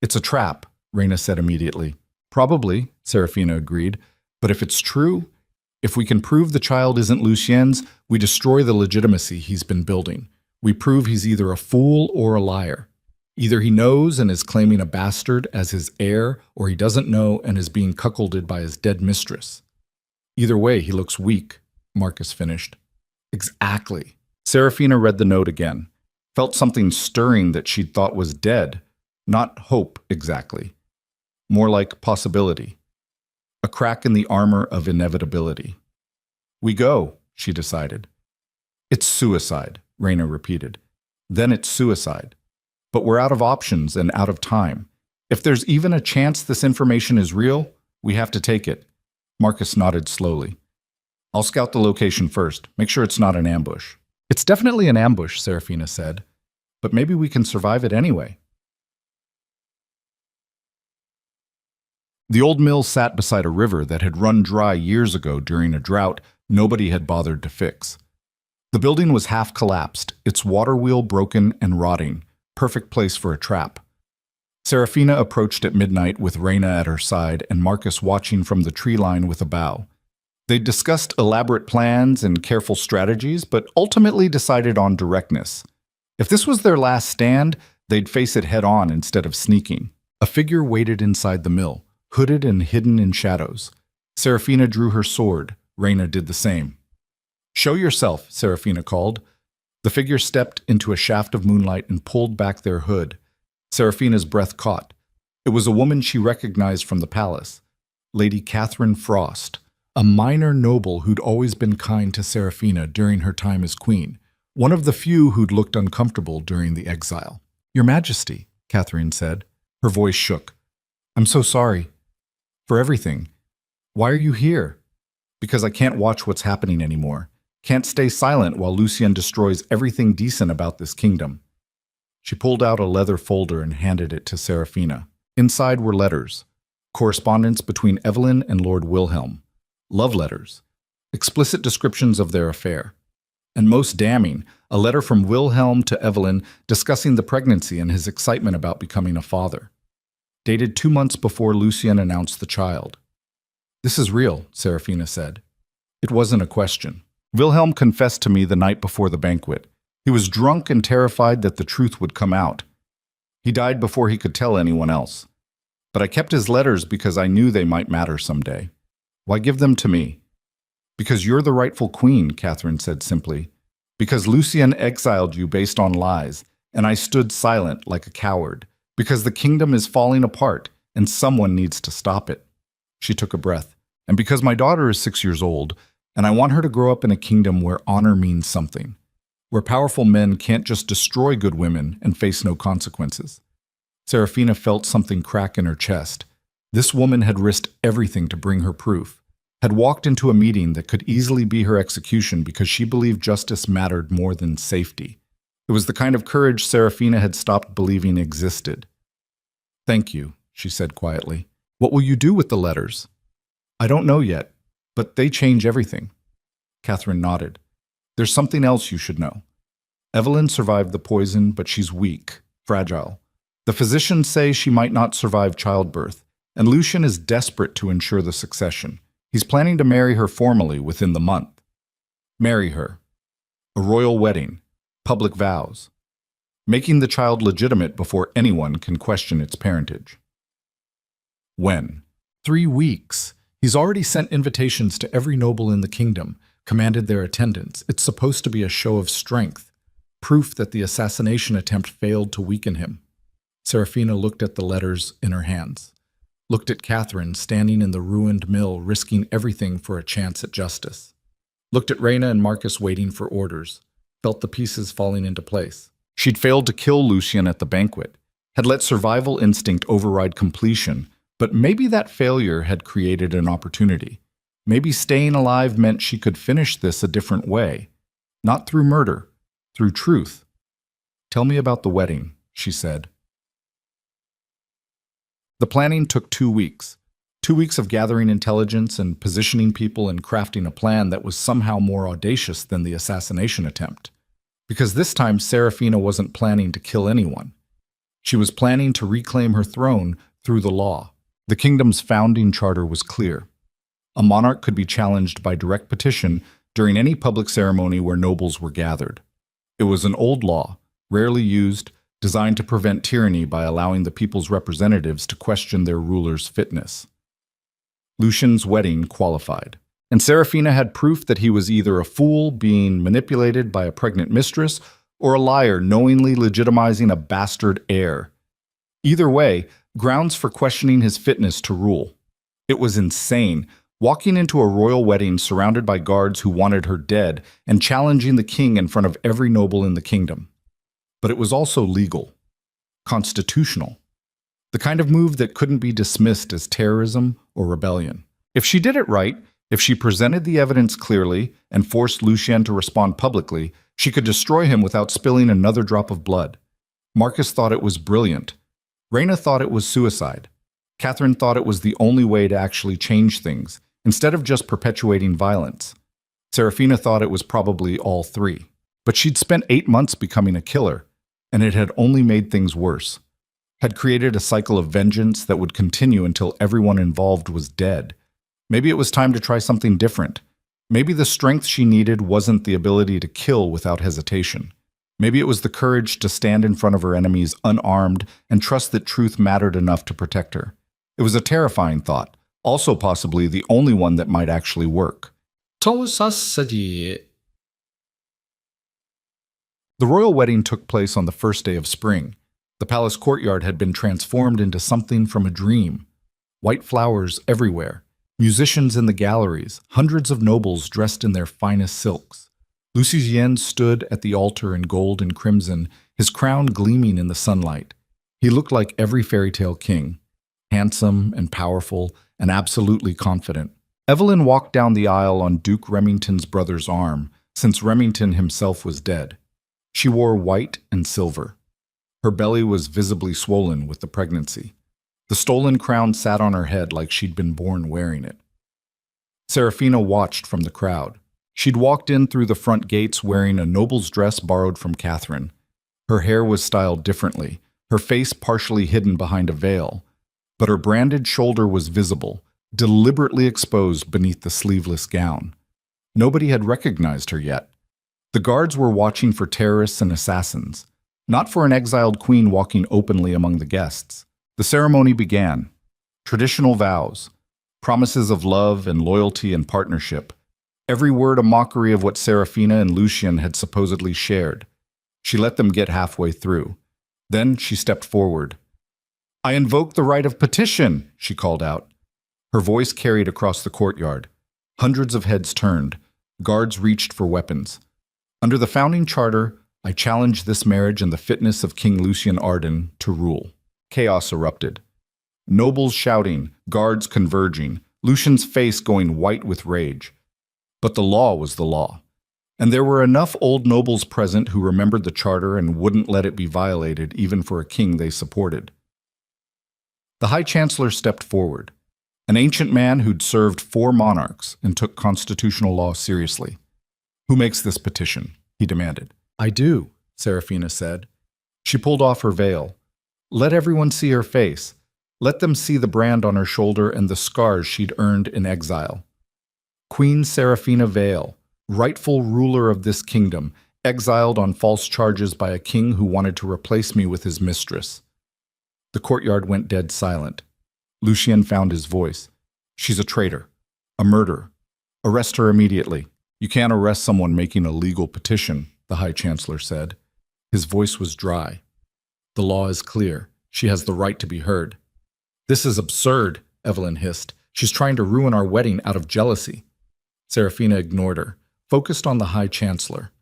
"It's a trap," Reyna said immediately. "Probably," Serafina agreed. "But if it's true, if we can prove the child isn't Lucien's, we destroy the legitimacy he's been building. We prove he's either a fool or a liar. Either he knows and is claiming a bastard as his heir, or he doesn't know and is being cuckolded by his dead mistress. Either way, he looks weak," Marcus finished. "Exactly." Serafina read the note again, felt something stirring that she'd thought was dead. Not hope, exactly. More like possibility. A crack in the armor of inevitability. "We go," she decided. "It's suicide," Reyna repeated. "Then it's suicide. But we're out of options and out of time. If there's even a chance this information is real, we have to take it." Marcus nodded slowly. "I'll scout the location first. Make sure it's not an ambush." "It's definitely an ambush," Serafina said. "But maybe we can survive it anyway." The old mill sat beside a river that had run dry years ago during a drought nobody had bothered to fix. The building was half collapsed, its water wheel broken and rotting, perfect place for a trap. Serafina approached at midnight with Reyna at her side and Marcus watching from the tree line with a bow. They discussed elaborate plans and careful strategies, but ultimately decided on directness. If this was their last stand, they'd face it head-on instead of sneaking. A figure waited inside the mill, hooded and hidden in shadows. Serafina drew her sword. Reyna did the same. "Show yourself," Serafina called. The figure stepped into a shaft of moonlight and pulled back their hood. Seraphina's breath caught. It was a woman she recognized from the palace, Lady Catherine Frost, a minor noble who'd always been kind to Seraphina during her time as queen, one of the few who'd looked uncomfortable during the exile. "Your Majesty," Catherine said. Her voice shook. "I'm so sorry. For everything. Why are you here?" "Because I can't watch what's happening anymore. Can't stay silent while Lucien destroys everything decent about this kingdom." She pulled out a leather folder and handed it to Seraphina. Inside were letters, correspondence between Evelyn and Lord Wilhelm, love letters, explicit descriptions of their affair, and most damning, a letter from Wilhelm to Evelyn discussing the pregnancy and his excitement about becoming a father. Dated 2 months before Lucien announced the child. "This is real," Seraphina said. It wasn't a question. "Wilhelm confessed to me the night before the banquet. He was drunk and terrified that the truth would come out. He died before he could tell anyone else. But I kept his letters because I knew they might matter someday. Why give them to me?" "Because you're the rightful queen," Catherine said simply. "Because Lucien exiled you based on lies, and I stood silent like a coward. Because the kingdom is falling apart, and someone needs to stop it." She took a breath. "And because my daughter is 6 years old, and I want her to grow up in a kingdom where honor means something, where powerful men can't just destroy good women and face no consequences." Seraphina felt something crack in her chest. This woman had risked everything to bring her proof, had walked into a meeting that could easily be her execution because she believed justice mattered more than safety. It was the kind of courage Seraphina had stopped believing existed. "Thank you," she said quietly. "What will you do with the letters?" "I don't know yet, but they change everything." Catherine nodded. "There's something else you should know. Evelyn survived the poison, but she's weak, fragile. The physicians say she might not survive childbirth, and Lucien is desperate to ensure the succession. He's planning to marry her formally within the month. Marry her. A royal wedding. Public vows. Making the child legitimate before anyone can question its parentage." "When?" 3 weeks. He's already sent invitations to every noble in the kingdom, commanded their attendance. It's supposed to be a show of strength, proof that the assassination attempt failed to weaken him. Seraphina looked at the letters in her hands, looked at Catherine standing in the ruined mill risking everything for a chance at justice, looked at Reina and Marcus waiting for orders, felt the pieces falling into place. She'd failed to kill Lucien at the banquet, had let survival instinct override completion, but maybe that failure had created an opportunity. Maybe staying alive meant she could finish this a different way, not through murder, through truth. "Tell me about the wedding," she said. The planning took 2 weeks. 2 weeks of gathering intelligence and positioning people and crafting a plan that was somehow more audacious than the assassination attempt. Because this time Seraphina wasn't planning to kill anyone. She was planning to reclaim her throne through the law. The kingdom's founding charter was clear. A monarch could be challenged by direct petition during any public ceremony where nobles were gathered. It was an old law, rarely used, designed to prevent tyranny by allowing the people's representatives to question their ruler's fitness. Lucien's wedding qualified, and Seraphina had proof that he was either a fool being manipulated by a pregnant mistress or a liar knowingly legitimizing a bastard heir. Either way, grounds for questioning his fitness to rule. It was insane, walking into a royal wedding surrounded by guards who wanted her dead and challenging the king in front of every noble in the kingdom. But it was also legal, constitutional, the kind of move that couldn't be dismissed as terrorism or rebellion. If she did it right, if she presented the evidence clearly and forced Lucien to respond publicly, she could destroy him without spilling another drop of blood. Marcus thought it was brilliant. Reina thought it was suicide. Catherine thought it was the only way to actually change things, instead of just perpetuating violence. Seraphina thought it was probably all three. But she'd spent 8 months becoming a killer, and it had only made things worse. Had created a cycle of vengeance that would continue until everyone involved was dead. Maybe it was time to try something different. Maybe the strength she needed wasn't the ability to kill without hesitation. Maybe it was the courage to stand in front of her enemies unarmed and trust that truth mattered enough to protect her. It was a terrifying thought, also possibly the only one that might actually work. The royal wedding took place on the first day of spring. The palace courtyard had been transformed into something from a dream. White flowers everywhere, musicians in the galleries, hundreds of nobles dressed in their finest silks. Lucien stood at the altar in gold and crimson, his crown gleaming in the sunlight. He looked like every fairy tale king, handsome and powerful and absolutely confident. Evelyn walked down the aisle on Duke Remington's brother's arm, since Remington himself was dead. She wore white and silver. Her belly was visibly swollen with the pregnancy. The stolen crown sat on her head like she'd been born wearing it. Serafina watched from the crowd. She'd walked in through the front gates wearing a noble's dress borrowed from Catherine. Her hair was styled differently, her face partially hidden behind a veil, but her branded shoulder was visible, deliberately exposed beneath the sleeveless gown. Nobody had recognized her yet. The guards were watching for terrorists and assassins, not for an exiled queen walking openly among the guests. The ceremony began. Traditional vows, promises of love and loyalty and partnership, every word a mockery of what Serafina and Lucien had supposedly shared. She let them get halfway through. Then she stepped forward. "I invoke the right of petition," she called out. Her voice carried across the courtyard. Hundreds of heads turned. Guards reached for weapons. "Under the founding charter, I challenge this marriage and the fitness of King Lucien Arden to rule." Chaos erupted. Nobles shouting, guards converging, Lucien's face going white with rage. But the law was the law. And there were enough old nobles present who remembered the charter and wouldn't let it be violated even for a king they supported. The High Chancellor stepped forward, an ancient man who'd served 4 monarchs and took constitutional law seriously. "Who makes this petition?" he demanded. "I do," Serafina said. She pulled off her veil. "Let everyone see her face. Let them see the brand on her shoulder and the scars she'd earned in exile. Queen Serafina Vale, rightful ruler of this kingdom, exiled on false charges by a king who wanted to replace me with his mistress." The courtyard went dead silent. Lucien found his voice. "She's a traitor, a murderer. Arrest her immediately." "You can't arrest someone making a legal petition," the High Chancellor said. His voice was dry. "The law is clear. She has the right to be heard." "This is absurd," Evelyn hissed. "She's trying to ruin our wedding out of jealousy." Serafina ignored her, focused on the High Chancellor.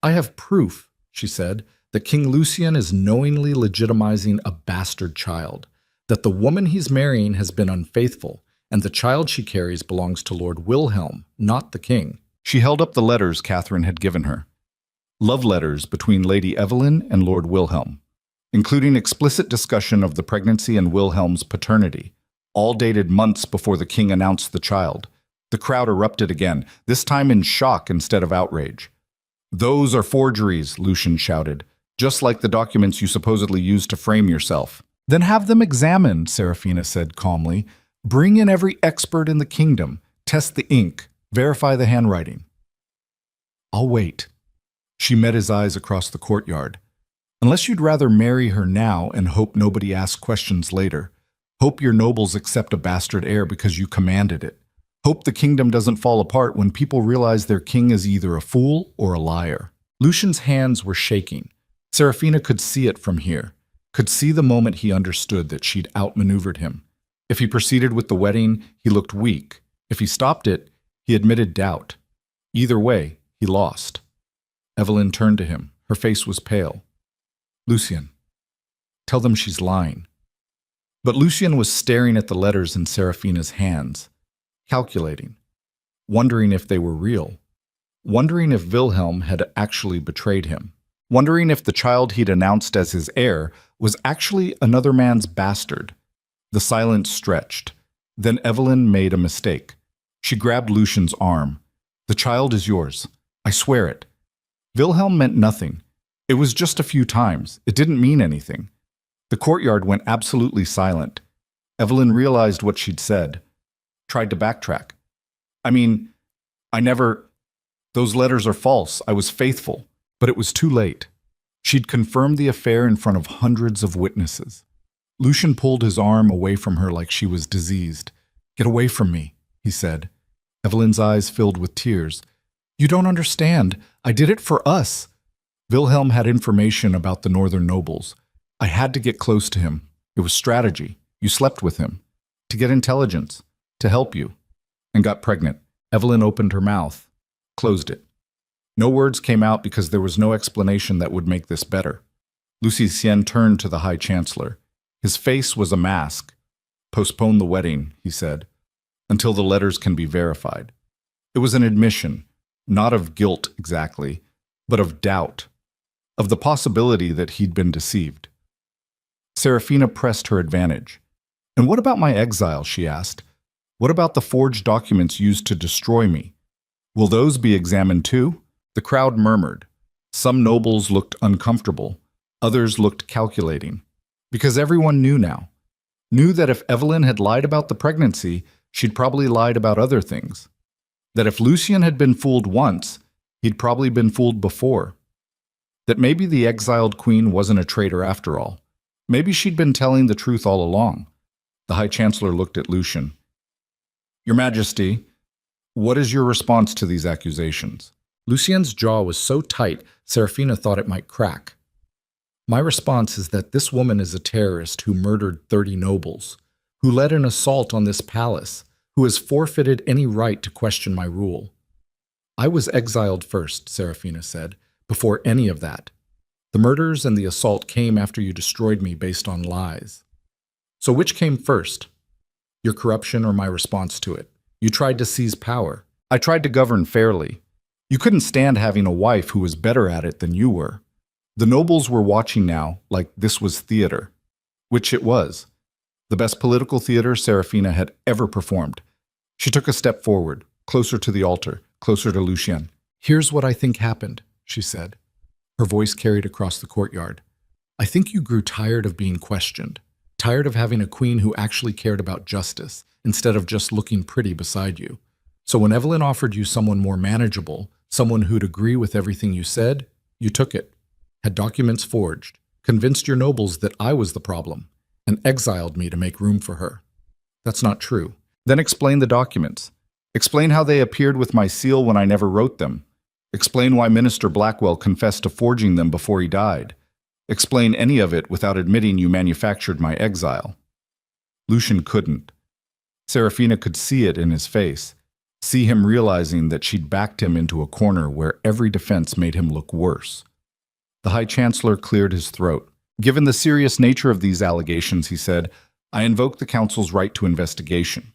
"I have proof," she said, "that King Lucien is knowingly legitimizing a bastard child, that the woman he's marrying has been unfaithful, and the child she carries belongs to Lord Wilhelm, not the king." She held up the letters Catherine had given her. Love letters between Lady Evelyn and Lord Wilhelm, including explicit discussion of the pregnancy and Wilhelm's paternity, all dated months before the king announced the child. The crowd erupted again, this time in shock instead of outrage. "Those are forgeries," Lucien shouted, "just like the documents you supposedly used to frame yourself." "Then have them examined," Serafina said calmly. "Bring in every expert in the kingdom, test the ink, verify the handwriting." "I'll wait." She met his eyes across the courtyard. "Unless you'd rather marry her now and hope nobody asks questions later. Hope your nobles accept a bastard heir because you commanded it. Hope the kingdom doesn't fall apart when people realize their king is either a fool or a liar." Lucien's hands were shaking. Serafina could see it from here, could see the moment he understood that she'd outmaneuvered him. If he proceeded with the wedding, he looked weak. If he stopped it, he admitted doubt. Either way, he lost. Evelyn turned to him. Her face was pale. "Lucien, tell them she's lying." But Lucien was staring at the letters in Serafina's hands, calculating, wondering if they were real, wondering if Wilhelm had actually betrayed him, wondering if the child he'd announced as his heir was actually another man's bastard. The silence stretched. Then Evelyn made a mistake. She grabbed Lucien's arm. "The child is yours. I swear it." Wilhelm meant nothing. It was just a few times. It didn't mean anything. The courtyard went absolutely silent. Evelyn realized what she'd said. Tried to backtrack. I never... Those letters are false. I was faithful." But it was too late. She'd confirmed the affair in front of hundreds of witnesses. Lucien pulled his arm away from her like she was diseased. "Get away from me," he said. Evelyn's eyes filled with tears. "You don't understand. I did it for us." Wilhelm had information about the northern nobles. I had to get close to him. It was strategy. You slept with him. To get intelligence. To help you. And got pregnant. Evelyn opened her mouth. Closed it. No words came out because there was no explanation that would make this better. Lucien turned to the High Chancellor. His face was a mask. Postpone the wedding, he said, until the letters can be verified. It was an admission, not of guilt exactly, but of doubt, of the possibility that he'd been deceived. Serafina pressed her advantage. And what about my exile, she asked. What about the forged documents used to destroy me? Will those be examined too? The crowd murmured. Some nobles looked uncomfortable. Others looked calculating. Because everyone knew now. Knew that if Evelyn had lied about the pregnancy, she'd probably lied about other things. That if Lucien had been fooled once, he'd probably been fooled before. That maybe the exiled queen wasn't a traitor after all. Maybe she'd been telling the truth all along. The High Chancellor looked at Lucien. Your Majesty, what is your response to these accusations? Lucien's jaw was so tight, Serafina thought it might crack. My response is that this woman is a terrorist who murdered 30 nobles, who led an assault on this palace, who has forfeited any right to question my rule. I was exiled first, Serafina said, before any of that. The murders and the assault came after you destroyed me based on lies. So which came first? Your corruption or my response to it? You tried to seize power. I tried to govern fairly. You couldn't stand having a wife who was better at it than you were. The nobles were watching now like this was theater, which it was. The best political theater Serafina had ever performed. She took a step forward, closer to the altar, closer to Lucien. Here's what I think happened, she said. Her voice carried across the courtyard. I think you grew tired of being questioned, tired of having a queen who actually cared about justice, instead of just looking pretty beside you. So when Evelyn offered you someone more manageable, someone who'd agree with everything you said, you took it, had documents forged, convinced your nobles that I was the problem, and exiled me to make room for her. That's not true. Then explain the documents. Explain how they appeared with my seal when I never wrote them. Explain why Minister Blackwell confessed to forging them before he died. Explain any of it without admitting you manufactured my exile. Lucien couldn't. Serafina could see it in his face, see him realizing that she'd backed him into a corner where every defense made him look worse. The High Chancellor cleared his throat. Given the serious nature of these allegations, he said, I invoke the Council's right to investigation.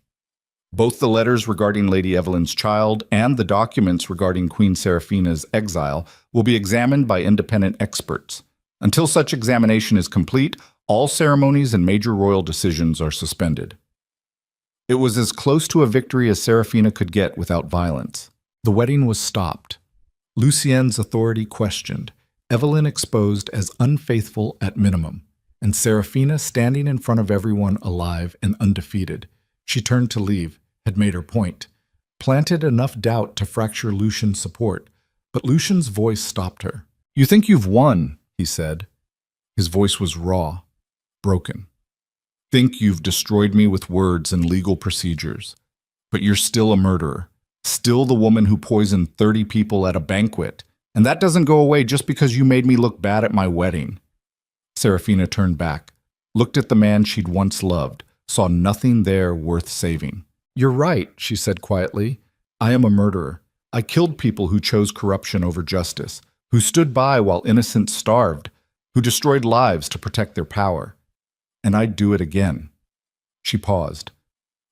Both the letters regarding Lady Evelyn's child and the documents regarding Queen Serafina's exile will be examined by independent experts. Until such examination is complete, all ceremonies and major royal decisions are suspended. It was as close to a victory as Serafina could get without violence. The wedding was stopped. Lucien's authority questioned, Evelyn exposed as unfaithful at minimum, and Serafina standing in front of everyone alive and undefeated. She turned to leave, had made her point, planted enough doubt to fracture Lucien's support, but Lucien's voice stopped her. You think you've won, he said. His voice was raw, broken. Think you've destroyed me with words and legal procedures, but you're still a murderer, still the woman who poisoned 30 people at a banquet, and that doesn't go away just because you made me look bad at my wedding. Serafina turned back, looked at the man she'd once loved, saw nothing there worth saving. You're right, she said quietly. I am a murderer. I killed people who chose corruption over justice, who stood by while innocents starved, who destroyed lives to protect their power. And I'd do it again. She paused.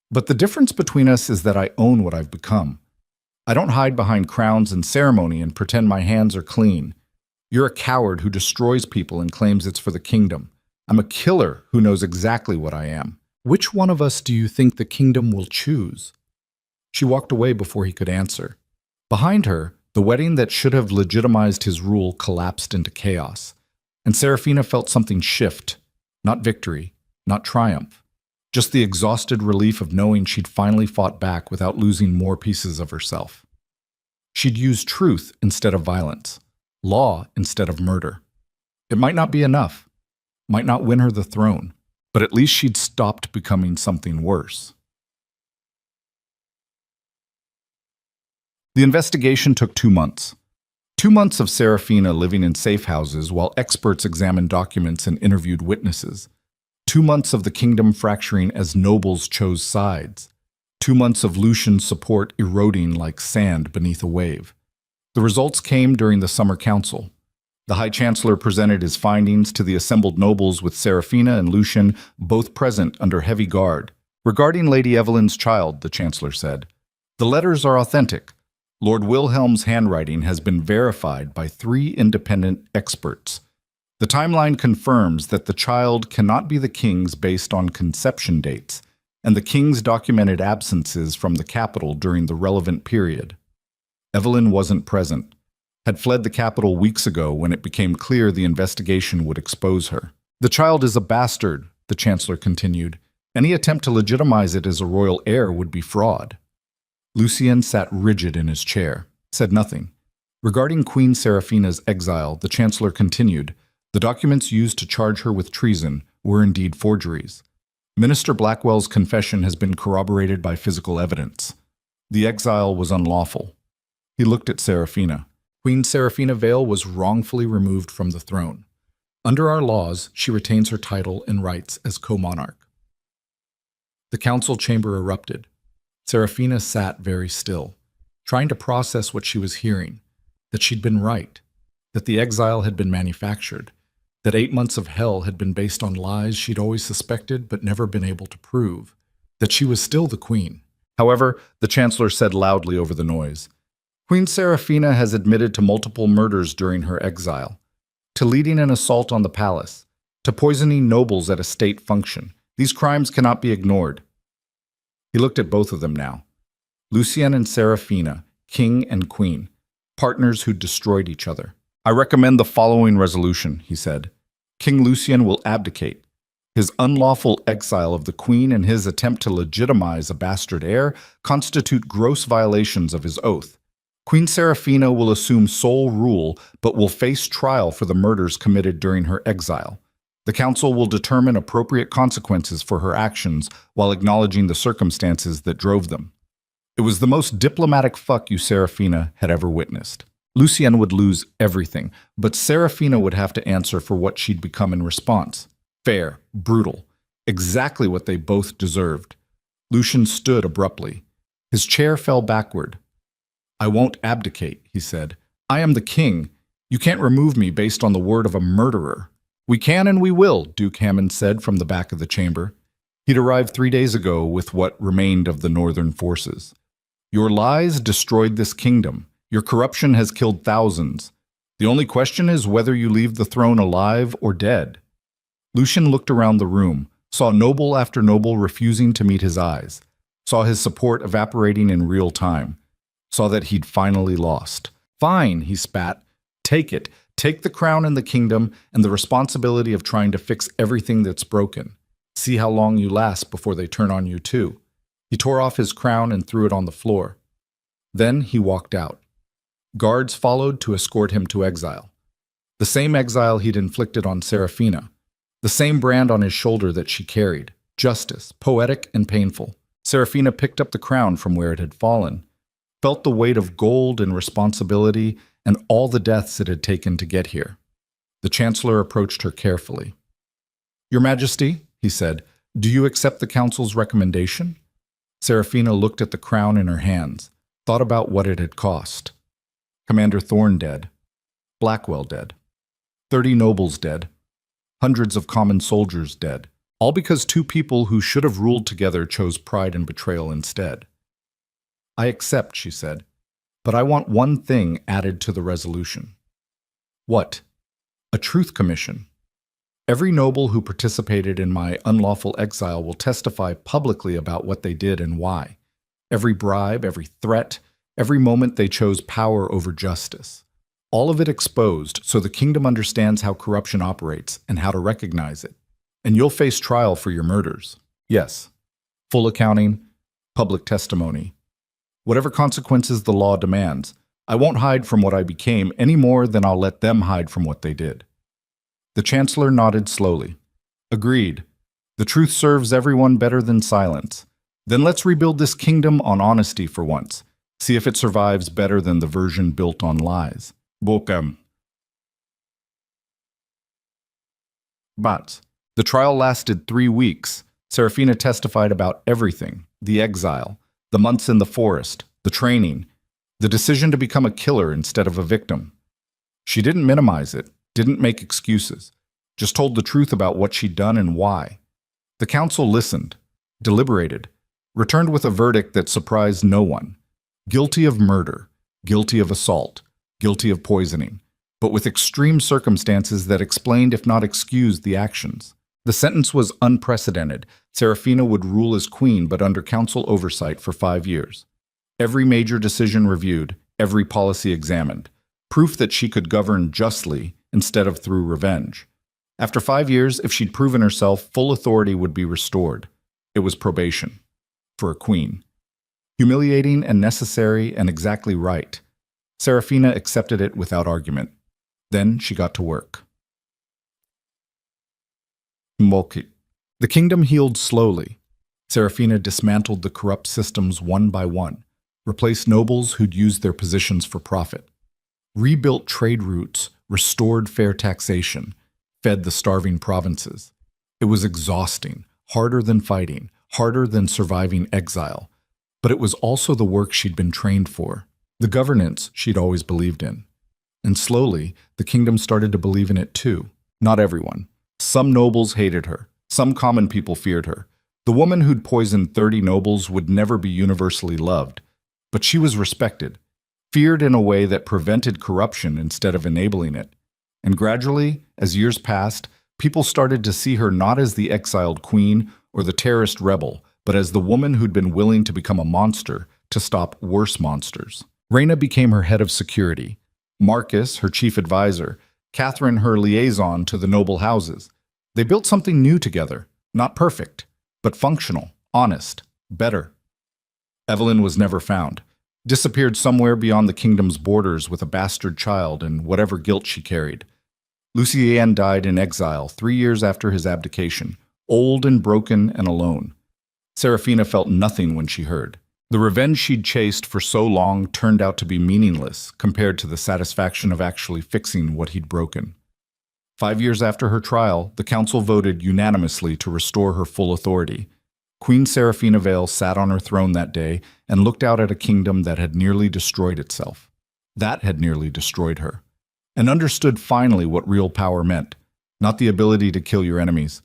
But the difference between us is that I own what I've become. I don't hide behind crowns and ceremony and pretend my hands are clean. You're a coward who destroys people and claims it's for the kingdom. I'm a killer who knows exactly what I am. Which one of us do you think the kingdom will choose? She walked away before he could answer. Behind her, the wedding that should have legitimized his rule collapsed into chaos, and Serafina felt something shift, not victory, not triumph, just the exhausted relief of knowing she'd finally fought back without losing more pieces of herself. She'd used truth instead of violence, law instead of murder. It might not be enough, might not win her the throne, but at least she'd stopped becoming something worse. The investigation took 2 months. 2 months of Serafina living in safe houses while experts examined documents and interviewed witnesses. 2 months of the kingdom fracturing as nobles chose sides. 2 months of Lucian's support eroding like sand beneath a wave. The results came during the summer council. The High Chancellor presented his findings to the assembled nobles with Serafina and Lucian both present under heavy guard. Regarding Lady Evelyn's child, the Chancellor said, "The letters are authentic. Lord Wilhelm's handwriting has been verified by 3 independent experts. The timeline confirms that the child cannot be the king's based on conception dates, and the king's documented absences from the capital during the relevant period. Evelyn wasn't present, had fled the capital weeks ago when it became clear the investigation would expose her. The child is a bastard," the Chancellor continued. "Any attempt to legitimize it as a royal heir would be fraud." Lucien sat rigid in his chair, said nothing. Regarding Queen Serafina's exile, the Chancellor continued, "The documents used to charge her with treason were indeed forgeries. Minister Blackwell's confession has been corroborated by physical evidence. The exile was unlawful." He looked at Serafina. Queen Serafina Vale was wrongfully removed from the throne. Under our laws, she retains her title and rights as co-monarch. The council chamber erupted. Serafina sat very still, trying to process what she was hearing, that she'd been right, that the exile had been manufactured, that 8 months of hell had been based on lies she'd always suspected but never been able to prove, that she was still the queen. However, the Chancellor said loudly over the noise, "Queen Serafina has admitted to multiple murders during her exile, to leading an assault on the palace, to poisoning nobles at a state function. These crimes cannot be ignored." He looked at both of them now. Lucien and Serafina, king and queen, partners who destroyed each other. "I recommend the following resolution," he said. "King Lucien will abdicate. His unlawful exile of the queen and his attempt to legitimize a bastard heir constitute gross violations of his oath. Queen Serafina will assume sole rule but will face trial for the murders committed during her exile. The council will determine appropriate consequences for her actions while acknowledging the circumstances that drove them." It was the most diplomatic fuck you Serafina had ever witnessed. Lucien would lose everything, but Serafina would have to answer for what she'd become in response. Fair, brutal, exactly what they both deserved. Lucien stood abruptly. His chair fell backward. "I won't abdicate," he said. "I am the king. You can't remove me based on the word of a murderer." "We can and we will," Duke Hammond said from the back of the chamber. He'd arrived 3 days ago with what remained of the northern forces. "Your lies destroyed this kingdom. Your corruption has killed thousands. The only question is whether you leave the throne alive or dead." Lucien looked around the room, saw noble after noble refusing to meet his eyes, saw his support evaporating in real time, saw that he'd finally lost. "Fine," he spat. "Take it. Take the crown and the kingdom and the responsibility of trying to fix everything that's broken. See how long you last before they turn on you too." He tore off his crown and threw it on the floor. Then he walked out. Guards followed to escort him to exile. The same exile he'd inflicted on Serafina. The same brand on his shoulder that she carried. Justice, poetic and painful. Serafina picked up the crown from where it had fallen, felt the weight of gold and responsibility and all the deaths it had taken to get here. The Chancellor approached her carefully. "Your Majesty," he said, "do you accept the Council's recommendation?" Serafina looked at the crown in her hands, thought about what it had cost. Commander Thorne dead. Blackwell dead. 30 nobles dead. Hundreds of common soldiers dead. All because 2 people who should have ruled together chose pride and betrayal instead. "I accept," she said. "But I want one thing added to the resolution." "What?" "A truth commission. Every noble who participated in my unlawful exile will testify publicly about what they did and why. Every bribe, every threat, every moment they chose power over justice. All of it exposed so the kingdom understands how corruption operates and how to recognize it. And you'll face trial for your murders. Yes. Full accounting, public testimony. Whatever consequences the law demands, I won't hide from what I became any more than I'll let them hide from what they did." The Chancellor nodded slowly. "Agreed. The truth serves everyone better than silence. Then let's rebuild this kingdom on honesty for once. See if it survives better than the version built on lies." Bokem. But the trial lasted 3 weeks. Serafina testified about everything: the exile, the months in the forest, the training, the decision to become a killer instead of a victim. She didn't minimize it, didn't make excuses, just told the truth about what she'd done and why. The council listened, deliberated, returned with a verdict that surprised no one. Guilty of murder, guilty of assault, guilty of poisoning, but with extreme circumstances that explained, if not excused, the actions. The sentence was unprecedented. Serafina would rule as queen, but under council oversight for 5 years. Every major decision reviewed, every policy examined. Proof that she could govern justly instead of through revenge. After 5 years, if she'd proven herself, full authority would be restored. It was probation. For a queen. Humiliating and necessary and exactly right. Serafina accepted it without argument. Then she got to work. The kingdom healed slowly. Serafina dismantled the corrupt systems one by one, replaced nobles who'd used their positions for profit, rebuilt trade routes, restored fair taxation, fed the starving provinces. It was exhausting, harder than fighting, harder than surviving exile, but it was also the work she'd been trained for, the governance she'd always believed in. And slowly, the kingdom started to believe in it too. Not everyone. Some nobles hated her. Some common people feared her. The woman who'd poisoned 30 nobles would never be universally loved, but she was respected, feared in a way that prevented corruption instead of enabling it. And gradually, as years passed, people started to see her not as the exiled queen or the terrorist rebel, but as the woman who'd been willing to become a monster to stop worse monsters. Reina became her head of security, Marcus her chief advisor, Catherine her liaison to the noble houses. They built something new together, not perfect, but functional, honest, better. Evelyn was never found, disappeared somewhere beyond the kingdom's borders with a bastard child and whatever guilt she carried. Lucien died in exile 3 years after his abdication, old and broken and alone. Serafina felt nothing when she heard. The revenge she'd chased for so long turned out to be meaningless compared to the satisfaction of actually fixing what he'd broken. 5 years after her trial, the council voted unanimously to restore her full authority. Queen Serafina Vale sat on her throne that day and looked out at a kingdom that had nearly destroyed itself. That had nearly destroyed her. And understood finally what real power meant. Not the ability to kill your enemies.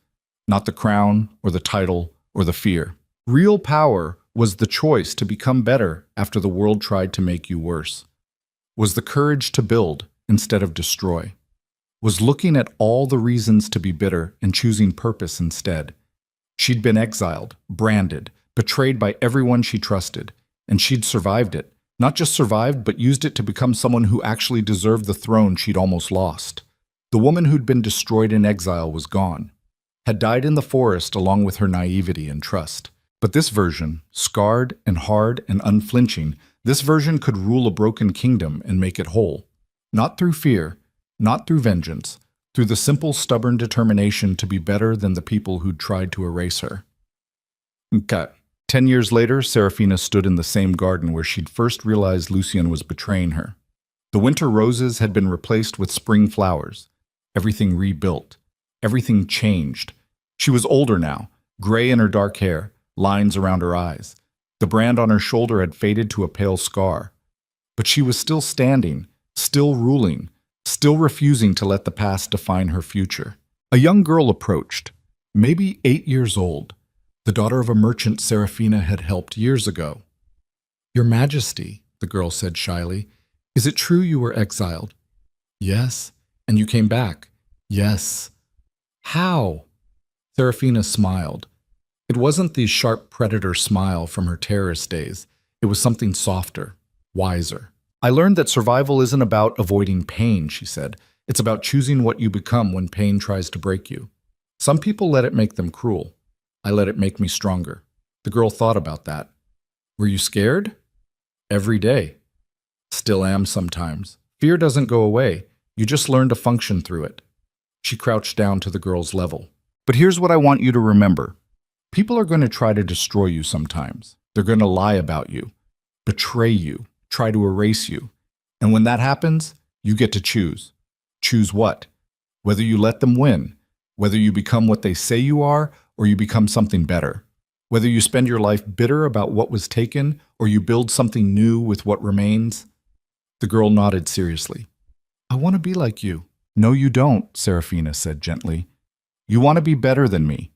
Not the crown or the title or the fear. Real power was the choice to become better after the world tried to make you worse. Was the courage to build instead of destroy. Was looking at all the reasons to be bitter and choosing purpose instead. She'd been exiled, branded, betrayed by everyone she trusted, and she'd survived it. Not just survived, but used it to become someone who actually deserved the throne she'd almost lost. The woman who'd been destroyed in exile was gone, had died in the forest along with her naivety and trust. But this version, scarred and hard and unflinching, this version could rule a broken kingdom and make it whole. Not through fear, not through vengeance, through the simple, stubborn determination to be better than the people who'd tried to erase her. 10 years later, Serafina stood in the same garden where she'd first realized Lucien was betraying her. The winter roses had been replaced with spring flowers. Everything rebuilt. Everything changed. She was older now, gray in her dark hair, lines around her eyes. The brand on her shoulder had faded to a pale scar. But she was still standing, still ruling, still refusing to let the past define her future. A young girl approached, maybe 8 years old, the daughter of a merchant Serafina had helped years ago. "Your Majesty," the girl said shyly, "is it true you were exiled?" "Yes." "And you came back?" "Yes." "How?" Serafina smiled. It wasn't the sharp predator smile from her terrorist days. It was something softer, wiser. "I learned that survival isn't about avoiding pain," she said. "It's about choosing what you become when pain tries to break you. Some people let it make them cruel. I let it make me stronger." The girl thought about that. "Were you scared?" "Every day." "Still am sometimes. Fear doesn't go away. You just learn to function through it." She crouched down to the girl's level. "But here's what I want you to remember. People are going to try to destroy you sometimes. They're going to lie about you, betray you, try to erase you. And when that happens, You get to choose. Choose what? Whether you let them win, whether you become what they say you are, or you become something better. Whether you spend your life bitter about what was taken, or you build something new with what remains. The girl nodded seriously. I want to be like you. No, you don't, Serafina said gently. You want to be better than me.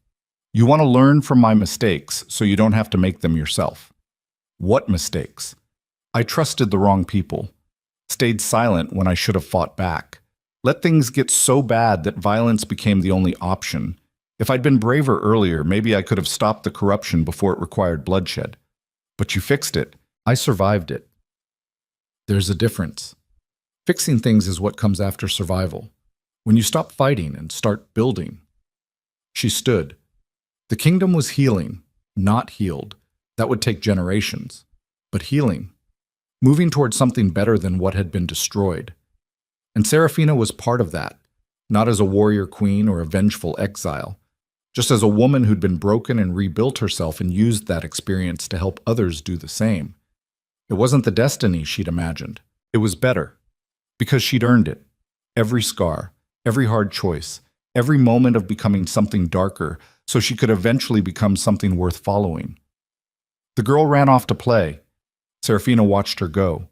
You want to learn from my mistakes so you don't have to make them yourself. What mistakes? I trusted the wrong people. Stayed silent when I should have fought back. Let things get so bad that violence became the only option. If I'd been braver earlier, maybe I could have stopped the corruption before it required bloodshed. But you fixed it. I survived it. There's a difference. Fixing things is what comes after survival. When you stop fighting and start building. She stood. The kingdom was healing, not healed. That would take generations. But healing. Moving towards something better than what had been destroyed. And Serafina was part of that, not as a warrior queen or a vengeful exile, just as a woman who'd been broken and rebuilt herself and used that experience to help others do the same. It wasn't the destiny she'd imagined. It was better, because she'd earned it. Every scar, every hard choice, every moment of becoming something darker, so she could eventually become something worth following. The girl ran off to play. Serafina watched her go,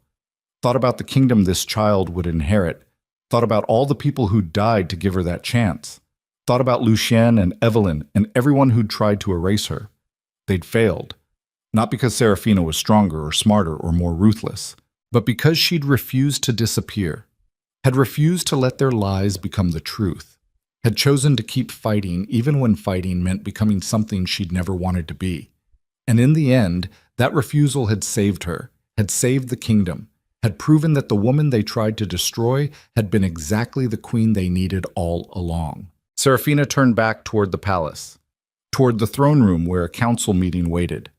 thought about the kingdom this child would inherit, thought about all the people who'd died to give her that chance, thought about Lucien and Evelyn and everyone who'd tried to erase her. They'd failed, not because Serafina was stronger or smarter or more ruthless, but because she'd refused to disappear, had refused to let their lies become the truth, had chosen to keep fighting even when fighting meant becoming something she'd never wanted to be. And in the end, that refusal had saved her, had saved the kingdom, had proven that the woman they tried to destroy had been exactly the queen they needed all along. Serafina turned back toward the palace, toward the throne room where a council meeting waited,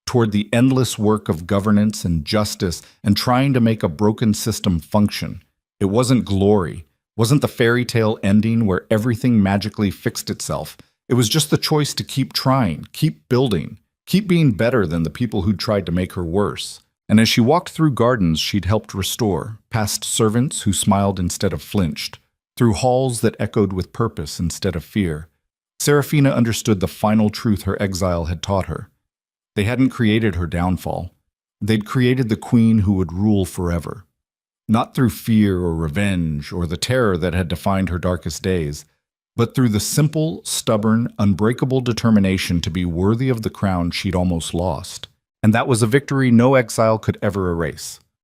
toward the endless work of governance and justice and trying to make a broken system function. It wasn't glory, wasn't the fairy tale ending where everything magically fixed itself. It was just the choice to keep trying, keep building, keep being better than the people who'd tried to make her worse. And as she walked through gardens she'd helped restore, past servants who smiled instead of flinched, through halls that echoed with purpose instead of fear, Serafina understood the final truth her exile had taught her. They hadn't created her downfall. They'd created the queen who would rule forever. Not through fear or revenge or the terror that had defined her darkest days, but through the simple, stubborn, unbreakable determination to be worthy of the crown she'd almost lost. And that was a victory no exile could ever erase.